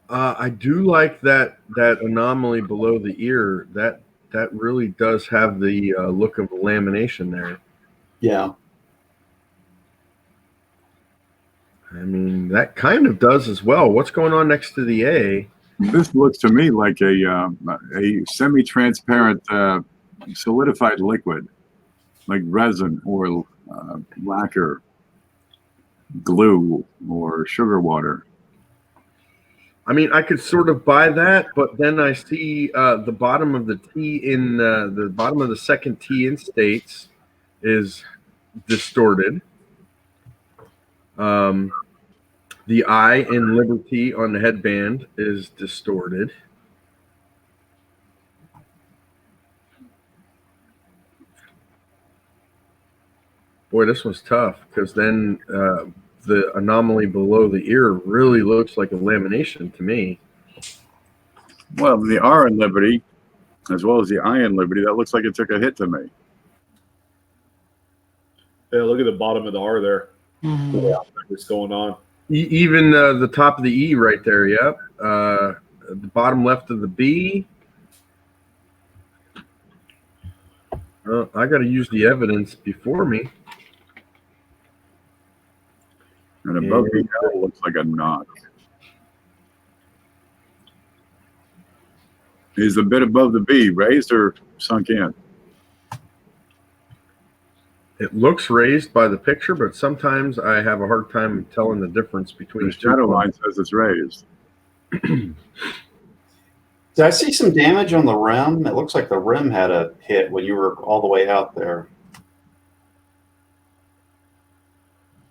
I do like that anomaly below the ear. That really does have the look of lamination there. Yeah. I mean, that kind of does as well. What's going on next to the A? This looks to me like a semi-transparent solidified liquid, like resin or lacquer, glue, or sugar water. I mean, I could sort of buy that, but then I see the bottom of the T in the bottom of the second T in states is distorted. The I in Liberty on the headband is distorted. Boy, this one's tough because then the anomaly below the ear really looks like a lamination to me. Well, the R in Liberty, as well as the I in Liberty, that looks like it took a hit to me. Yeah, look at the bottom of the R there. Mhm. Yeah, what's going on? Even the top of the E right there, yep. The bottom left of the B. I got to use the evidence before me. And above the L looks like a knock. Is the bit above the B raised or sunk in? It looks raised by the picture, but sometimes I have a hard time telling the difference between The the two. shadow line says it's raised. Did I see some damage on the rim? It looks like the rim had a hit when you were all the way out there.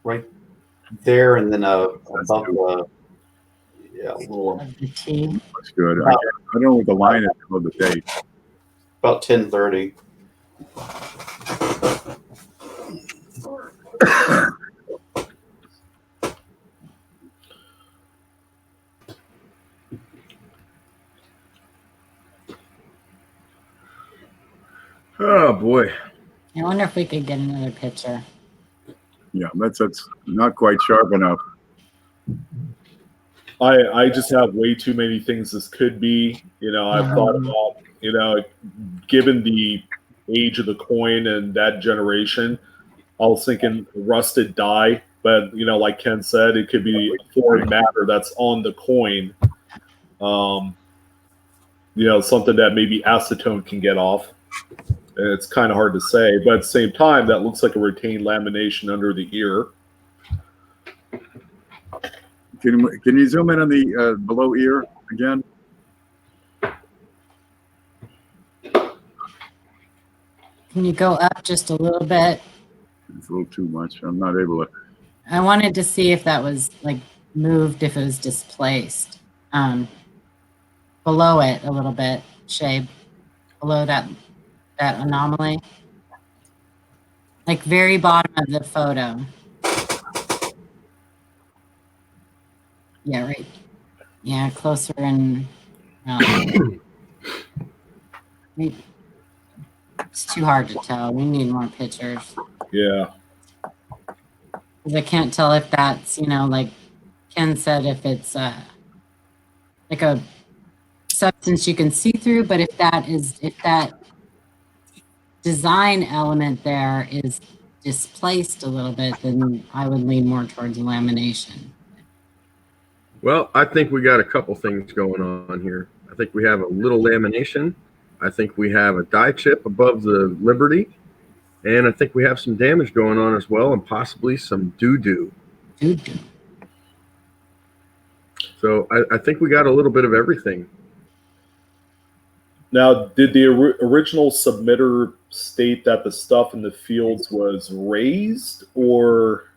Right there, and then above the, a little Of the T. Looks good. I don't know what the line is above the date. about 10:30. Oh boy. I wonder if we could get another picture. Yeah, that's not quite sharp enough. I just have way too many things this could be. I've thought about, given the age of the coin and that generation, I was thinking rusted die But like Ken said, it could be foreign matter that's on the coin. Something that maybe acetone can get off. And it's kind of hard to say, but at the same time, that looks like a retained lamination under the ear. Can you zoom in on the below ear again? Can you go up just a little bit? It's a little too much. I'm not able to. I wanted to see if that was like moved, if it was displaced. Below it a little bit, Shay, below that anomaly. Like very bottom of the photo. Yeah, right. Yeah, closer and it's too hard to tell. We need more pictures. Yeah. Because I can't tell if that's, like Ken said, if it's like a substance you can see through, but if that design element there is displaced a little bit, then I would lean more towards lamination. Well, I think we got a couple things going on here. I think we have a little lamination. I think we have a die chip above the Liberty. And I think we have some damage going on as well, and possibly some doo-doo. Doo-doo. So I think we got a little bit of everything. Now, did the original submitter state that the stuff in the fields was raised, or?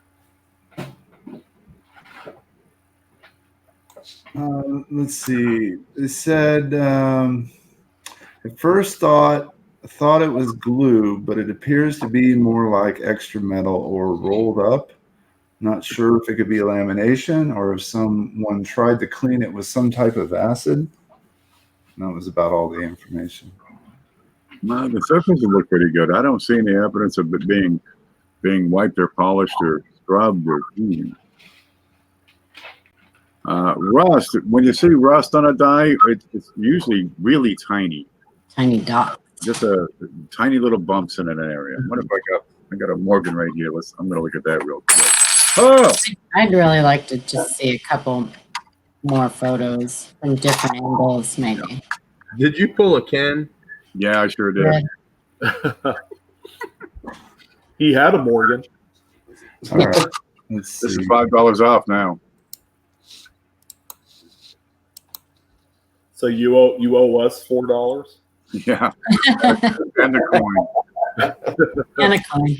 Let's see. It said at first thought it was glue, but it appears to be more like extra metal or rolled up. Not sure if it could be a lamination or if someone tried to clean it with some type of acid. And that was about all the information. No, the surfaces look pretty good. I don't see any evidence of it being wiped or polished or scrubbed or cleaned. Rust. When you see rust on a die, it's usually really tiny. Tiny dot. Just a tiny little bumps in an area. What if I got a Morgan right here? I'm gonna look at that real quick. Oh, I'd really like to just see a couple more photos from different angles, maybe. Did you pull a Ken? yeah, I sure did. He had a Morgan. All right. Let's This see. is $5 off now. So you owe us $4. Yeah, and the coin. And a coin.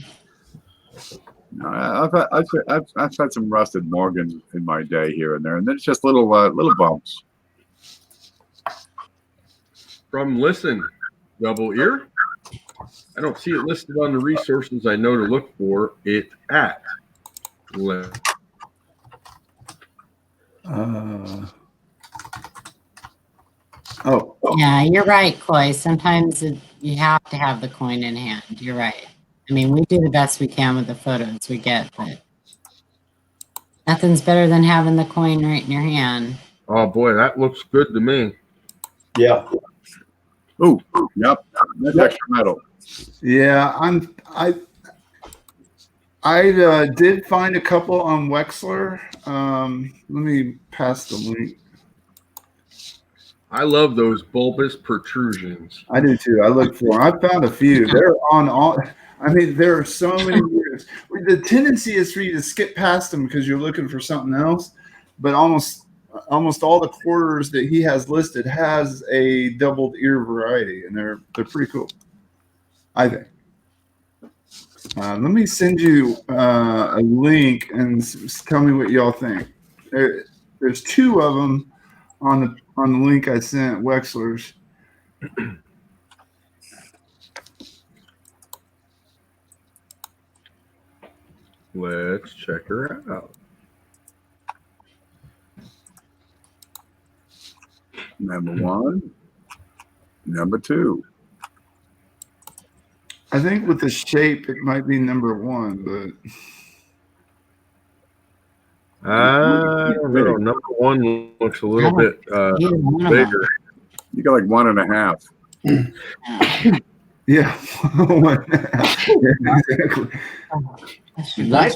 I've had some rusted Morgans in my day here and there, and then it's just little bumps. From Listen, double ear. I don't see it listed on the resources I know to look for it at. Oh, Yeah, you're right, Coy. Sometimes you have to have the coin in hand. You're right. I mean, we do the best we can with the photos we get, but nothing's better than having the coin right in your hand. Oh boy, that looks good to me. Yeah. Ooh, yep, that's extra metal. yeah. I did find a couple on Wexler. Let me pass the link. I love those bulbous protrusions. I do too. I looked for them. I found a few. They're on all. I mean, there are so many years. The tendency is for you to skip past them because you're looking for something else. But almost all the quarters that he has listed has a doubled ear variety, and they're pretty cool, I think. Let me send you a link and tell me what y'all think. There's two of them on the link I sent, Wexler's. Let's check her out. Number one, number two. I think with the shape, it might be number one, but I don't know. Number one looks a little bit bigger. You got like 1.5. yeah, yeah, exactly. Nice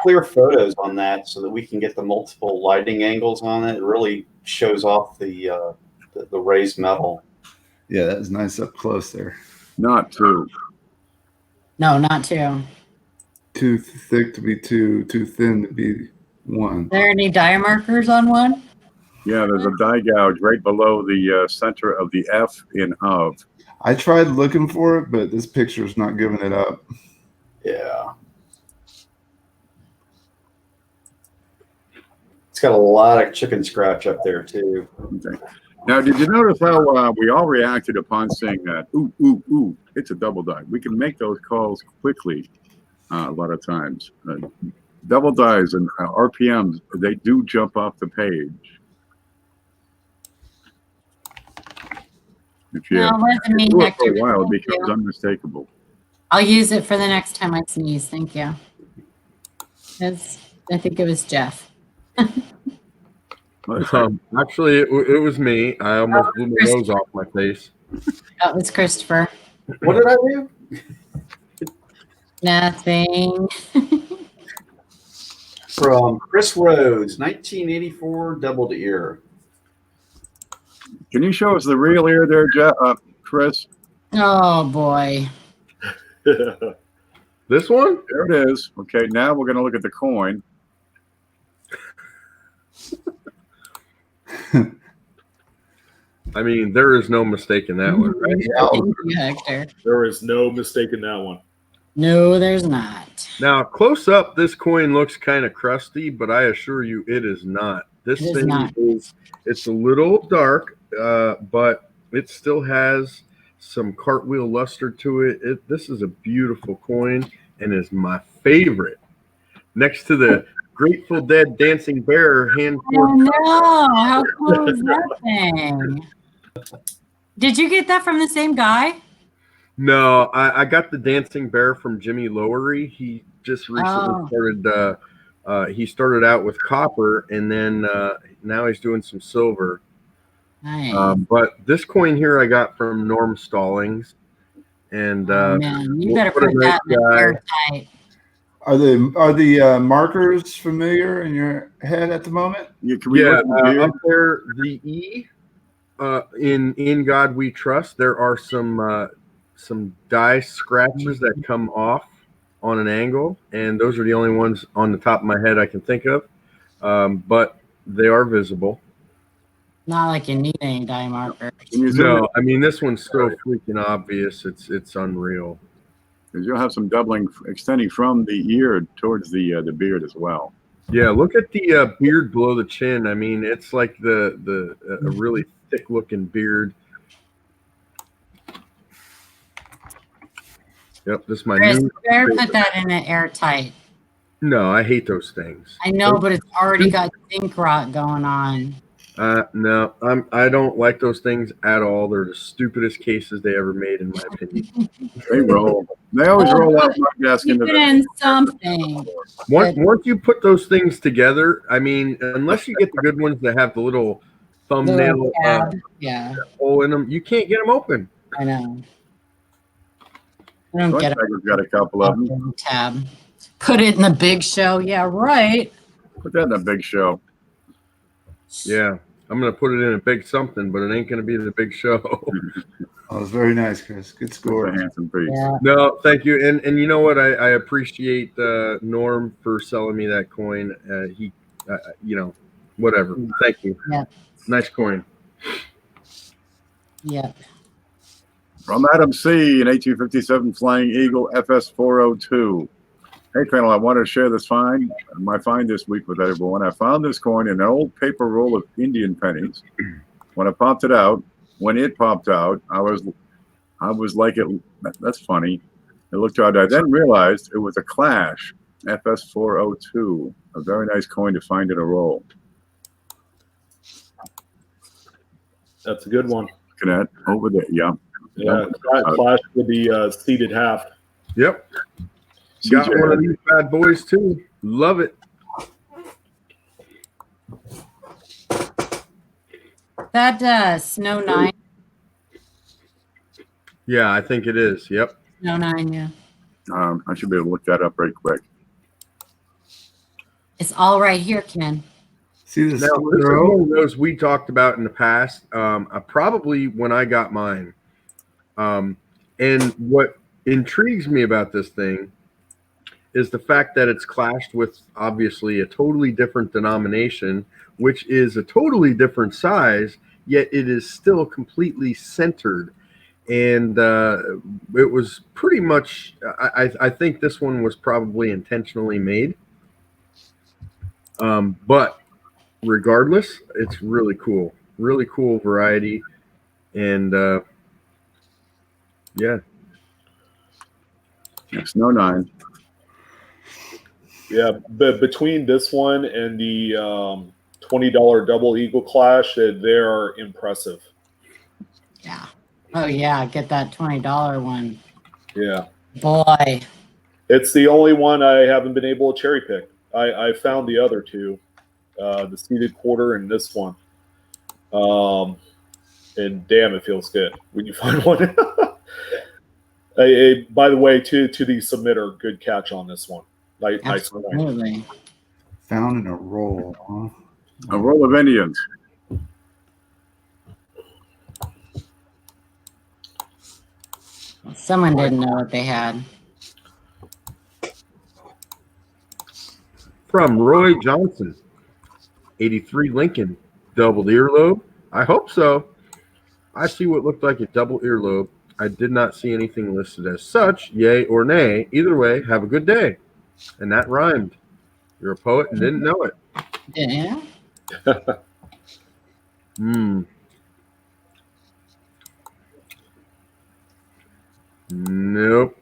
clear photos on that, so that we can get the multiple lighting angles on it. It really shows off the raised metal. Yeah, that was nice up close there. Not two. No, not two. Too thick to be two, too thin to be one. Are there any die markers on one? Yeah, there's a die gouge right below the center of the F in of. I tried looking for it, but this picture's not giving it up. Yeah. It's got a lot of chicken scratch up there too. Okay. Now, did you notice how we all reacted upon saying that? Ooh, ooh, ooh! It's a double die. We can make those calls quickly. A lot of times, double dies and RPMs, they do jump off the page. If you No, it wasn't me, do it for Hector. a while, it Thank becomes you. unmistakable. I'll use it for the next time I sneeze. Thank you. I think it was Jeff. Actually, it was me. I almost blew my nose off my face. That was Christopher. What did I do? Nothing. From Chris Rhodes, 1984 doubled ear. Can you show us the real ear there, Chris? Oh boy. This one? There it is. Okay, now we're going to look at the coin. I mean, there is no mistake in that one, right? Thank you, Hector. There is no mistake in that one. No, there's not. Now, close up, this coin looks kind of crusty, but I assure you it is not. This It is thing not. it's a little dark, but it still has some cartwheel luster to it. This is a beautiful coin and is my favorite. Next to the Grateful Dead Dancing Bear hand Oh poured. no! How cool is that thing? Did you get that from the same guy? No, I got the Dancing Bear from Jimmy Lowery. He just recently started. He started out with copper, and then now he's doing some silver. Nice. But this coin here I got from Norm Stallings, and Oh man, you we'll better put a put that in nice the guy. airtight. Are the markers familiar in your head at the moment? Yeah, can we look at the beard? Up there, the E in God We Trust. There are some die scratches that come off on an angle, and those are the only ones on the top of my head I can think of. But they are visible. Not like you need any die markers. Can you zoom No, I mean this one's so freaking obvious. It's unreal. Because you'll have some doubling extending from the ear towards the beard as well. Yeah, look at the beard below the chin. I mean, it's like a really thick looking beard. Yep, this is my Chris, new. you better put that in an airtight. No, I hate those things. I know, but it's already got zinc rot going on. No, I don't like those things at all. They're the stupidest cases they ever made, in my opinion. They roll. They always roll out my desk Keep into it in something. Once you put those things together, I mean, unless you get the good ones that have the little thumbnail Little tab. Yeah, hole in them, you can't get them open. I know. I don't get We've got a couple of them. it. Tab. Put it in the big show. Yeah, right. Put that in a big show. Yeah, I'm gonna put it in a big something, but it ain't gonna be the big show. Oh, it's very nice, Chris. Good It's score. a handsome piece. Yeah. No, thank you. And you know what? I appreciate Norm for selling me that coin. He, whatever. Thank you. Yeah. Nice coin. Yep. From Adam C. an 1857 Flying Eagle FS402. Hey, panel, I wanted to share my find this week with everyone. I found this coin in an old paper roll of Indian pennies. When it popped out, I was like, that's funny. It looked odd. I then realized it was a Clash FS402, a very nice coin to find in a roll. That's a good one. Looking at over there, yeah. Yeah, Clash with the seated half. Yep. Got one of these bad boys too. Love it. That Snow 9. Yeah, I think it is. Yep. Snow 9, yeah. I should be able to look that up right quick. It's all right here, Ken. See this Now, this is one of those we talked about in the past. Probably when I got mine. And what intrigues me about this thing is the fact that it's clashed with obviously a totally different denomination, which is a totally different size, yet it is still completely centered. And it was pretty much, I think this one was probably intentionally made. But regardless, it's really cool variety. And yeah. Snow 9. Yeah, but between this one and the $20 Double Eagle Clash, they are impressive. Yeah. Oh yeah, get that $20 one. Yeah. Boy. It's the only one I haven't been able to cherry pick. I found the other two, the seated quarter and this one. And damn, it feels good when you find one. By the way, to the submitter, good catch on this one. Nice point. Absolutely. found in a roll, huh? A roll of Indians. Someone didn't know what they had. From Roy Johnson, 83 Lincoln, doubled earlobe. I hope so. I see what looked like a double earlobe. I did not see anything listed as such, yay or nay. Either way, have a good day. And that rhymed. You're a poet and didn't know it. Yeah. Nope.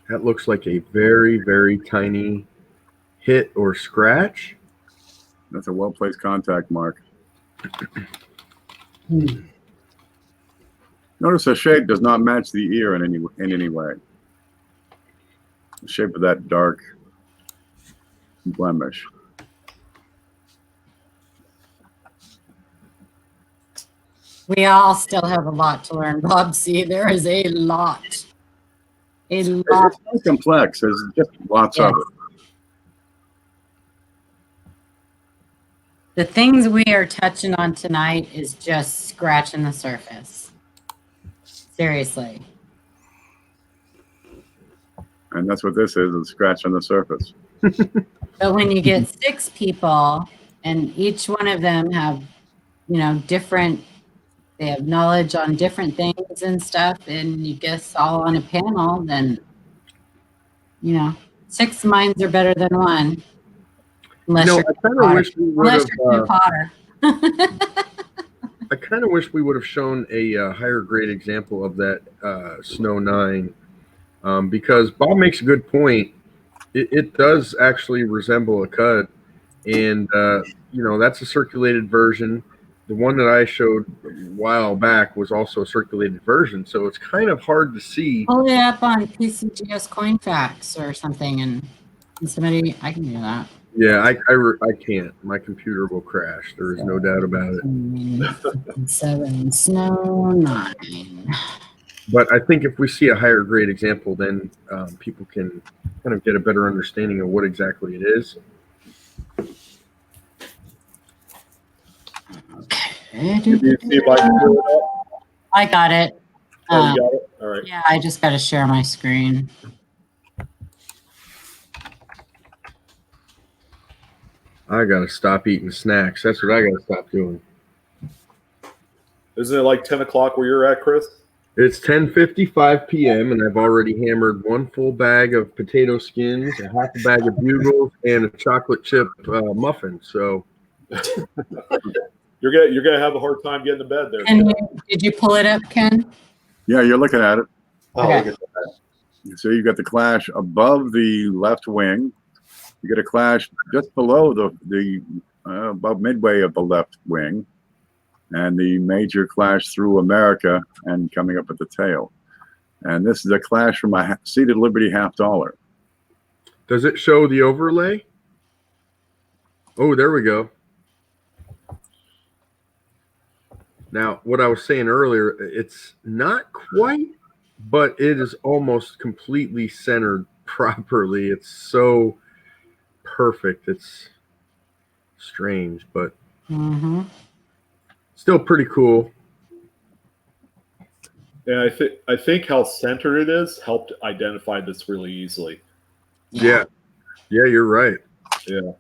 That looks like a very, very tiny hit or scratch. That's a well-placed contact mark. Notice the shape does not match the ear in any way. The shape of that dark blemish. We all still have a lot to learn, Bob. See, there is a lot. A lot. It's so complex. There's just lots of it. The things we are touching on tonight is just scratching the surface. Seriously. And that's what this is, a scratch on the surface. But when you get 6 people and each one of them have, they have knowledge on different things and stuff, and you guess all on a panel, then, 6 minds are better than one. Unless I you're kind of wish we would have. Potter. I kind of wish we would have shown a higher grade example of that Snow 9, because Bob makes a good point. It does actually resemble a Cud, and that's a circulated version. The one that I showed a while back was also a circulated version, so it's kind of hard to see. Pull it up on PCGS Coinfax or something, and somebody, I can do that. Yeah, I can't. My computer will crash. There is no doubt about it. 7 Snow 9. But I think if we see a higher grade example, then people can kind of get a better understanding of what exactly it is. Okay. Did you see if I can do it up? I got it. Oh, you got it? All right. Yeah, I just got to share my screen. I got to stop eating snacks. That's what I got to stop doing. Isn't it like 10 o'clock where you're at, Chris? It's 10:55 p.m. and I've already hammered 1 full bag of potato skins, a half a bag of bugles, and a chocolate chip muffin. So you're gonna have a hard time getting to bed there. Did you pull it up, Ken? Yeah, you're looking at it. Oh, Okay. look at that. So you got the clash above the left wing. You get a clash just below the above midway of the left wing, and the major clash through America and coming up at the tail. And this is a clash from a seated Liberty $50. does it show the overlay? Oh, there we go. Now, what I was saying earlier, it's not quite, but it is almost completely centered properly. It's so perfect. It's strange, but still pretty cool. Yeah, I think how centered it is helped identify this really easily. Yeah, you're right. Yeah.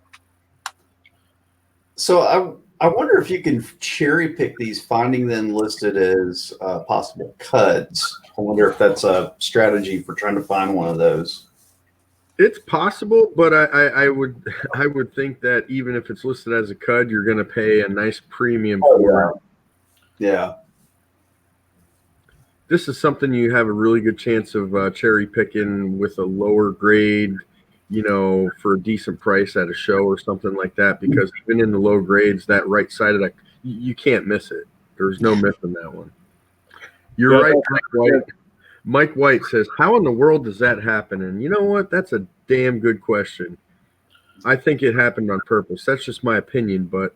So I wonder if you can cherry pick these, finding them listed as possible cuts. I wonder if that's a strategy for trying to find one of those. It's possible, but I would think that even if it's listed as a cud, you're going to pay a nice premium for it. Yeah. This is something you have a really good chance of cherry picking with a lower grade, for a decent price at a show or something like that. Because even in the low grades, that right side of that, you can't miss it. There's no missing that one. You're right, Mike White. Mike White says, "How in the world does that happen?" And you know what? That's a damn good question. I think it happened on purpose. That's just my opinion, but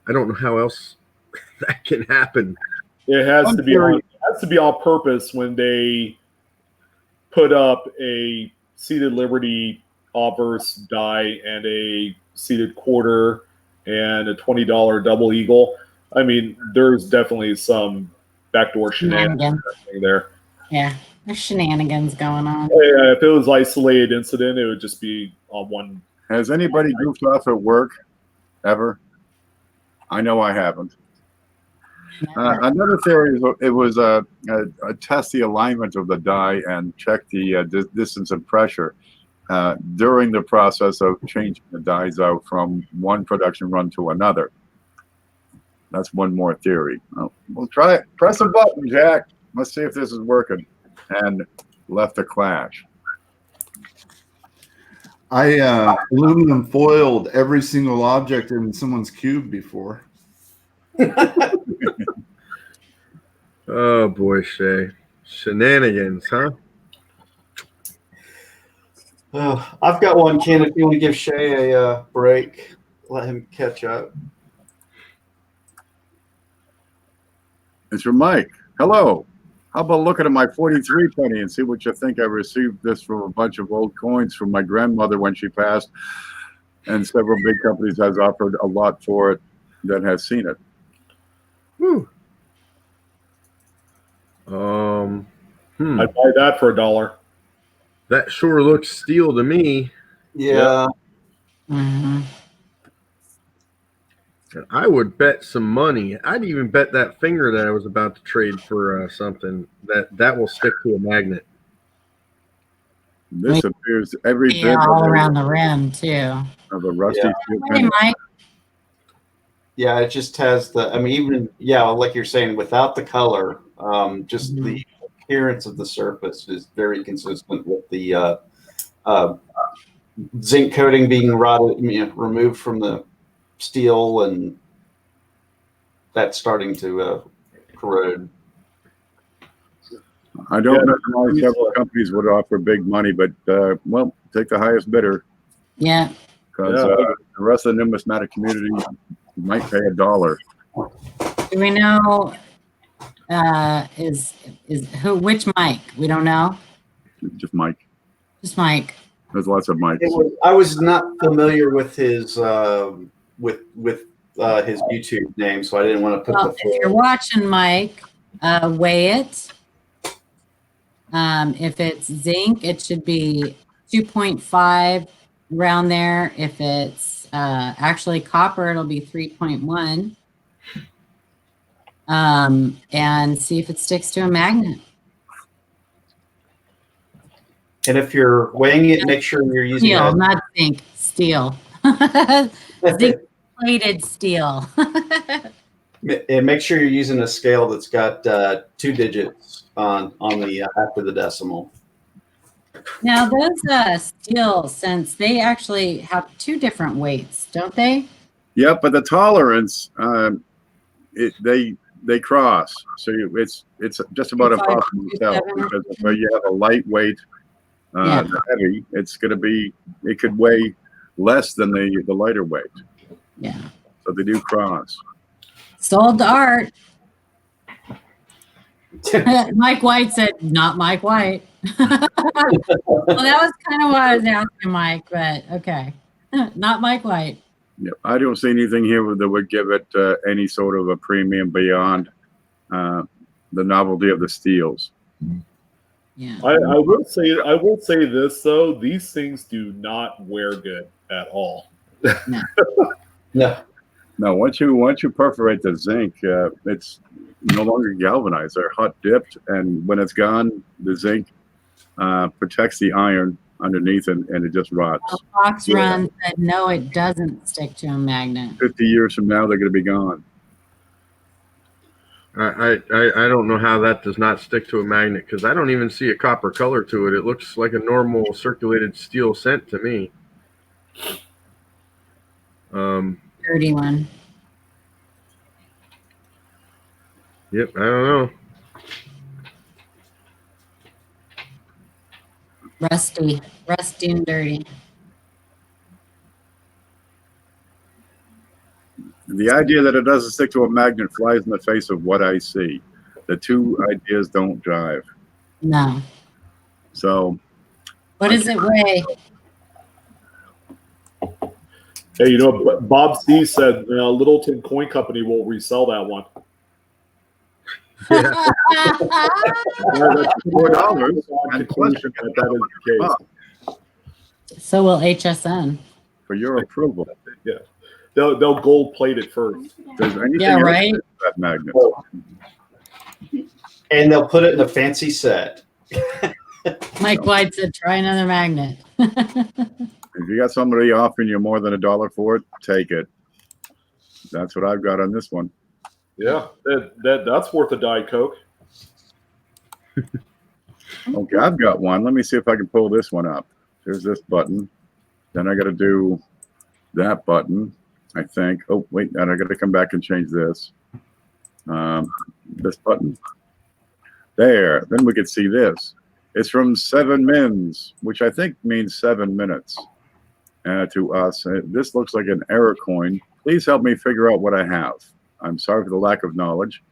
I don't know how else that can happen. It has to be on purpose when they put up a seated Liberty obverse die and a seated quarter and a $20 double eagle. I mean, there's definitely some backdoor shenanigans there. Yeah, there's shenanigans going on. Yeah, if it was isolated incident, it would just be on one. Has anybody goofed off at work ever? I know I haven't. Another theory is it was a test the alignment of the die and check the distance and pressure during the process of changing the dies out from one production run to another. That's one more theory. We'll try it. Press a button, Jack. Let's see if this is working. And left a clash. I aluminum foiled every single object in someone's cube before. Oh boy, Shay. Shenanigans, huh? I've got one, Ken, if you want to give Shay a break, let him catch up. It's from Mike. Hello. How about looking at my 43 penny and see what you think? I received this from a bunch of old coins from my grandmother when she passed, and several big companies has offered a lot for it that has seen it. Whew. I'd buy that for $1. That sure looks steel to me. Yeah. And I would bet some money. I'd even bet that finger that I was about to trade for something that will stick to a magnet. This appears every bit all around the rim too. Of a rusty steel Hey, penny. Mike. Yeah, it just has the, I mean, even, like you're saying, without the color, just the appearance of the surface is very consistent with the zinc coating being removed from the steel, and that's starting to corrode. I don't know why several companies would offer big money, but well, take the highest bidder. Yeah. Because the rest of the numismatic community might pay $1. Do we know which Mike? We don't know. Just Mike. Just Mike. There's lots of Mikes. I was not familiar with his with his YouTube name, so I didn't want to put If you're watching Mike, weigh it. If it's zinc, it should be 2.5 around there. If it's actually copper, it'll be 3.1. And see if it sticks to a magnet. And if you're weighing it, make sure you're using steel, not zinc, steel. Zinc-plated steel. And make sure you're using a scale that's got 2 digits on the after the decimal. Now those steel scents, they actually have 2 different weights, don't they? Yep, but the tolerance, they cross. So it's just about impossible to tell, because if you have a lightweight, heavy, it could weigh less than the lighter weight. Yeah. So they do cross. Sold to art. Mike White said, not Mike White. Well, that was kind of why I was asking Mike, but okay. Not Mike White. Yeah, I don't see anything here that would give it any sort of a premium beyond the novelty of the steels. Yeah. I will say this though, these things do not wear good at all. No. No, once you perforate the zinc, it's no longer galvanized. They're hot dipped, and when it's gone, the zinc protects the iron underneath, and it just rots. Fox Run said, no, it doesn't stick to a magnet. 50 years from now, they're going to be gone. I don't know how that does not stick to a magnet, because I don't even see a copper color to it. It looks like a normal circulated steel cent to me. Dirty one. Yep, I don't know. Rusty and dirty. The idea that it doesn't stick to a magnet flies in the face of what I see. The two ideas don't jive. No. So, What does it weigh? Hey, Bob C said Littleton Coin Company will resell that one. Yeah. that's $4. And conclusion that is the case. So will HSN. For your approval. Yeah, they'll gold plate it first. There's anything Yeah, else right. with that magnet. And they'll put it in a fancy set. Mike White said, try another magnet. If you got somebody offering you more than $1 for it, take it. That's what I've got on this one. Yeah, that's worth a Diet Coke. Okay, I've got one. Let me see if I can pull this one up. There's this button. Then I got to do that button, I think. Oh, wait, and I got to come back and change this. This button. There. Then we can see this. It's from 7 mins, which I think means 7 minutes to us. This looks like an error coin. Please help me figure out what I have. I'm sorry for the lack of knowledge.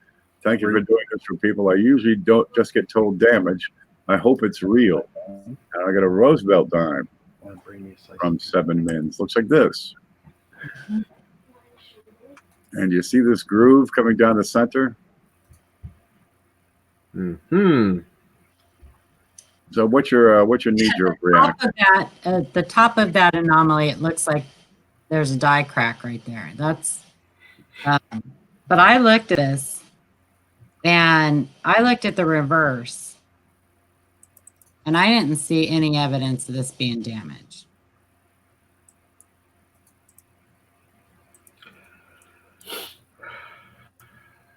Thank you for doing this for people. I usually don't just get told damage. I hope it's real. And I got a Roosevelt dime from 7 mins. Looks like this. And you see this groove coming down the center? Hmm. So what's your knee-jerk reaction? At the top of that anomaly, it looks like there's a die crack right there. That's, but I looked at this, and I looked at the reverse, and I didn't see any evidence of this being damaged.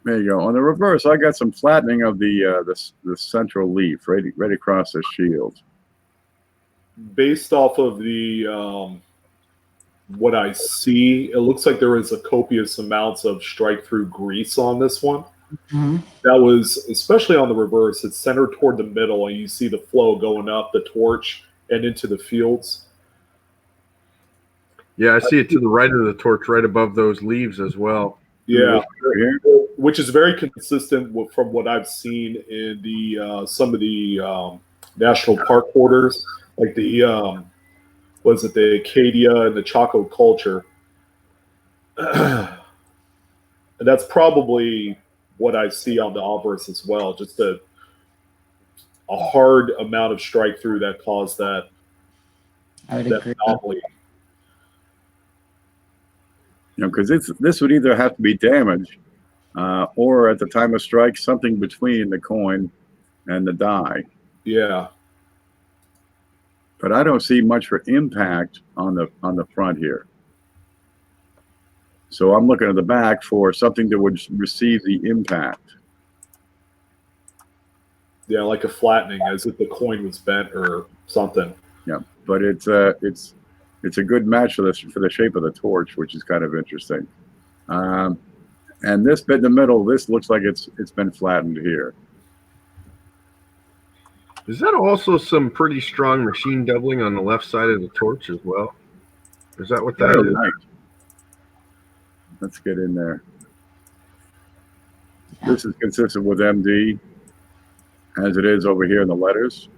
There you go. On the reverse, I got some flattening of the central leaf right across the shield. Based off of the what I see, it looks like there is a copious amounts of strike-through grease on this one. Mm-hmm. That was, especially on the reverse, it's centered toward the middle, and you see the flow going up the torch and into the fields. Yeah, I see it to the right of the torch, right above those leaves as well. Yeah, which is very consistent from what I've seen in the some of the national park quarters, like the was it the Acadia and the Chaco culture. And that's probably what I see on the obverse as well, just a hard amount of strike through that caused that anomaly. You know, because this would either have to be damaged or at the time of strike, something between the coin and the die. Yeah. But I don't see much for impact on the front here. So I'm looking at the back for something that would receive the impact. Yeah, like a flattening, as if the coin was bent or something. Yeah, but it's a good match for the shape of the torch, which is kind of interesting. And this bit in the middle, this looks like it's been flattened here. Is that also some pretty strong machine doubling on the left side of the torch as well? Is that what that is? Right. Let's get in there. This is consistent with MD. as it is over here in the letters.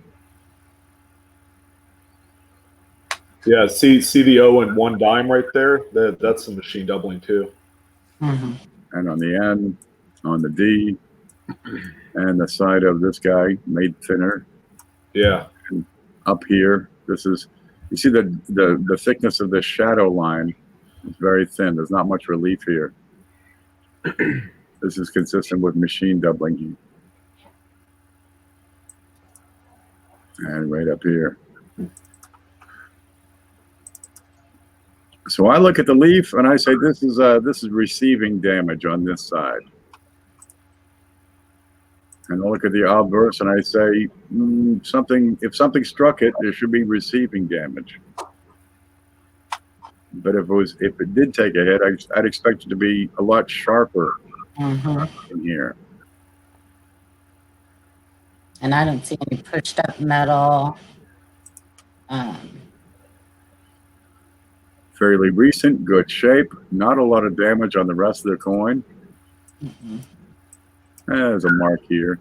Yeah, see the O and 1 dime right there? That's some machine doubling too. Mhm. And on the N, on the D, and the side of this guy made thinner. Yeah. And up here, this is, you see the thickness of this shadow line is very thin. There's not much relief here. This is consistent with machine doubling. And right up here. So I look at the leaf and I say this is receiving damage on this side. And I look at the obverse and I say if something struck it, there should be receiving damage. But if it did take a hit, I'd expect it to be a lot sharper in here. And I don't see any pushed up metal. Fairly recent, good shape, not a lot of damage on the rest of the coin. There's a mark here.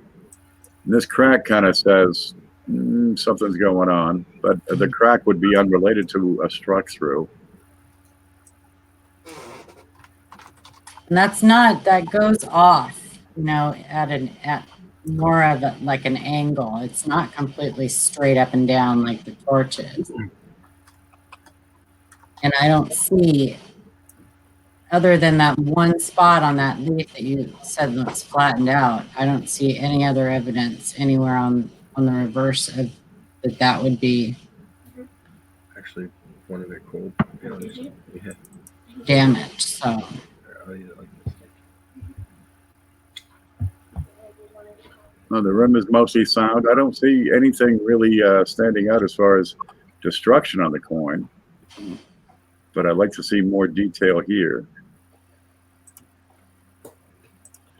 And this crack kind of says something's going on, but the crack would be unrelated to a struck through. And that goes off, at more of like an angle. It's not completely straight up and down like the torch is. And I don't see, other than that one spot on that leaf that you said that's flattened out, I don't see any other evidence anywhere on the reverse of that would be Actually, one of it cold. Yeah. damaged. So Well, the rim is mostly sound. I don't see anything really standing out as far as destruction on the coin. But I'd like to see more detail here.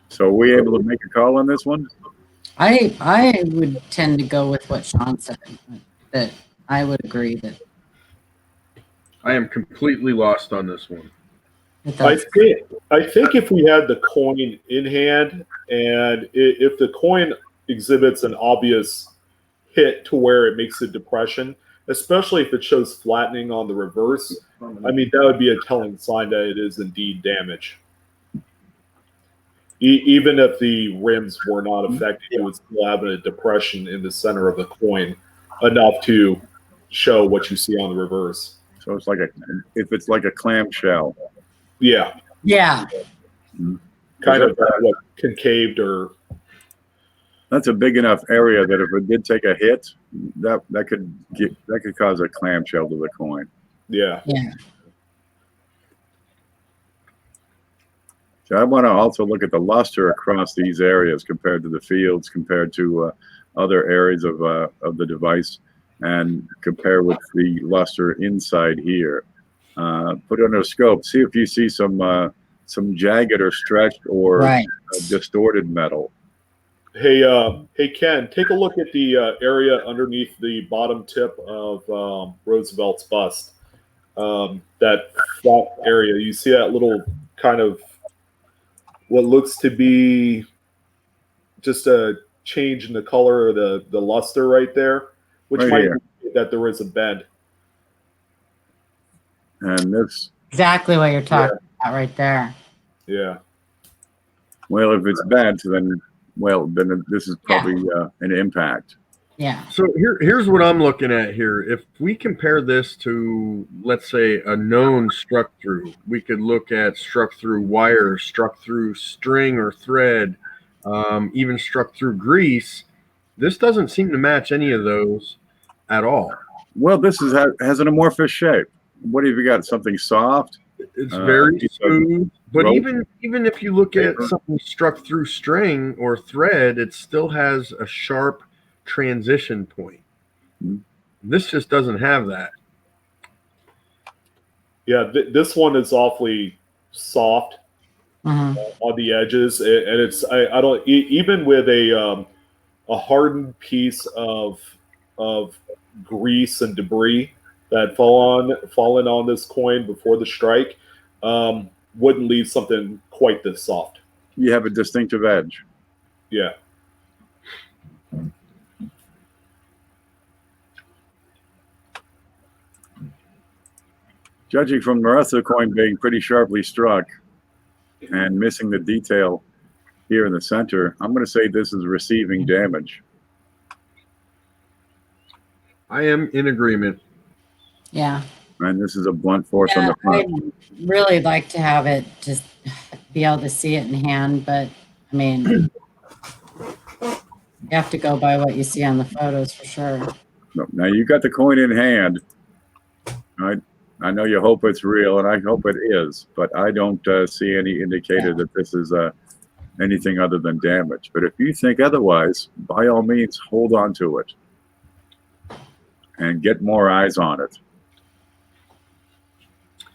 So are we able to make a call on this one? I would tend to go with what Sean said. That I would agree that I am completely lost on this one. I think if we had the coin in hand, and if the coin exhibits an obvious hit to where it makes a depression, especially if it shows flattening on the reverse, I mean, that would be a telling sign that it is indeed damage. Even if the rims were not affected, it would still have a depression in the center of the coin, enough to show what you see on the reverse. So it's if it's like a clamshell. Yeah. Yeah. Kind of what concaved or. That's a big enough area that if it did take a hit, that could cause a clamshell to the coin. Yeah. Yeah. So I want to also look at the luster across these areas compared to the fields, compared to other areas of the device, and compare with the luster inside here. Put it under a scope. See if you see some jagged or stretched or distorted metal. Hey, Ken, take a look at the area underneath the bottom tip of Roosevelt's bust. That flat area. You see that little kind of what looks to be just a change in the color of the luster right there, which might indicate that there is a bend. And this Exactly what you're talking about right there. Yeah. Well, if it's bad, then this is probably an impact. Yeah. So here's what I'm looking at here. If we compare this to, let's say, a known struck through, we could look at struck through wire, struck through string or thread, even struck through grease. This doesn't seem to match any of those at all. Well, this has an amorphous shape. What have you got? Something soft? It's very smooth. But rope? even if you look at something struck through string or thread, it still has a sharp transition point. This just doesn't have that. Yeah, this one is awfully soft on the edges, and it's I don't even with a hardened piece of grease and debris that fallen on this coin before the strike wouldn't leave something quite this soft. You have a distinctive edge. Yeah. Judging from the rest of the coin being pretty sharply struck and missing the detail here in the center, I'm going to say this is receiving damage. I am in agreement. Yeah. And this is a blunt force on Yeah, the front. I'd really like to have it just be able to see it in hand, but I mean, you have to go by what you see on the photos for sure. Now you got the coin in hand. I know you hope it's real, and I hope it is, but I don't see any indicator that this is anything other than damage. But if you think otherwise, by all means, hold on to it and get more eyes on it.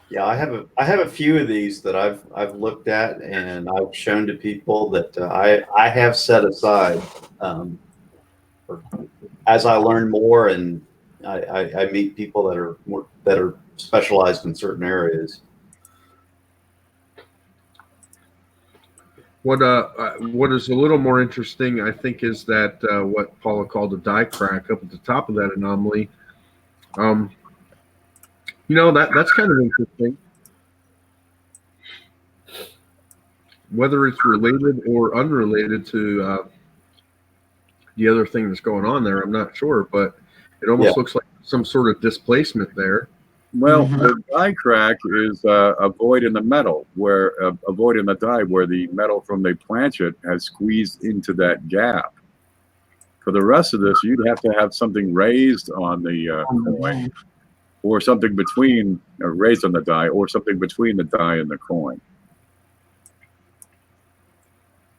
Yeah, I have a few of these that I've looked at and I've shown to people that I have set aside as I learn more and I meet people that are specialized in certain areas. What is a little more interesting, I think, is that what Paula called a die crack up at the top of that anomaly. That's kind of interesting. Whether it's related or unrelated to the other thing that's going on there, I'm not sure, but it almost looks like some sort of displacement there. Well, the die crack is a void in the metal, where a void in the die where the metal from the planchet has squeezed into that gap. For the rest of this, you'd have to have something raised on the coin, or something between, raised on the die, or something between the die and the coin.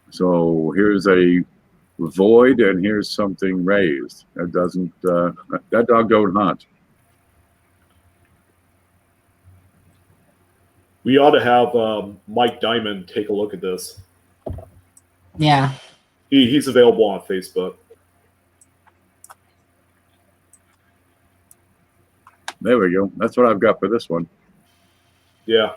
So here's a void, and here's something raised. That doesn't, that dog don't hunt. We ought to have Mike Diamond take a look at this. Yeah. He's available on Facebook. There we go. That's what I've got for this one. Yeah.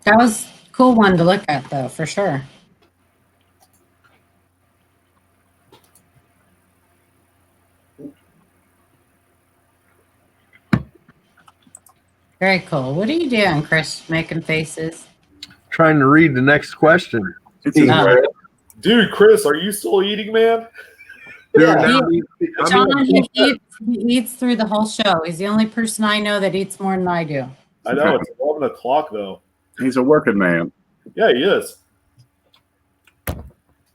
That was a cool one to look at, though, for sure. Very cool. What are you doing, Chris? Making faces? Trying to read the next question. Dude, Chris, are you still eating, man? John, he eats through the whole show. He's the only person I know that eats more than I do. I know, it's 11 o'clock, though. He's a working man. Yeah, he is.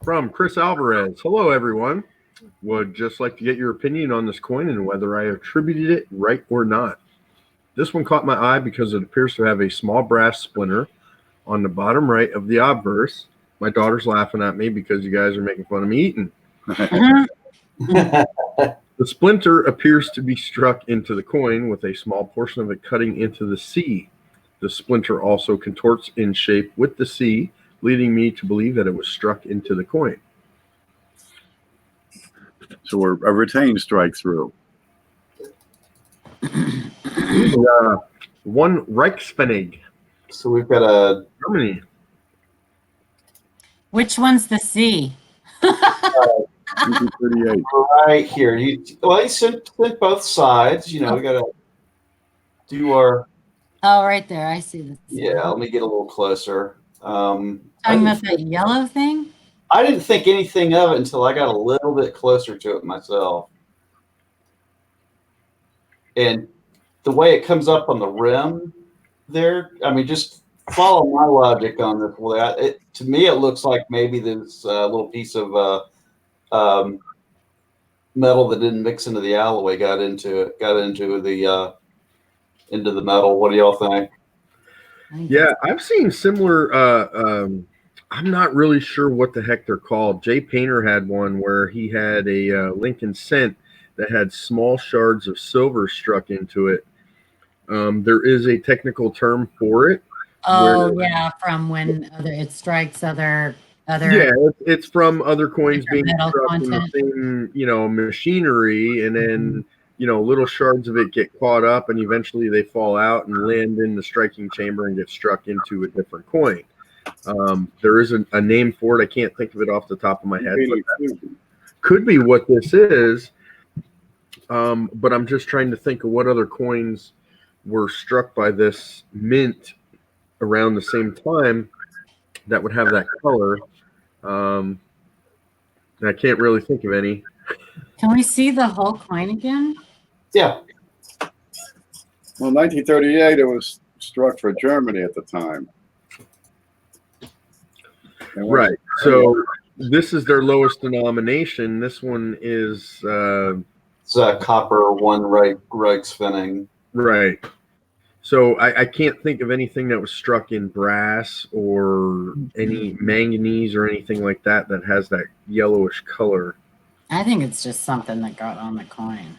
From Chris Alvarez. Hello, everyone. Would just like to get your opinion on this coin and whether I attributed it right or not. This one caught my eye because it appears to have a small brass splinter on the bottom right of the obverse. My daughter's laughing at me because you guys are making fun of me eating. The splinter appears to be struck into the coin with a small portion of it cutting into the C. The splinter also contorts in shape with the C, leading me to believe that it was struck into the coin. So a retained strike through. One Reichspfennig. So we've got a Germany. Which one's the C? 38. right here. You sent both sides. You know, we got to do our. Oh, right there. I see this. Yeah, let me get a little closer. Talking about that yellow thing? I didn't think anything of it until I got a little bit closer to it myself. And the way it comes up on the rim there, I mean, just follow my logic on this. To me, it looks like maybe this little piece of metal that didn't mix into the alloy got into the metal. What do y'all think? Yeah, I've seen similar. I'm not really sure what the heck they're called. Jay Painter had one where he had a Lincoln Cent that had small shards of silver struck into it. There is a technical term for it. Oh, yeah, from when it strikes other. Yeah, it's from other coins being metal struck in the same, machinery, and then little shards of it get caught up, and eventually they fall out and land in the striking chamber and get struck into a different coin. There is a name for it. I can't think of it off the top of my head. could be what this is. But I'm just trying to think of what other coins were struck by this mint around the same time that would have that color. And I can't really think of any. Can we see the whole coin again? Yeah. Well, 1938, it was struck for Germany at the time. And what- Right. So this is their lowest denomination. This one is It's a copper one Reichspfennig. right. So I can't think of anything that was struck in brass or any manganese or anything like that that has that yellowish color. I think it's just something that got on the coin.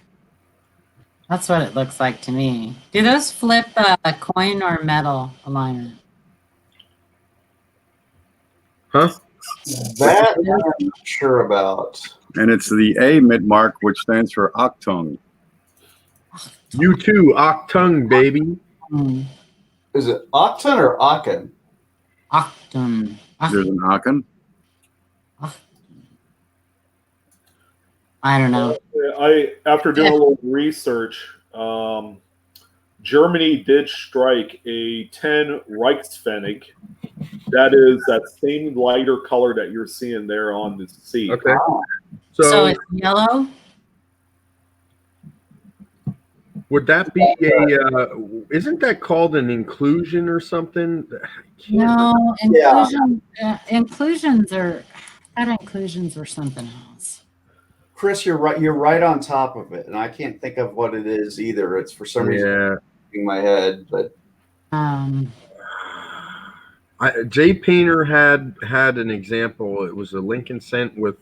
That's what it looks like to me. Do those flip a coin or metal alignment? Huh? That I'm not sure about. And it's the A mid-mark, which stands for Octane. You too, Octung, baby. Hmm. Is it Octane or Aachen? Octane. There's an Aachen. I don't know. After doing a little research, Germany did strike a 10 Reichspfennig. That is that same lighter color that you're seeing there on the seat. Okay. So So it's yellow? would that be a? Isn't that called an inclusion or something? No, Yeah. inclusions are, I thought inclusions were something else. Chris, you're right. You're right on top of it, and I can't think of what it is either. It's for some reason Yeah. in my head, but Jay Painter had an example. It was a Lincoln cent with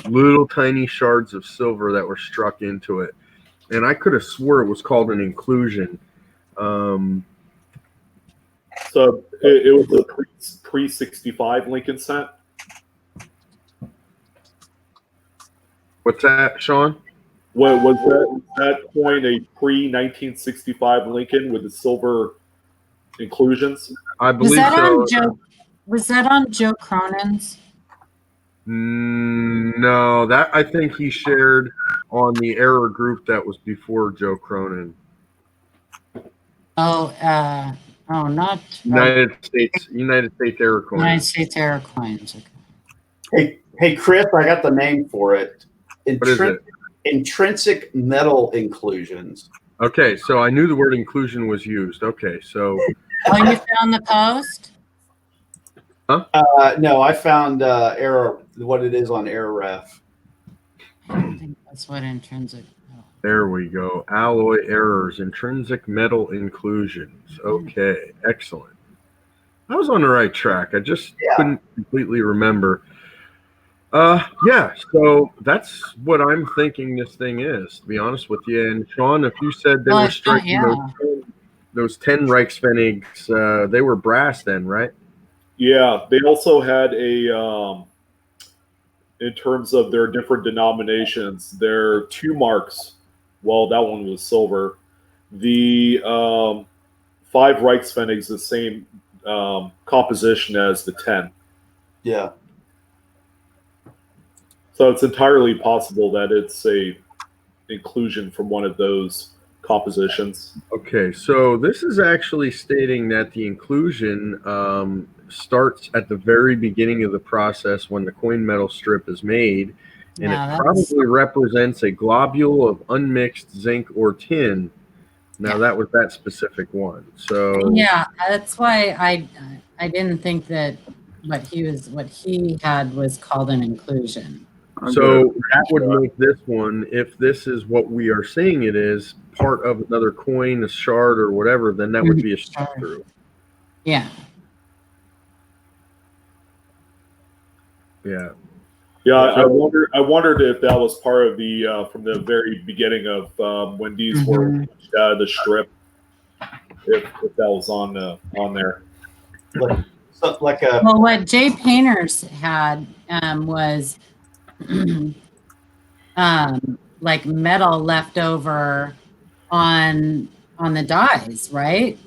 little tiny shards of silver that were struck into it, and I could have swore it was called an inclusion. So it was a pre-65 Lincoln cent. What's that, Sean? What was that coin a pre-1965 Lincoln with the silver inclusions? I Was believe that so. on Joe? Was that on Joe Cronin's? No, that I think he shared on the error group that was before Joe Cronin. Oh, not United States error coin. United States Air Coins. Okay. hey, Chris, I got the name for it. What is it? Intrinsic metal inclusions. Okay, so I knew the word inclusion was used. Okay, so Oh, you found the post? No, I found error. What it is on error ref. I don't think that's what intrinsic. there we go. Alloy errors, intrinsic metal inclusions. Okay, excellent. I was on the right track. I just couldn't completely remember. Yeah, so that's what I'm thinking this thing is, to be honest with you. And Sean, if you said they were striking those 10 Reichspfennigs, they were brass then, right? Yeah, they also had a, in terms of their different denominations, their 2 marks. Well, that one was silver. The 5 Reichspfennigs, the same composition as the 10. Yeah. So it's entirely possible that it's a inclusion from one of those compositions. Okay, so this is actually stating that the inclusion starts at the very beginning of the process when the coin metal strip is made, and it probably represents a globule of unmixed zinc or tin. Now that was that specific one. So yeah, that's why I didn't think that what he had was called an inclusion. So that would make this one, if this is what we are seeing it is, part of another coin, a shard or whatever, then that would be a strip through. Yeah. Yeah. Yeah, I wondered if that was part of the from the very beginning of when these were pushed out of the strip, if that was on there. Well, what Jay Painters had was like metal left over on the dies, right,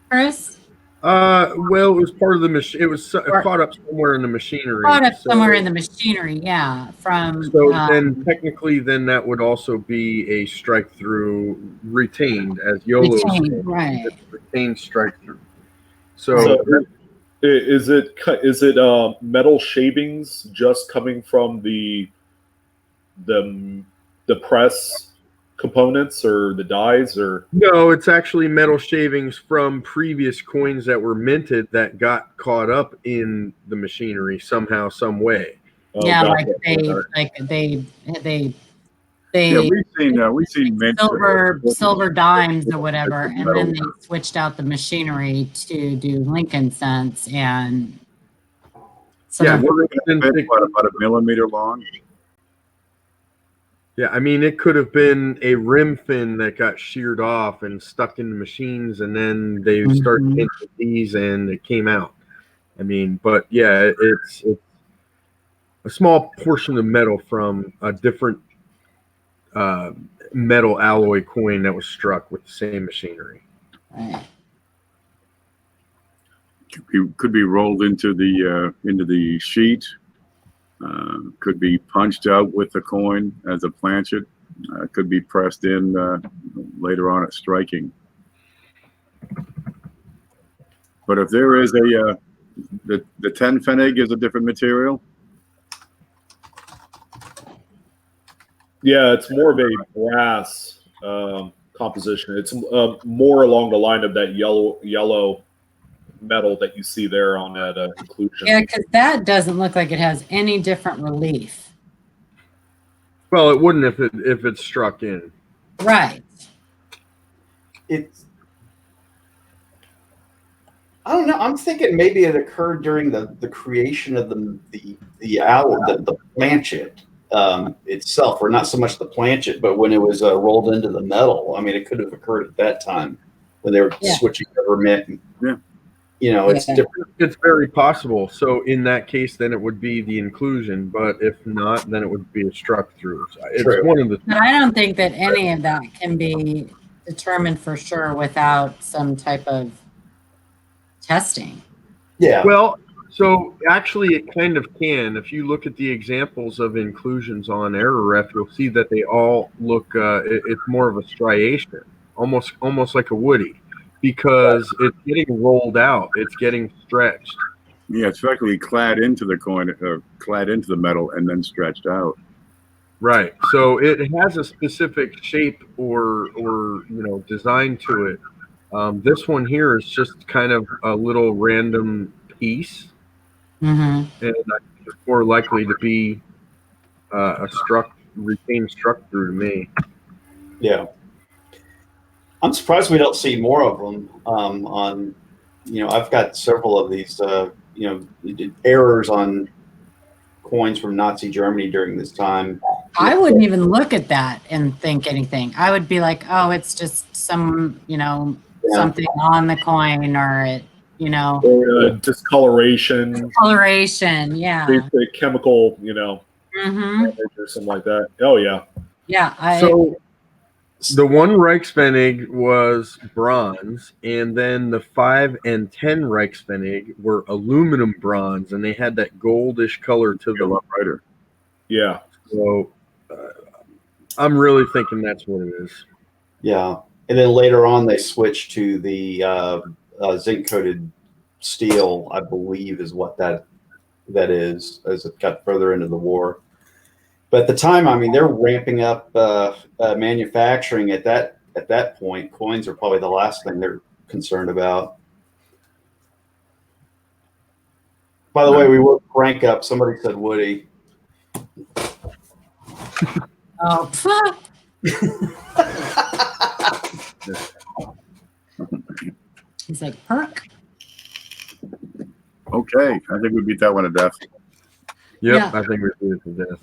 Chris? Well, it was part of the machine. It was caught up somewhere in the machinery. Caught up somewhere in the machinery, yeah. So then, technically, then that would also be a strike through retained, as YOLO said. Right. It's retained strike through. So is it metal shavings just coming from the press components or the dies, or no, it's actually metal shavings from previous coins that were minted that got caught up in the machinery somehow, some way. Yeah, gotcha. they Yeah, we've seen mint silver dimes or whatever, and then they switched out the machinery to do Lincoln cents and Yeah, about a millimeter long. Yeah, I mean, it could have been a rim fin that got sheared off and stuck in the machines, and then they started into these, and it came out. I mean, but yeah, it's a small portion of metal from a different metal alloy coin that was struck with the same machinery. Right. Could be rolled into the sheet. Could be punched out with the coin as a planchet. Could be pressed in later on at striking. But if there is the 10 Pfennig is a different material. Yeah, it's more of a brass composition. It's more along the line of that yellow metal that you see there on that inclusion. Yeah, because that doesn't look like it has any different relief. Well, it wouldn't if it's struck in. Right. I don't know. I'm thinking maybe it occurred during the creation of the planchet itself, or not so much the planchet, but when it was rolled into the metal. I mean, it could have occurred at that time when they were switching over mint. Yeah. You know, it's different. It's very possible. So in that case, then it would be the inclusion. But if not, then it would be a struck through. So it's one of the. But I don't think that any of that can be determined for sure without some type of testing. Yeah. Well, so actually, it kind of can. If you look at the examples of inclusions on ErrorRef, you'll see that they all look. It's more of a striation, almost like a woody. Because it's getting rolled out, it's getting stretched. Yeah, it's actually clad into the coin, clad into the metal, and then stretched out. Right. So it has a specific shape or design to it. This one here is just kind of a little random piece, and it's more likely to be a retained struck through to me. Yeah. I'm surprised we don't see more of them on, I've got several of these, errors on coins from Nazi Germany during this time. I wouldn't even look at that and think anything. I would be like, oh, it's just some, something on the coin, or it, or discoloration. Coloration, yeah. Basic chemical, or something like that. Oh, yeah. Yeah. So the 1 Reichspfennig was bronze, and then the 5 and 10 Reichspfennig were aluminum bronze, and they had that goldish color to them. A lot brighter. Yeah. So I'm really thinking that's what it is. Yeah. And then later on, they switched to the zinc-coated steel, I believe is what that is, as it got further into the war. But at the time, I mean, they're ramping up manufacturing at that point. Coins are probably the last thing they're concerned about. By the way, we will crank up. Somebody said Woody. Oh, he's like, perk. Okay, I think we beat that one to death. Yep, Yeah. I think we beat it to death.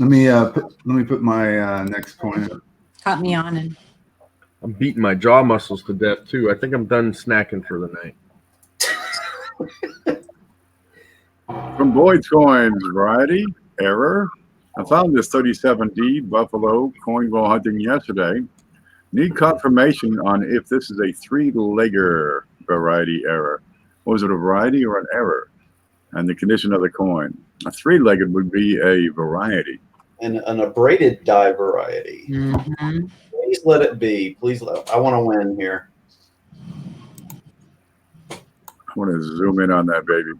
Let me put my next coin up. Caught me on, and I'm beating my jaw muscles to death too. I think I'm done snacking for the night. From Boyd's Coins, variety, error. I found this 37D Buffalo coin while hunting yesterday. Need confirmation on if this is a 3-legger. variety error. Was it a variety or an error? And the condition of the coin. A three-legged would be a variety. And an abraded die variety. Mhm. Please let it be. Please let. I want to win here. I want to zoom in on that baby.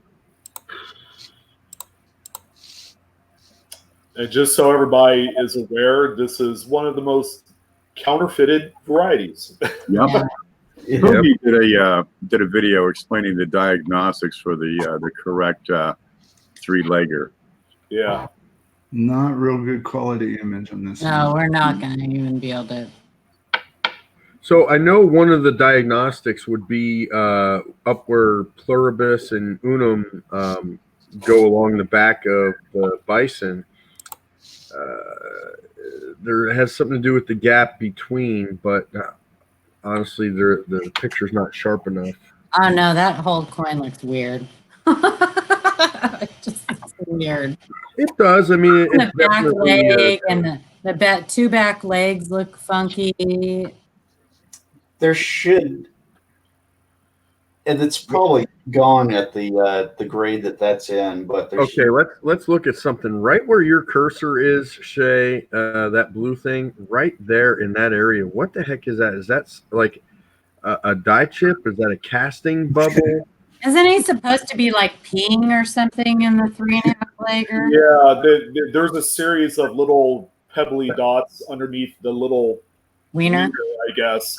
And just so everybody is aware, this is one of the most counterfeited varieties. Yep. Yeah. Toby did a video explaining the diagnostics for the correct three-legger. Yeah. Not real good quality image on this. No, one. we're not going to even be able to. So I know one of the diagnostics would be up where pluribus and unum go along the back of the bison. There has something to do with the gap between, but honestly, the picture's not sharp enough. Oh, no, that whole coin looks weird. It just looks weird. It does. I mean, The it's back definitely leg and the two back legs look funky. There should, and it's probably gone at the grade that's in. But there okay. Let's look at something right where your cursor is, Shay. That blue thing right there in that area. What the heck is that? Is that like a die chip? Is that a casting bubble? Isn't he supposed to be like peeing or something in the 3.5 legger? Yeah, there's a series of little pebbly dots underneath the little Wiener? I guess.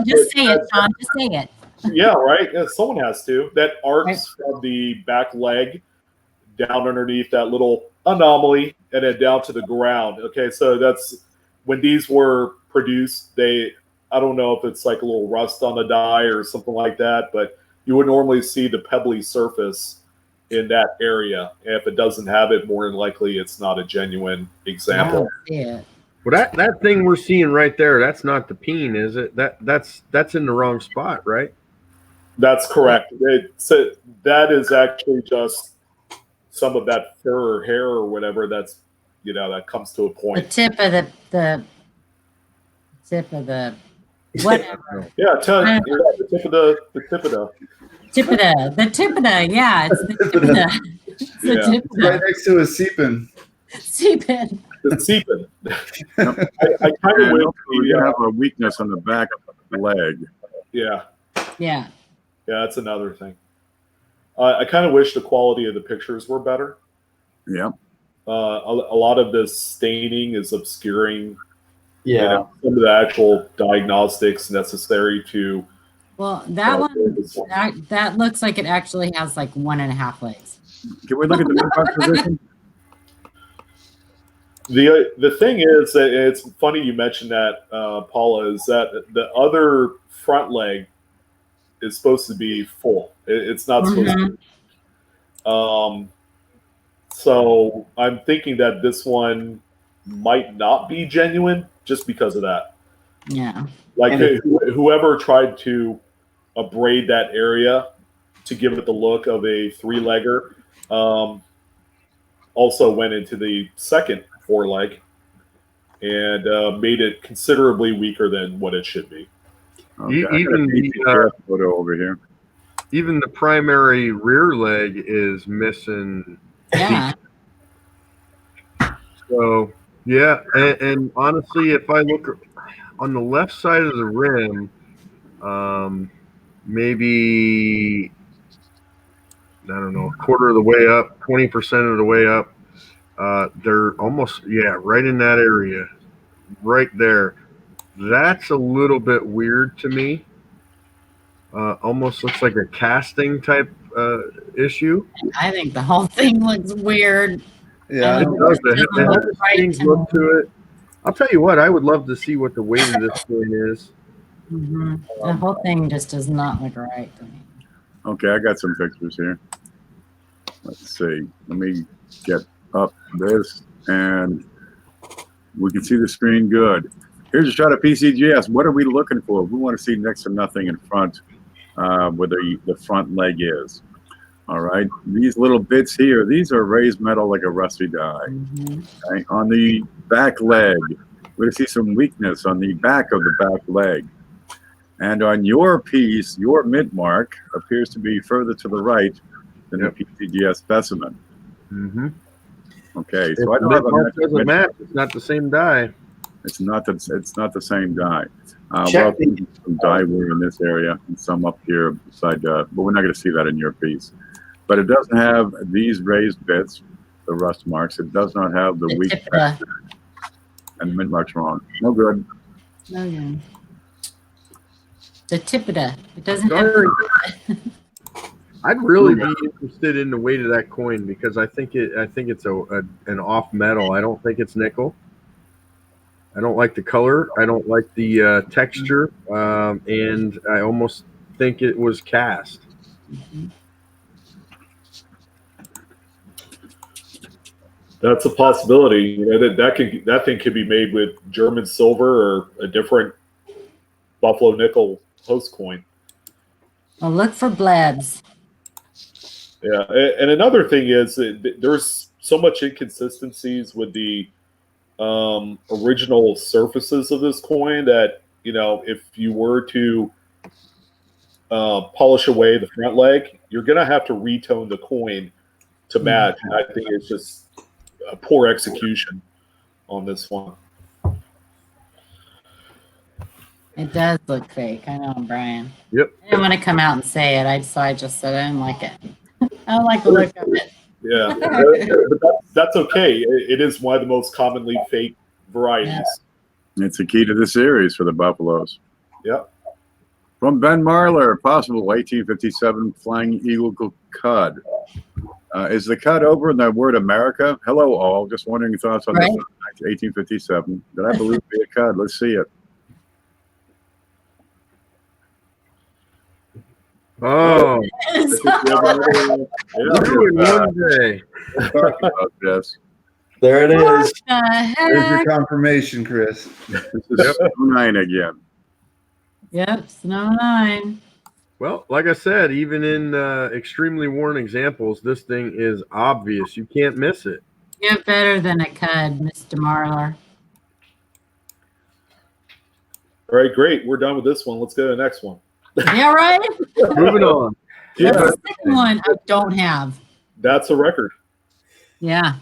Just say it, Tom. Just say it. Yeah, right. Yeah, someone has to. That arcs from the back leg down underneath that little anomaly and then down to the ground. Okay, so that's when these were produced. I don't know if it's like a little rust on the die or something like that, but you would normally see the pebbly surface in that area. And if it doesn't have it, more than likely it's not a genuine example. Yeah. Well, that thing we're seeing right there, that's not the peen, is it? That's in the wrong spot, right? That's correct. That is actually just some of that fur or hair or whatever that's, that comes to a The point. tip of the whatever. Yeah, the tip of the Yeah, it's the tip of the. It's the Yeah. tip of Right the next to a seepin. seepin. the seepin. I kind of And wish we have a weakness on the back leg. yeah, Yeah. that's another thing. I kind of wish the quality of the pictures were better. Yeah. A lot of this staining is obscuring Yeah. some of the actual diagnostics necessary to. Well, that one that looks like it actually has like 1.5 legs. Can we look at the mid-box position? The thing is that it's funny you mentioned that, Paula, is that the other front leg is supposed to be full. It's not supposed to be. So I'm thinking that this one might not be genuine just because of that. Yeah. Like whoever tried to abrade that area to give it the look of a three-legger also went into the second foreleg and made it considerably weaker than what it should be. Okay, Even the photo over here. even the primary rear leg is missing. Yeah. So yeah, and honestly, if I look on the left side of the rim, maybe I don't know, a quarter of the way up, 20% of the way up. They're almost right in that area, right there. That's a little bit weird to me. Almost looks like a casting type issue. I think the whole thing looks weird. Yeah. It does. It doesn't has look a right strange to look me. to it. I'll tell you what, I would love to see what the weight of this thing is. The whole thing just does not look right to me. Okay, I got some pictures here. Let's see. Let me get up this, and we can see the screen good. Here's a shot of PCGS. What are we looking for? We want to see next to nothing in front where the front leg is. All right. These little bits here, these are raised metal like a rusty die. Okay? On the back leg, we're going to see some weakness on the back of the back leg. And on your piece, your mint mark appears to be further to the right than the PCGS specimen. Mm-hmm. Okay, If so I the don't have mint a mark doesn't mint- match, it's not the same die. It's not the same die. Check Well, some die were in this area and some up here beside, but we're not going to see that in your piece. But it doesn't have these raised bits, the rust marks. It does not have the weak Tipida. and the mint mark's wrong. No good. No, no. The Tipida. It doesn't Sorry. have. I'd really be interested in the weight of that coin because I think it's an off metal. I don't think it's nickel. I don't like the color. I don't like the texture, and I almost think it was cast. That's a possibility. You know, that thing could be made with German silver or a different Buffalo nickel host coin. Well, look for blebs. Yeah, and another thing is that there's so much inconsistencies with the original surfaces of this coin that, you know, if you were to polish away the front leg, you're going to have to retone the coin to match. And I think it's just a poor execution on this one. It does look fake. I know, Brian. Yep. I didn't want to come out and say it. So I just said I didn't like it. I don't like the look of it. Yeah, but that's okay. It is one of the most commonly fake varieties. Yeah. It's the key to the series for the Buffaloes. Yep. From Ben Marler, possible 1857 Flying Eagle Cud. Is the cud over in the word America? Hello, all. Just wondering your thoughts on Right. this. 1857. Did I believe it to be a cud? Let's see it. Oh, I think we have another- yeah. two in one day. Let's talk about this. There it What is. the There's your heck? confirmation, Chris. This is 9 again. Yep, Snow 9. Well, like I said, even in extremely worn examples, this thing is obvious. You can't miss it. You're better than a cud, Mr. Marlar. All right, great. We're done with this one. Let's go to the next one. Yeah, right? Moving on. That's the second one I don't have. That's a record. Yeah.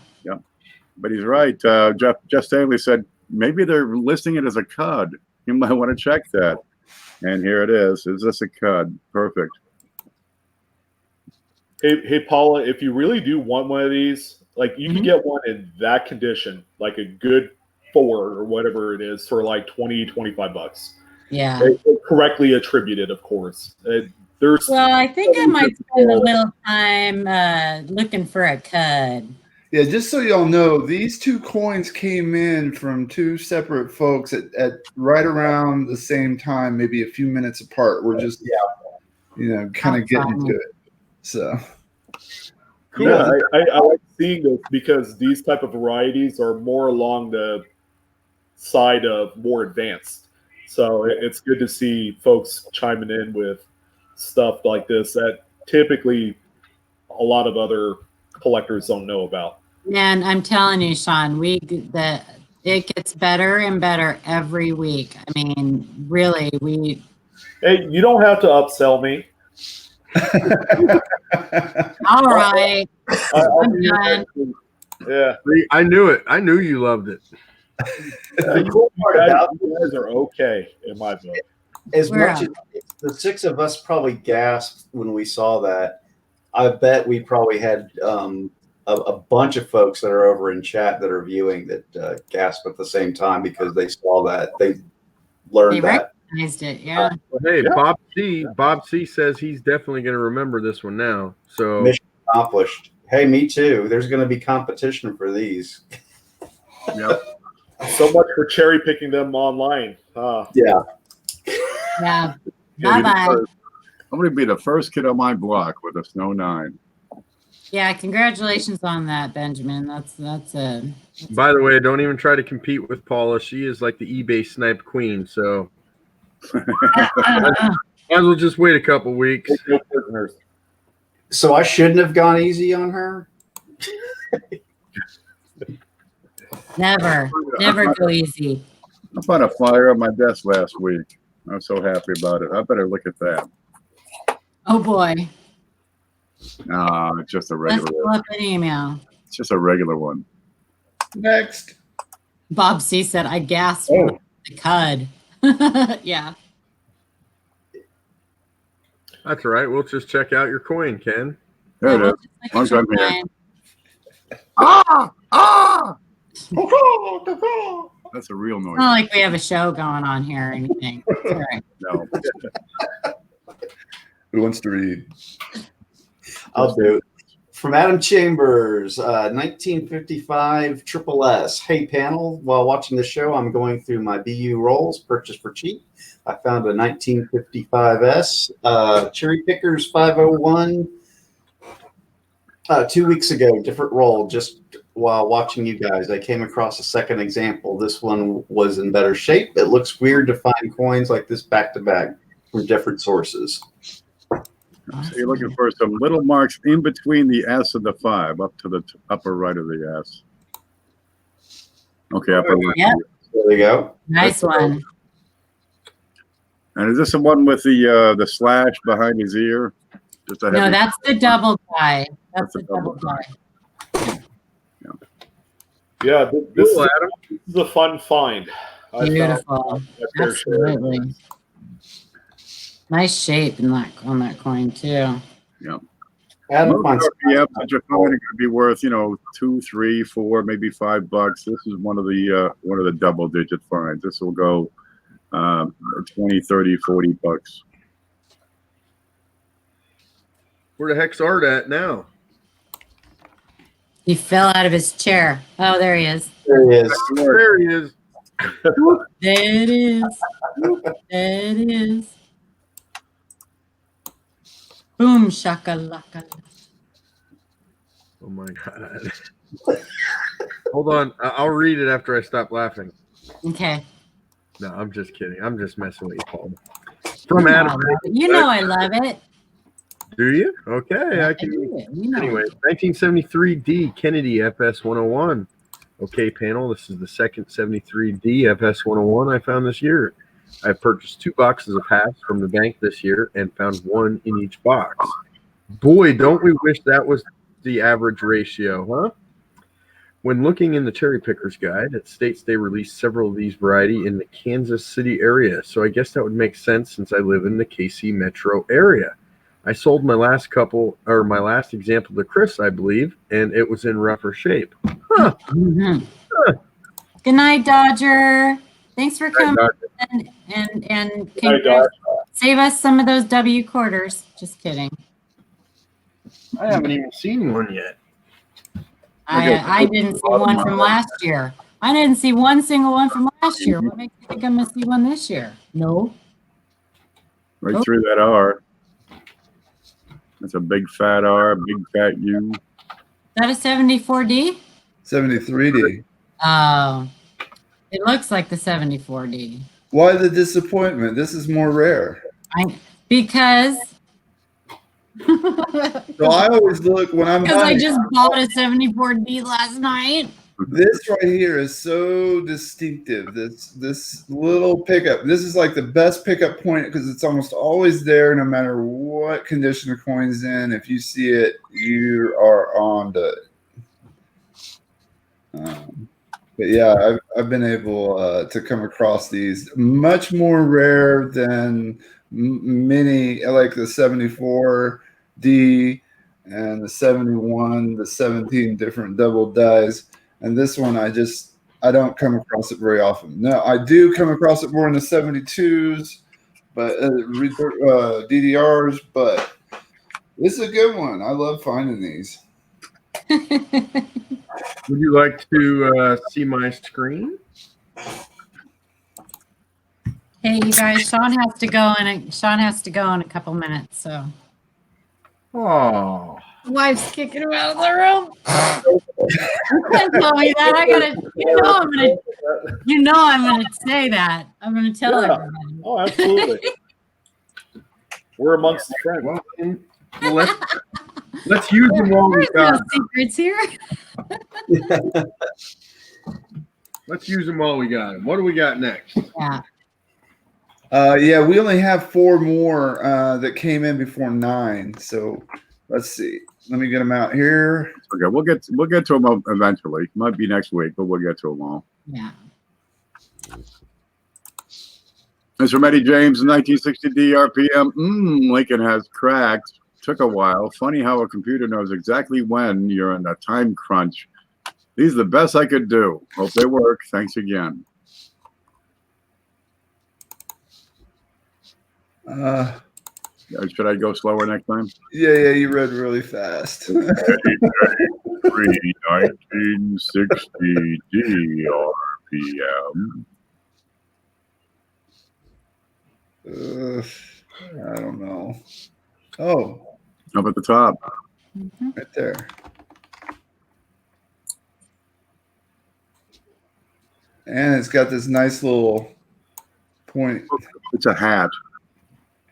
But he's right. Jeff Stanley said maybe they're listing it as a cud. You might want to check that. And here it is. Is this a cud? Perfect. Hey, Paula, if you really do want one of these, like you can get one in that condition, like a good 4 or whatever it is, for like $20-$25. Yeah. Correctly attributed, of course. There's Well, I think I might spend a little time looking for a cud. Yeah, just so y'all know, these two coins came in from two separate folks at right around the same time, maybe a few minutes apart. We're just, kind of getting to it. So, Cool. Yeah, I like seeing those because these type of varieties are more along the side of more advanced. So it's good to see folks chiming in with stuff like this that typically a lot of other collectors don't know about. Man, I'm telling you, Sean, it gets better and better every week. I mean, really, Hey, you don't have to upsell me. all right. I'm done. Yeah. I knew it. I knew you loved it. The cool part about You guys are okay in my book. as We're much as the 6 of us probably gasped when we saw that, I bet we probably had a bunch of folks that are over in chat that are viewing that gasped at the same time because they saw that. They learned They that. recognized it. Yeah. Well, hey, Yeah. Bob C says he's definitely going to remember this one now. So Mission accomplished. Hey, me too. There's going to be competition for these. Yep. So much for cherry picking them online. Yeah. Yeah. Gonna be the Bye-bye. first- I'm going to be the first kid on my block with a Snow 9. Yeah, congratulations on that, Benjamin. That's a by the way, don't even try to compete with Paula. She is like the eBay sniped queen. So might as well just wait a couple weeks. No prisoners. So I shouldn't have gone easy on her. never go easy. I found a flyer on my desk last week. I'm so happy about it. I better look at that. Oh boy. No, it's just a Let's regular pull one. up an email. It's just a regular one. Next. Bob C said, I gasped Oh. when the cud. Yeah. That's all right. We'll just check out your coin, Ken. There it is. Like Once I'm here. fine. Ah! Ah! That's a real noise. It's not like we have a show going on here or anything. It's all right. No. Who wants to read? I'll do it. From Adam Chambers, 1955 Triple S. Hey, panel. While watching the show, I'm going through my BU rolls purchased for cheap. I found a 1955S Cherry Pickers 501 2 weeks ago. Different roll. Just while watching you guys, I came across a second example. This one was in better shape. It looks weird to find coins like this back to back from different sources. So you're looking for some little marks in between the S and the 5, up to the upper right of the S. Okay, upper right. Yep. There you go. Nice one. And is this the one with the slash behind his ear? Just a No, heavy- that's the double die. That's the That's a double double die. Yeah, this Cool, is, Adam. this is a fun find. I found Beautiful. my fair share. Absolutely. Nice shape in that on that coin too. Adam finds Most RPFs that you're finding are going to be worth, $2, $3, $4, maybe $5. This is one of the double-digit finds. This will go 20, 30, $40. Where the heck's Art at now? He fell out of his chair. Oh, there he is. there he is. There he is. There it is. There it is. Boom shakalaka. Oh my God. Hold on. I'll read it after I stop laughing. Okay. No, I'm just kidding. I'm just messing with you, Paul. From Adam. You know I love it. Do you? Okay, I I can. do it. You know. Anyway, 1973D Kennedy FS 101. Okay, panel. This is the second 73D FS 101 I found this year. I purchased 2 boxes of halves from the bank this year and found one in each box. Boy, don't we wish that was the average ratio, huh? When looking in the Cherry Pickers Guide, it states they released several of these variety in the Kansas City area, so I guess that would make sense since I live in the KC metro area. I sold my last example to Chris, I believe, and it was in rougher shape. Huh. Mhm. Good night, Dodger. Thanks for coming Doctor. and Hi, Doc. save us some of those W quarters. Just kidding. I haven't even seen one yet. I didn't see one from last year. I didn't see one single one from last year. What makes you think I'm gonna see one this year? No. Right through that R. That's a big fat R, big fat U. Is that a 74D? 73D. Oh, it looks like the 74D. Why the disappointment? This is more rare. Because So I always look when I'm because I buying. just bought a 74D last night. This right here is so distinctive. This little pickup. This is like the best pickup point because it's almost always there, no matter what condition the coin's in. If you see it, you are on to it. But yeah, I've been able to come across these much more rare than many, like the 74D and the 71, the 17 different double dies. And this one, I don't come across it very often. No, I do come across it more in the 72s, but DDRs. But this is a good one. I love finding these. Would you like to see my screen? Hey, you guys, Sean has to go in a couple minutes, so Oh, wife's kicking him out of the room. Don't tell me that. I'm gonna say that. I'm gonna tell Yeah. everybody. Oh, absolutely. We're amongst friends. well, let's use them while we There's no got. secrets here. Let's use them while we got them. What do we got next? Yeah. Yeah, we only have 4 more that came in before 9. So let's see. Let me get them out here. Okay, we'll get to them eventually. Might be next week, but we'll get to them all. Yeah. It's from Eddie James, 1960D RPM. Lincoln has cracks. Took a while. Funny how a computer knows exactly when you're in a time crunch. These are the best I could do. Hope they work. Thanks again. Should I go slower next time? Yeah, you read really fast. 1960D RPM. I don't know. Oh, Up at the top. right there. And it's got this nice little point It's a hat.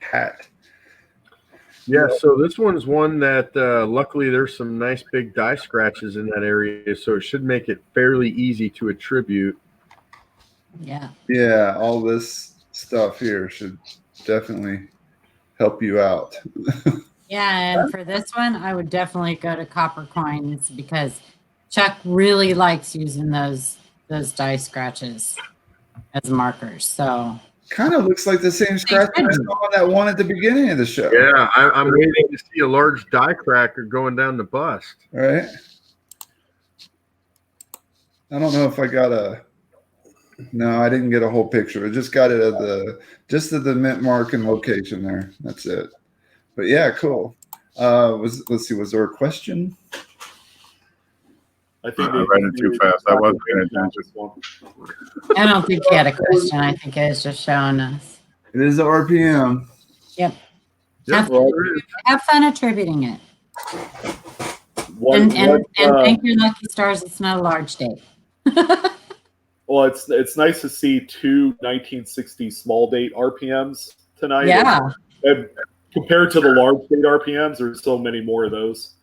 hat. Yeah, so this one's one that luckily there's some nice big die scratches in that area, so it should make it fairly easy to attribute. Yeah. Yeah, all this stuff here should definitely help you out. Yeah, and for this one, I would definitely go to copper coins because Chuck really likes using those die scratches as markers. So Kind of looks like the same scratch I saw on that one at the beginning of the show. Yeah, I'm waiting to see a large die cracker going down the bust. Right? I don't know if I got a... No, I didn't get a whole picture. I just got it at the mint mark and location there. That's it. But yeah, cool. Let's see, was there a question? I think I read it too fast. I wasn't paying attention. I don't think he had a question. I think it was just showing us. It is the RPM. Yep. Yeah, Have fun attributing it. What, And what, thank your lucky stars it's not a large date. well, it's nice to see 2 1960 small date RPMs tonight. Yeah. And compared to the large date RPMs, there's so many more of those.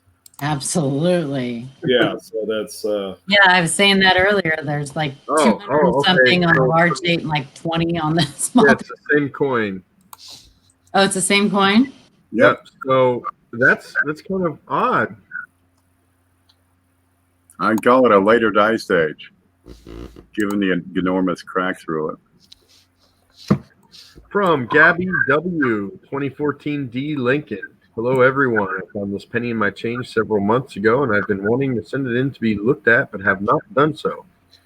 Absolutely. Yeah, so that's Yeah, I was saying that earlier. There's like 200 okay. something on a large date and like 20 on the small. Yeah, it's the same coin. Oh, it's the same coin? Yep. So that's kind of odd. I'd call it a later die stage, given the enormous crack through it. From Gabby W, 2014 D Lincoln. Hello, everyone. I found this penny in my change several months ago, and I've been wanting to send it in to be looked at, but have not done so.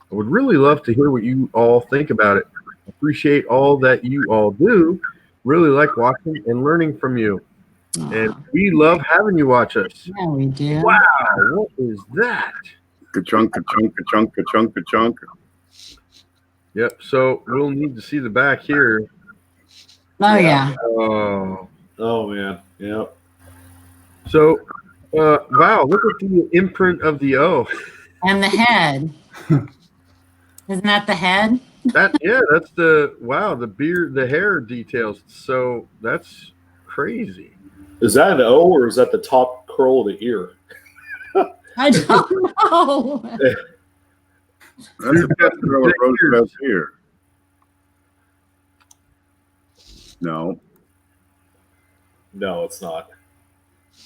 I would really love to hear what you all think about it. Appreciate all that you all do. Really like watching and learning from you. And we love having you watch us. Yeah, we do. Wow, what is that? Ka-chunk, ka-chunk, ka-chunk, ka-chunk, ka-chunk. Yep, so we'll need to see the back here. Oh, yeah. Oh, man, yeah. so wow, look at the imprint of the O. And the head. Isn't that the head? That's the beard, the hair details. So that's crazy. Is that an O or is that the top curl of the ear? I don't know. That's the best girl at Rhodes here. No. No, it's not.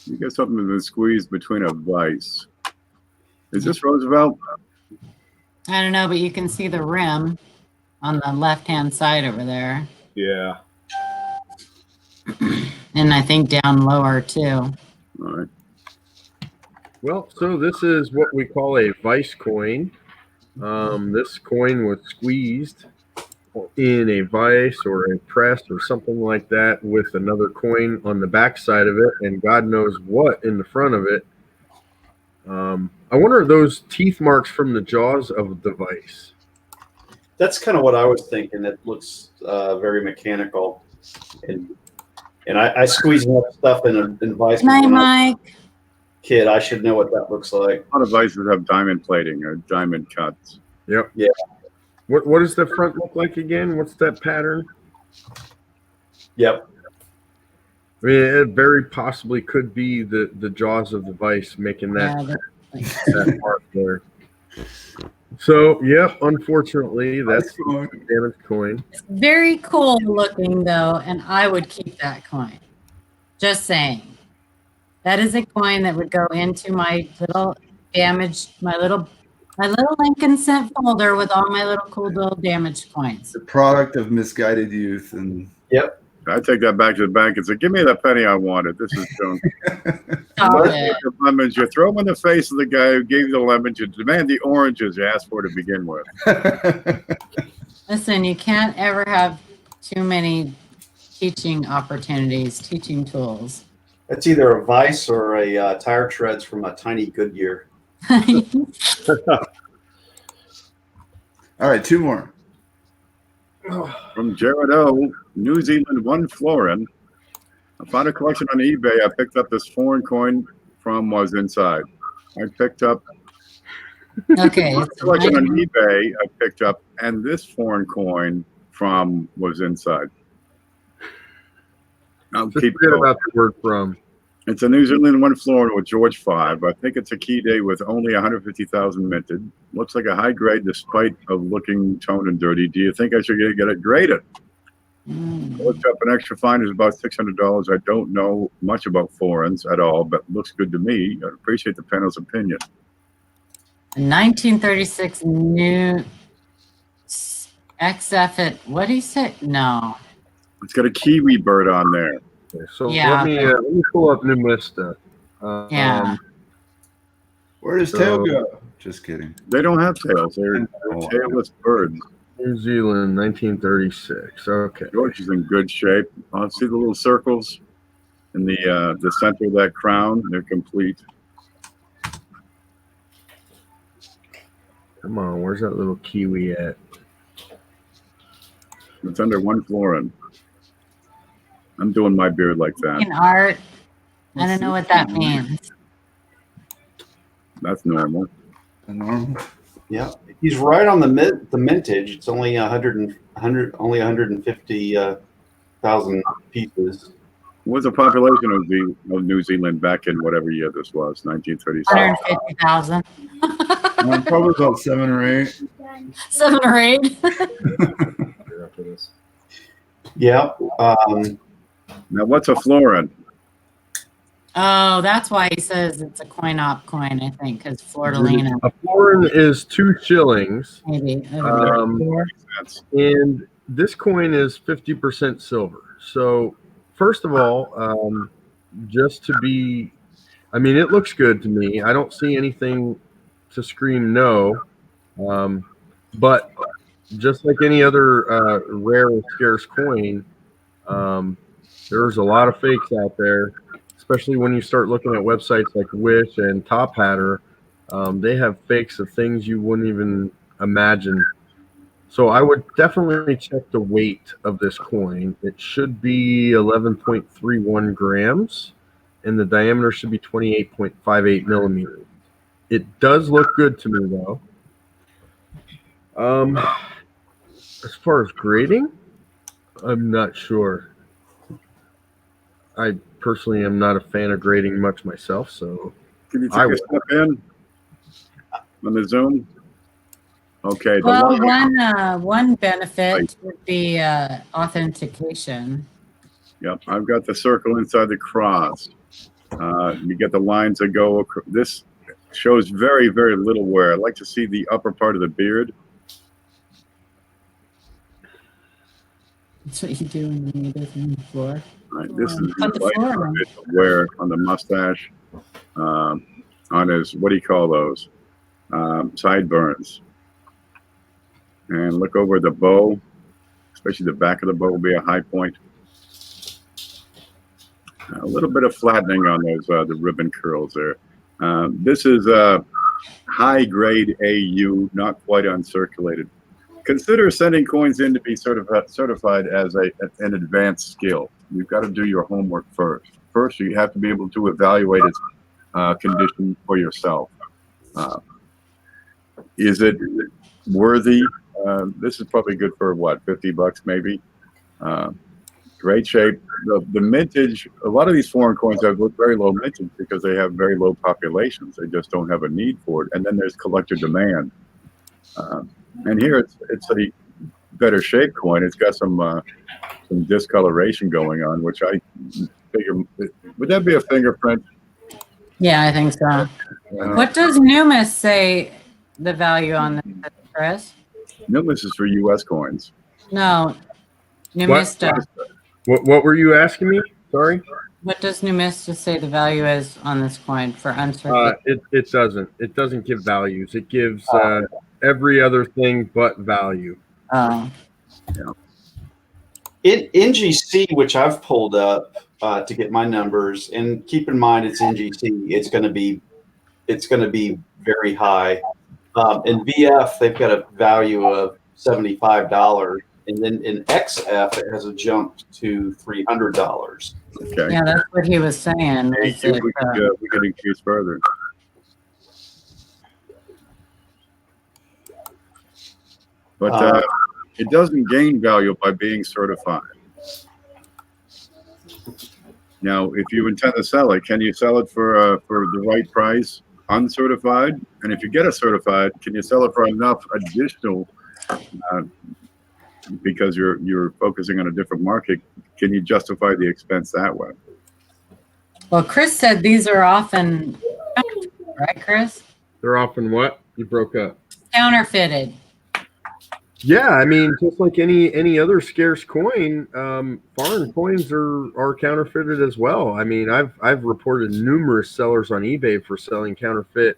You got something that's squeezed between a vice. Is this Roosevelt? I don't know, but you can see the rim on the left-hand side over there. Yeah. And I think down lower, too. All right. Well, so this is what we call a vice coin. This coin was squeezed in a vice or a press or something like that with another coin on the back side of it, and God knows what in the front of it. I wonder if those teeth marks from the jaws of the vice. That's kind of what I was thinking. It looks very mechanical, and I squeeze enough stuff in a vice. Night, Mike. Kid, I should know what that looks like. A lot of vices have diamond plating or diamond cuts. Yep. Yeah. What does the front look like again? What's that pattern? Yep. I mean, it very possibly could be the jaws of the vice making that, Yeah, that mark there. So, yep, unfortunately, that's coin. the damaged coin. It's very cool looking though, and I would keep that coin. Just saying. That is a coin that would go into my little my little Lincoln cent folder with all my little cool little damaged coins. The product of misguided youth. And Yep. I take that back to the bank and say, "Give me the penny I wanted. This is junk." Stop it. The lemons, you throw them in the face of the guy who gave you the lemons. You demand the oranges you asked for to begin with. Listen, you can't ever have too many teaching opportunities, teaching tools. That's either a vice or a tire treads from a tiny Goodyear. All right, two more. From Jared O, New Zealand 1 florin. I found a collection on eBay. I picked up this foreign coin from was inside. I picked up Okay. a collection on eBay. I picked up, and this foreign coin from was inside. I'll Just keep forget going. about the word from. It's a New Zealand 1 florin with George 5. I think it's a key day with only 150,000 minted. Looks like a high grade despite of looking toned and dirty. Do you think I should get it graded? I looked up an extra fine is about $600. I don't know much about foreigns at all, but looks good to me. I appreciate the panel's opinion. 1936 new XF it. What do you say? No. It's got a kiwi bird on there. Okay, so Yeah. let me pull up Numista. Yeah. Where does tail go? Just kidding. They don't have tails. They're tailless birds. New Zealand, 1936. Okay. George is in good shape. See the little circles in the center of that crown? They're complete. Come on, where's that little kiwi at? It's under 1 florin. I'm doing my beard like that. In art. I don't know what that means. That's normal. Normal. Yeah, he's right on the mintage. It's only 150,000 pieces. What was the population of New Zealand back in whatever year this was, 1937? 150,000. Probably about 7 or 8. 7 or 8. Yeah. Now, what's a florin? Oh, that's why he says it's a coin-op coin, I think, because Florida A florin is 2 shillings, maybe. That's and this coin is 50% silver. So, first of all, just to be, I mean, it looks good to me. I don't see anything to scream no, but just like any other rare or scarce coin, there's a lot of fakes out there, especially when you start looking at websites like Wish and Top Hatter. They have fakes of things you wouldn't even imagine. So I would definitely check the weight of this coin. It should be 11.31 grams, and the diameter should be 28.58 millimeters. It does look good to me, though. As far as grading, I'm not sure. I personally am not a fan of grading much myself, so Can you I take a would. step in on the Zoom? Okay. The Well, line- one benefit would be authentication. Yep, I've got the circle inside the cross. You get the lines that go. This shows very, very little wear. I like to see the upper part of the beard. That's what you do when you do from the floor. Right, this is Put the the floor on. wear on the mustache, on his, what do you call those? Sideburns. And look over the bow, especially the back of the bow will be a high point. A little bit of flattening on those the ribbon curls there. This is a high grade AU, not quite uncirculated. Consider sending coins in to be certified as an advanced skill. You've got to do your homework first. First, you have to be able to evaluate its condition for yourself. Is it worthy? This is probably good for what, $50 maybe? Great shape. The mintage, a lot of these foreign coins have very low mintage because they have very low populations. They just don't have a need for it. And then there's collector demand. And here it's a better shaped coin. It's got some discoloration going on, which I figure, would that be a fingerprint? Yeah, I think so. What does Numis say the value on this, Chris? Numis is for U.S. coins. No, Numista. What were you asking me? Sorry. What does Numista say the value is on this coin for uncirculated? It doesn't. It doesn't give values. It gives every other thing but value. Oh. In NGC, which I've pulled up to get my numbers, and keep in mind it's NGC, it's going to be very high. In VF, they've got a value of $75, and then in XF, it has a jump to $300. Okay. Yeah, that's what he was saying. We could increase further. But it doesn't gain value by being certified. Now, if you intend to sell it, can you sell it for the right price, uncertified? And if you get a certified, can you sell it for enough additional? Because you're focusing on a different market, can you justify the expense that way? Well, Chris said these are often, right, Chris? They're often what? You broke up. Counterfeited. Yeah, I mean, just like any other scarce coin, foreign coins are counterfeited as well. I mean, I've reported numerous sellers on eBay for selling counterfeit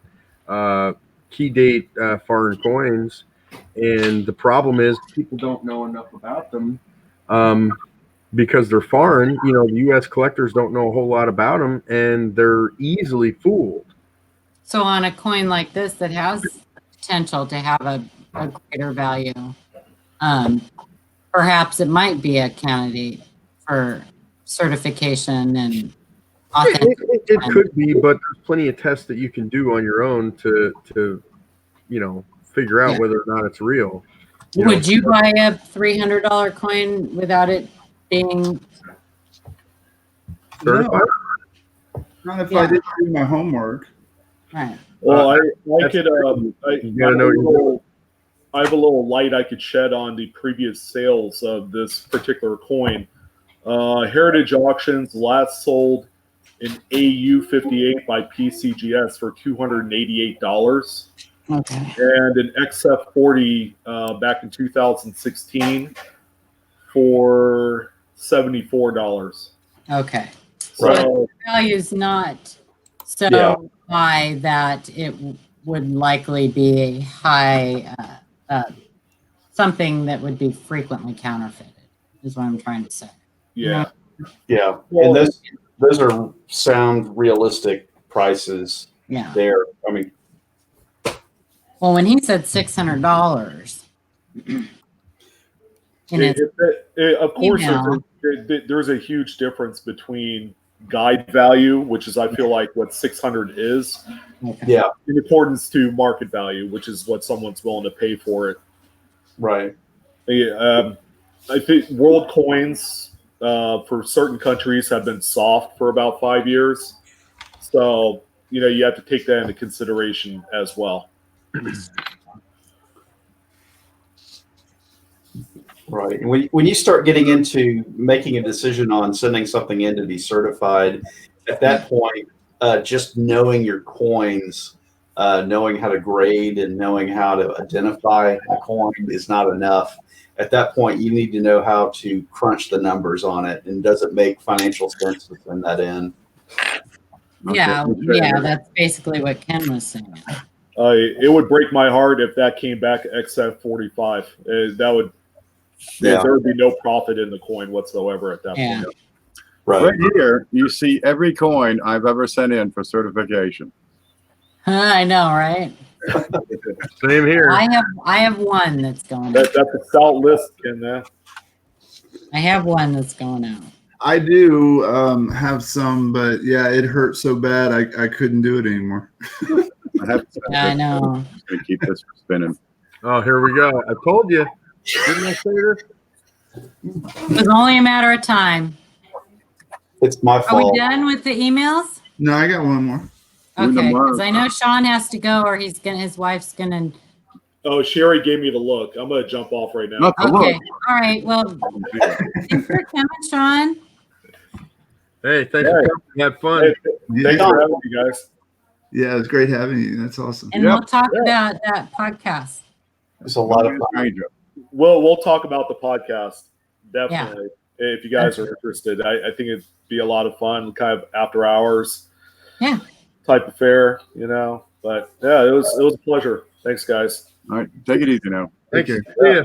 key date foreign coins, and the problem is people don't know enough about them because they're foreign. You know, the U.S. collectors don't know a whole lot about them, and they're easily fooled. So on a coin like this that has potential to have a greater value, perhaps it might be a candidate for certification and authentic. It could be, but there's plenty of tests that you can do on your own to figure out whether or not it's real. Would you buy a $300 coin without it being certified? Not if I didn't do my homework. right? Well, I could. I have a little light I could shed on the previous sales of this particular coin. Heritage Auctions last sold an AU58 by PCGS for $288. Okay. And an XF40 back in 2016 for $74. Okay. Right. So the value is not so high that it would likely be a high something that would be frequently counterfeited, is what I'm trying to say. Yeah. Yeah, Well, and those are sound realistic prices Yeah. there. I mean, Well, when he said $600, of course, email. there's a huge difference between guide value, which is I feel like what 600 is, okay. yeah, in accordance to market value, which is what someone's willing to pay for it. right. I think world coins for certain countries have been soft for about 5 years, so you have to take that into consideration as well. Right. And when you start getting into making a decision on sending something in to be certified, at that point, just knowing your coins, knowing how to grade and knowing how to identify a coin is not enough. At that point, you need to know how to crunch the numbers on it. And does it make financial sense to send that in? Yeah, yeah, that's basically what Ken was saying. It would break my heart if that came back XF45. There would be no profit in the coin whatsoever at that point. Right here, you see every coin I've ever sent in for certification. I know, right? Same here. I have one that's going out. That's a stout list in there. I have one that's going out. I do have some, but yeah, it hurt so bad I couldn't do it anymore. I know. I'm just gonna keep this spinning. Oh, here we go. I told you. Didn't I say this? It was only a matter of time. It's my Are fault. we done with the emails? No, I got one more. Okay, because I know Sean has to go, or his wife's gonna Oh, Sherry gave me the look. I'm gonna jump off right now. Not the Okay. look. All right. Well, thanks for coming, Sean. Hey, thanks for coming. Had fun. Hey, Yeah, thanks for having me, guys. yeah, it was great having you. That's awesome. And Yep. we'll talk about that podcast. It's a lot of fun. Stranger. We'll talk about the podcast definitely if you guys are interested. I think it'd be a lot of fun, kind of after hours, Yeah. type affair, you know. But yeah, it was a pleasure. Thanks, guys. All right, take it easy now. Thanks. care. See ya.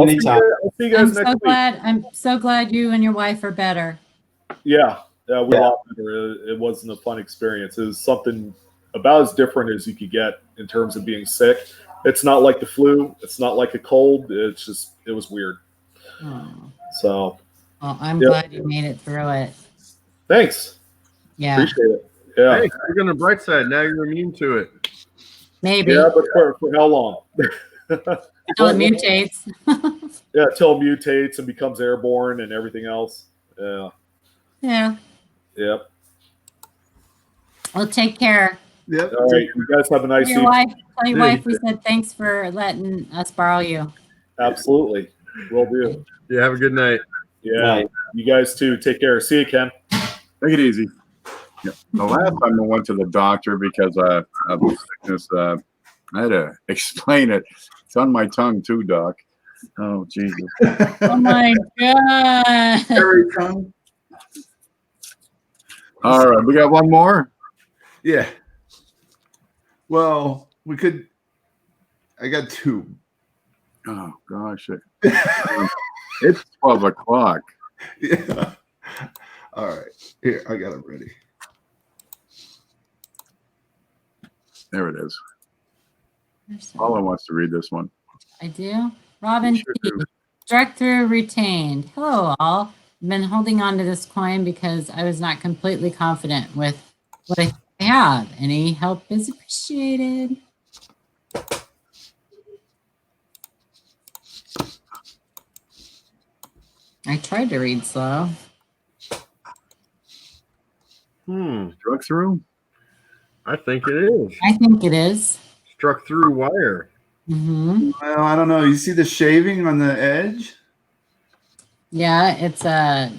Anytime. I'll see you guys next week. I'm so glad you and your wife are better. Yeah, we're a Yeah. lot better. It wasn't a fun experience. It was something about as different as you could get in terms of being sick. It's not like the flu. It's not like a cold. It's just, it was weird. Oh. So Well, I'm Yep. glad you made it through it. thanks. Yeah. Appreciate it. Yeah. Hey, you're on the bright side. Now you're immune to it. Maybe. Yeah, but for how long? Until it mutates. Yeah, until it mutates and becomes airborne and everything else. Yeah. Yeah. Yep. Well, take care. Yep. All right. You guys have a nice Tell your evening. wife, tell your wife we said thanks for letting us borrow you. Absolutely. Will do. Yeah, have a good night. Yeah. Night. You guys too. Take care. See you, Ken. Take it easy. Yeah. The last time I went to the doctor because of sickness, I had to explain it. It's on my tongue too, Doc. Oh, Jesus. Oh my God. Harry tongue. All right, we got one more. Yeah. Well, we could. I got two. Oh, gosh. It's 12 o'clock. Yeah. All right. Here, I got it ready. There it is. Paula wants to read this one. I do. Robin Sure T. do. Struck through retained. Hello, all. I've been holding on to this coin because I was not completely confident with what I have. Any help is appreciated. I tried to read slow. Struck through? I think it is. I think it is. Struck through wire. Mm-hmm. Well, I don't know. You see the shaving on the edge? Yeah, it's a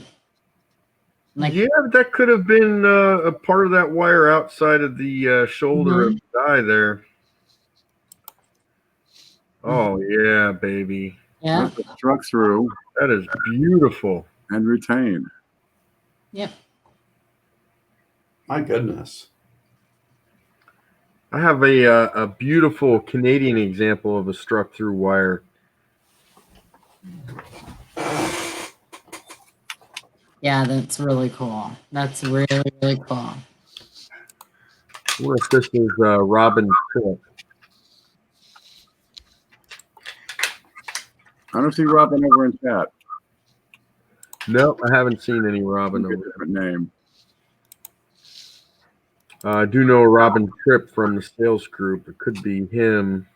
like Yeah, that could have been a part of that wire outside of the shoulder of the die there. Oh, yeah, baby. yeah. Struck through That is beautiful. and retained. Yep. My goodness. I have a beautiful Canadian example of a struck through wire. Yeah, that's really cool. That's really, really cool. I wonder if this is Robin Tripp. I don't see Robin over in chat. No, I haven't seen any Robin Maybe a over there. different name. I do know a Robin Tripp from the sales group. It could be him.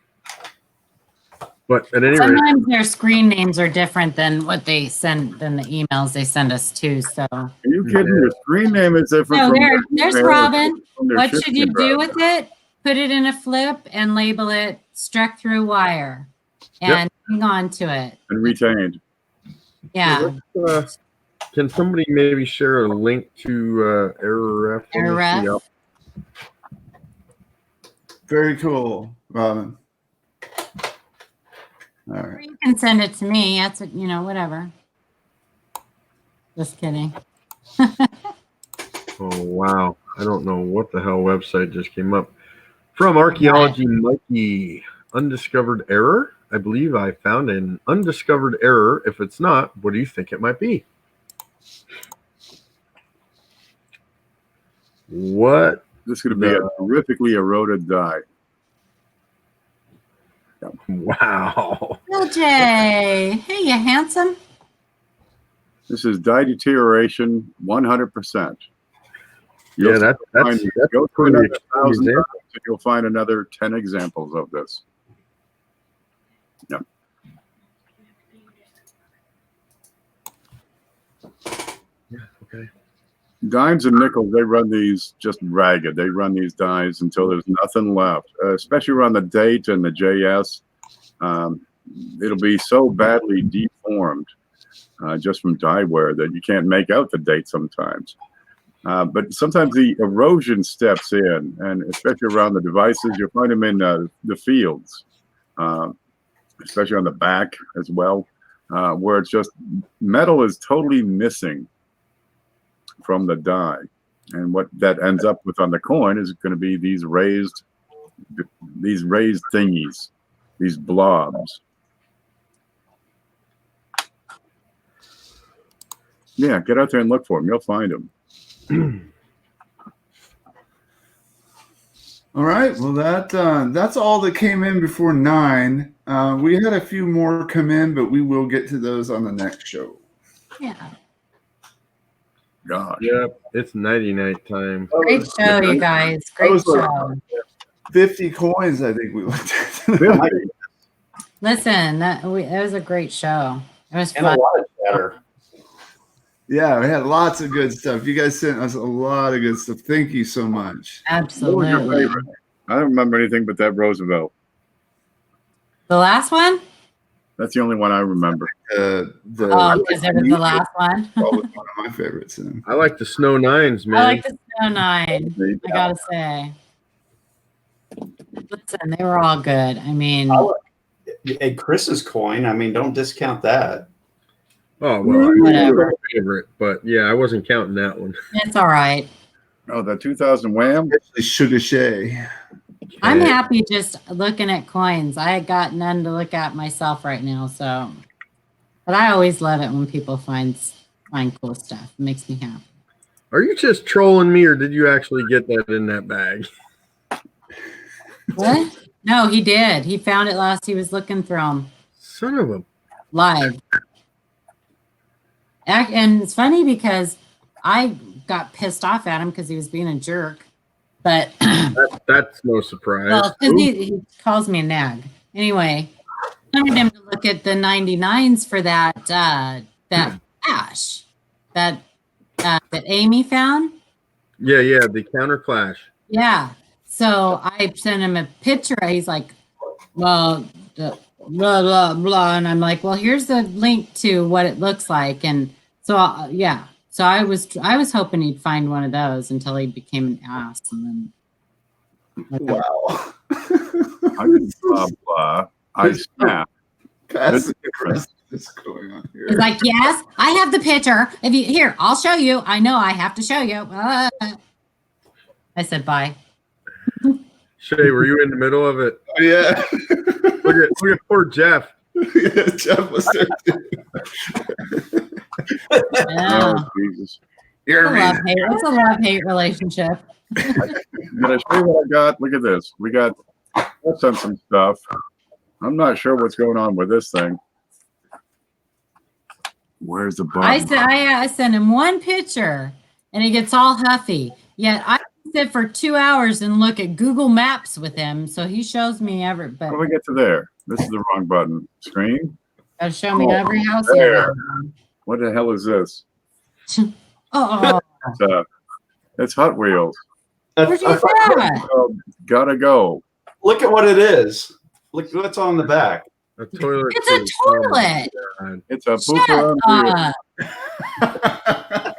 But at any rate, Sometimes their screen names are different than what they send than the emails they send us too. So Are you kidding? Your screen name is different so from there's their- Robin. from their What should shipping you do address. with it? Put it in a flip and label it struck through wire and hang on to it. And retained. Yeah. can somebody maybe share a link to Error Ref? Let me Error Ref? see. Very cool, Robin. All Or right. you can send it to me. That's what, whatever. Just kidding. Oh, wow. I don't know what the hell website just came up. From Archaeology Mikey, undiscovered error. I believe I found an undiscovered error. If it's not, what do you think it might be? What? This is going to be a terrifically eroded die. Wow. LJ, hey, you handsome. This is die deterioration 100%. Yeah, that's go through pretty another extreme 1,000 example. times and you'll find another 10 examples of this. Yep. Okay. Dimes and nickels, they run these just ragged. They run these dies until there's nothing left, especially around the date and the JS. it'll be so badly deformed just from dye wear that you can't make out the date sometimes. But sometimes the erosion steps in, and especially around the devices, you'll find them in the fields, especially on the back as well, where it's just metal is totally missing from the dye. And what that ends up with on the coin is going to be these raised thingies, these blobs. Yeah, get out there and look for them. You'll find them. All right. Well, that's all that came in before 9. We had a few more come in, but we will get to those on the next show. Yeah. Gosh. Yep, it's nighty-night time. Great show, you guys. Great was like- show. 50 coins, I think we looked at. Listen, that was a great show. It was And a fun. lot of chatter. Yeah, we had lots of good stuff. You guys sent us a lot of good stuff. Thank you so much. What was your Absolutely. favorite? I don't remember anything but that Roosevelt. The last one? That's the only one I remember. Oh, because it was the last one. Probably one of my favorites. I like the Snow Nines, man. I like the Snow Nine. I gotta say. Listen, they were all good. I mean, And Chris's coin, I mean, don't discount that. Oh, well, Whatever. my favorite, but yeah, I wasn't counting that one. it's all right. Oh, the 2000 Wham? Sugar Shay. I'm happy just looking at coins. I got none to look at myself right now, so. But I always love it when people find cool stuff. It makes me happy. Are you just trolling me, or did you actually get that in that bag? What? No, he did. He found it last. He was looking through them Son of a... live. And it's funny because I got pissed off at him because he was being a jerk. But That's no surprise. well, because he calls me a nag. Anyway, I wanted him to look at the 99s for that flash that Amy found. Yeah, the counter clash. Yeah. So I sent him a picture. He's like, well, blah, blah, blah. And I'm like, well, here's the link to what it looks like. And so, yeah. So I was hoping he'd find one of those until he became an ass. And then, Wow. I did blah, blah. I snap. That's what's going on here. he's like, yes, I have the picture. If you here, I'll show you. I know I have to show you. I said, bye. Shay, were you in the middle of it? Yeah. Look at poor Jeff. Yeah, Jeff was there too. Yeah. Oh, Jesus. It's a love-hate relationship. Did I show you what I got? Look at this. We got some stuff. I'm not sure what's going on with this thing. Where's the button? I sent him one picture and he gets all huffy. Yet I sit for 2 hours and look at Google Maps with him. So he shows me but How do we get to there? This is the wrong button. Screen? gotta show me every house. There. What the hell is this? Oh, It's Hot Wheels. where'd you that? Gotta go. Look at what it is. Look what's on the back. A toilet. It's a toilet. God. It's a Shut pooper on wheels. up.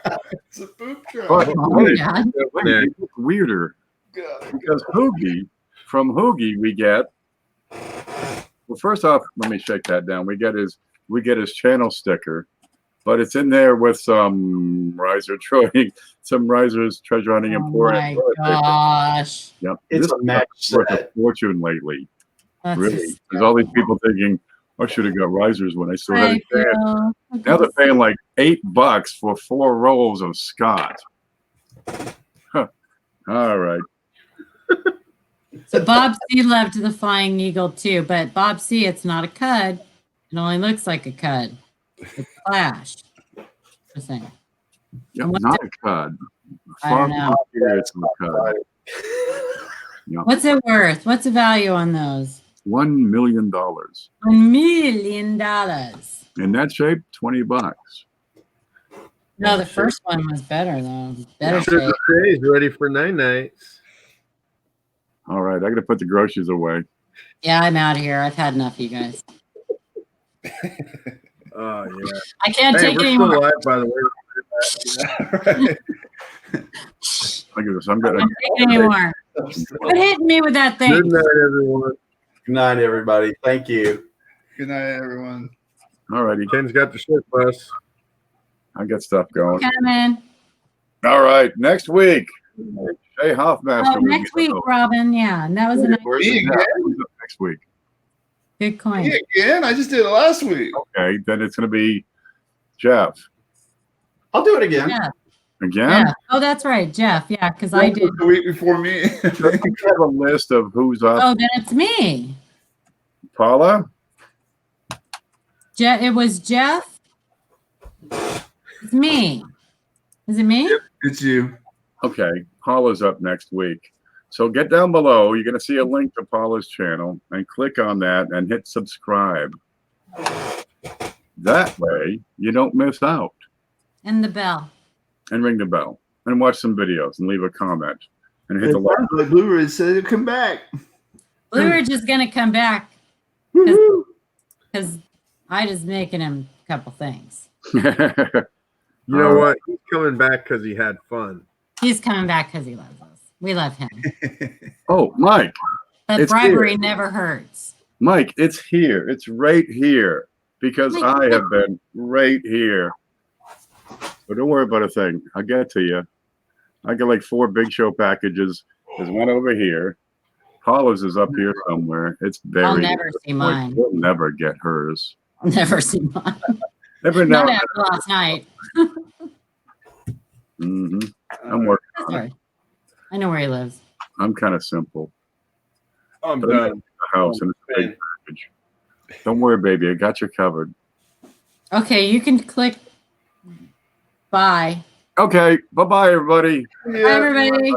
It's a poop truck. But Oh, wait, God. wait, it gets weirder because from Hoogie we get. Well, first off, let me shake that down. We get his channel sticker, but it's in there with some risers treasure hunting Oh and pouring. my gosh. Yep, It's this a match is worth a set. fortune lately. That's Really, there's all these people thinking, I should have got risers when I still had a Thank chance. you. Now they're paying like $8 for 4 rolls of Scott. Huh. All right. So Bob C loved the Flying Eagle too, but Bob C, it's not a cud. It only looks like a cud. It's Flash. Just saying. Yep, not a cud. I don't Far know. from here, it's a cud. Yep. What's it worth? What's the value on those? $1 million. $1 million. In that shape, $20. No, the first one was better though. Better Sugar shape. Shay's ready for night nights. All right, I got to put the groceries away. Yeah, I'm out of here. I've had enough of you guys. Oh yeah. I can't Hey, take we're it still anymore. alive, by the way. Right. Look at this. I'm I gonna. can't take it anymore. Quit hitting me with that Good thing. night, everyone. Good night, everybody. Thank you. Good night, everyone. All righty. Ken's got the shit bus. I got stuff going. Coming. All right. Next week, Shay Hoffmaster. Oh, will be next week, the host. Robin. Yeah, and that was a nice, Where's Me the again? Jeff? Who's up next week? good coin. Me again? I just did it last week. Okay, then it's going to be Jeff I'll do it again. Yeah. again. Yeah. Oh, that's right, Jeff. Yeah, because I did. The week before me. I have a list of who's up. Oh, then it's me. Paula. It was Jeff. It's me. Is it me? It's you. Okay, Paula's up next week. So get down below. You're going to see a link to Paula's channel and click on that and hit subscribe. That way you don't miss out. And the bell. And ring the bell and watch some videos and leave a comment and hit the like. Like Blu-ray said it'd come back. Blue Ridge is going to come back Woo-hoo. because I just making him a couple things. You know what? He's coming back because he had fun. He's coming back because he loves us. We love him. Oh, Mike. But It's bribery here. never hurts. Mike, it's here. It's right here because Mike, I have been right here. So don't worry about a thing. I'll get to you. I got like 4 Big Show packages. There's one over here. Paula's is up here somewhere. It's buried. I'll never see mine. You'll never get hers. I'll never see mine. Every now Not and after last night. then. I'm working That's on all it. right. I know where he lives. I'm kind of simple. I'm But I'm done. in the house and it's a big package. Don't worry, baby. I got you covered. Okay, you can click bye. Okay. Bye-bye, everybody. Bye, everybody.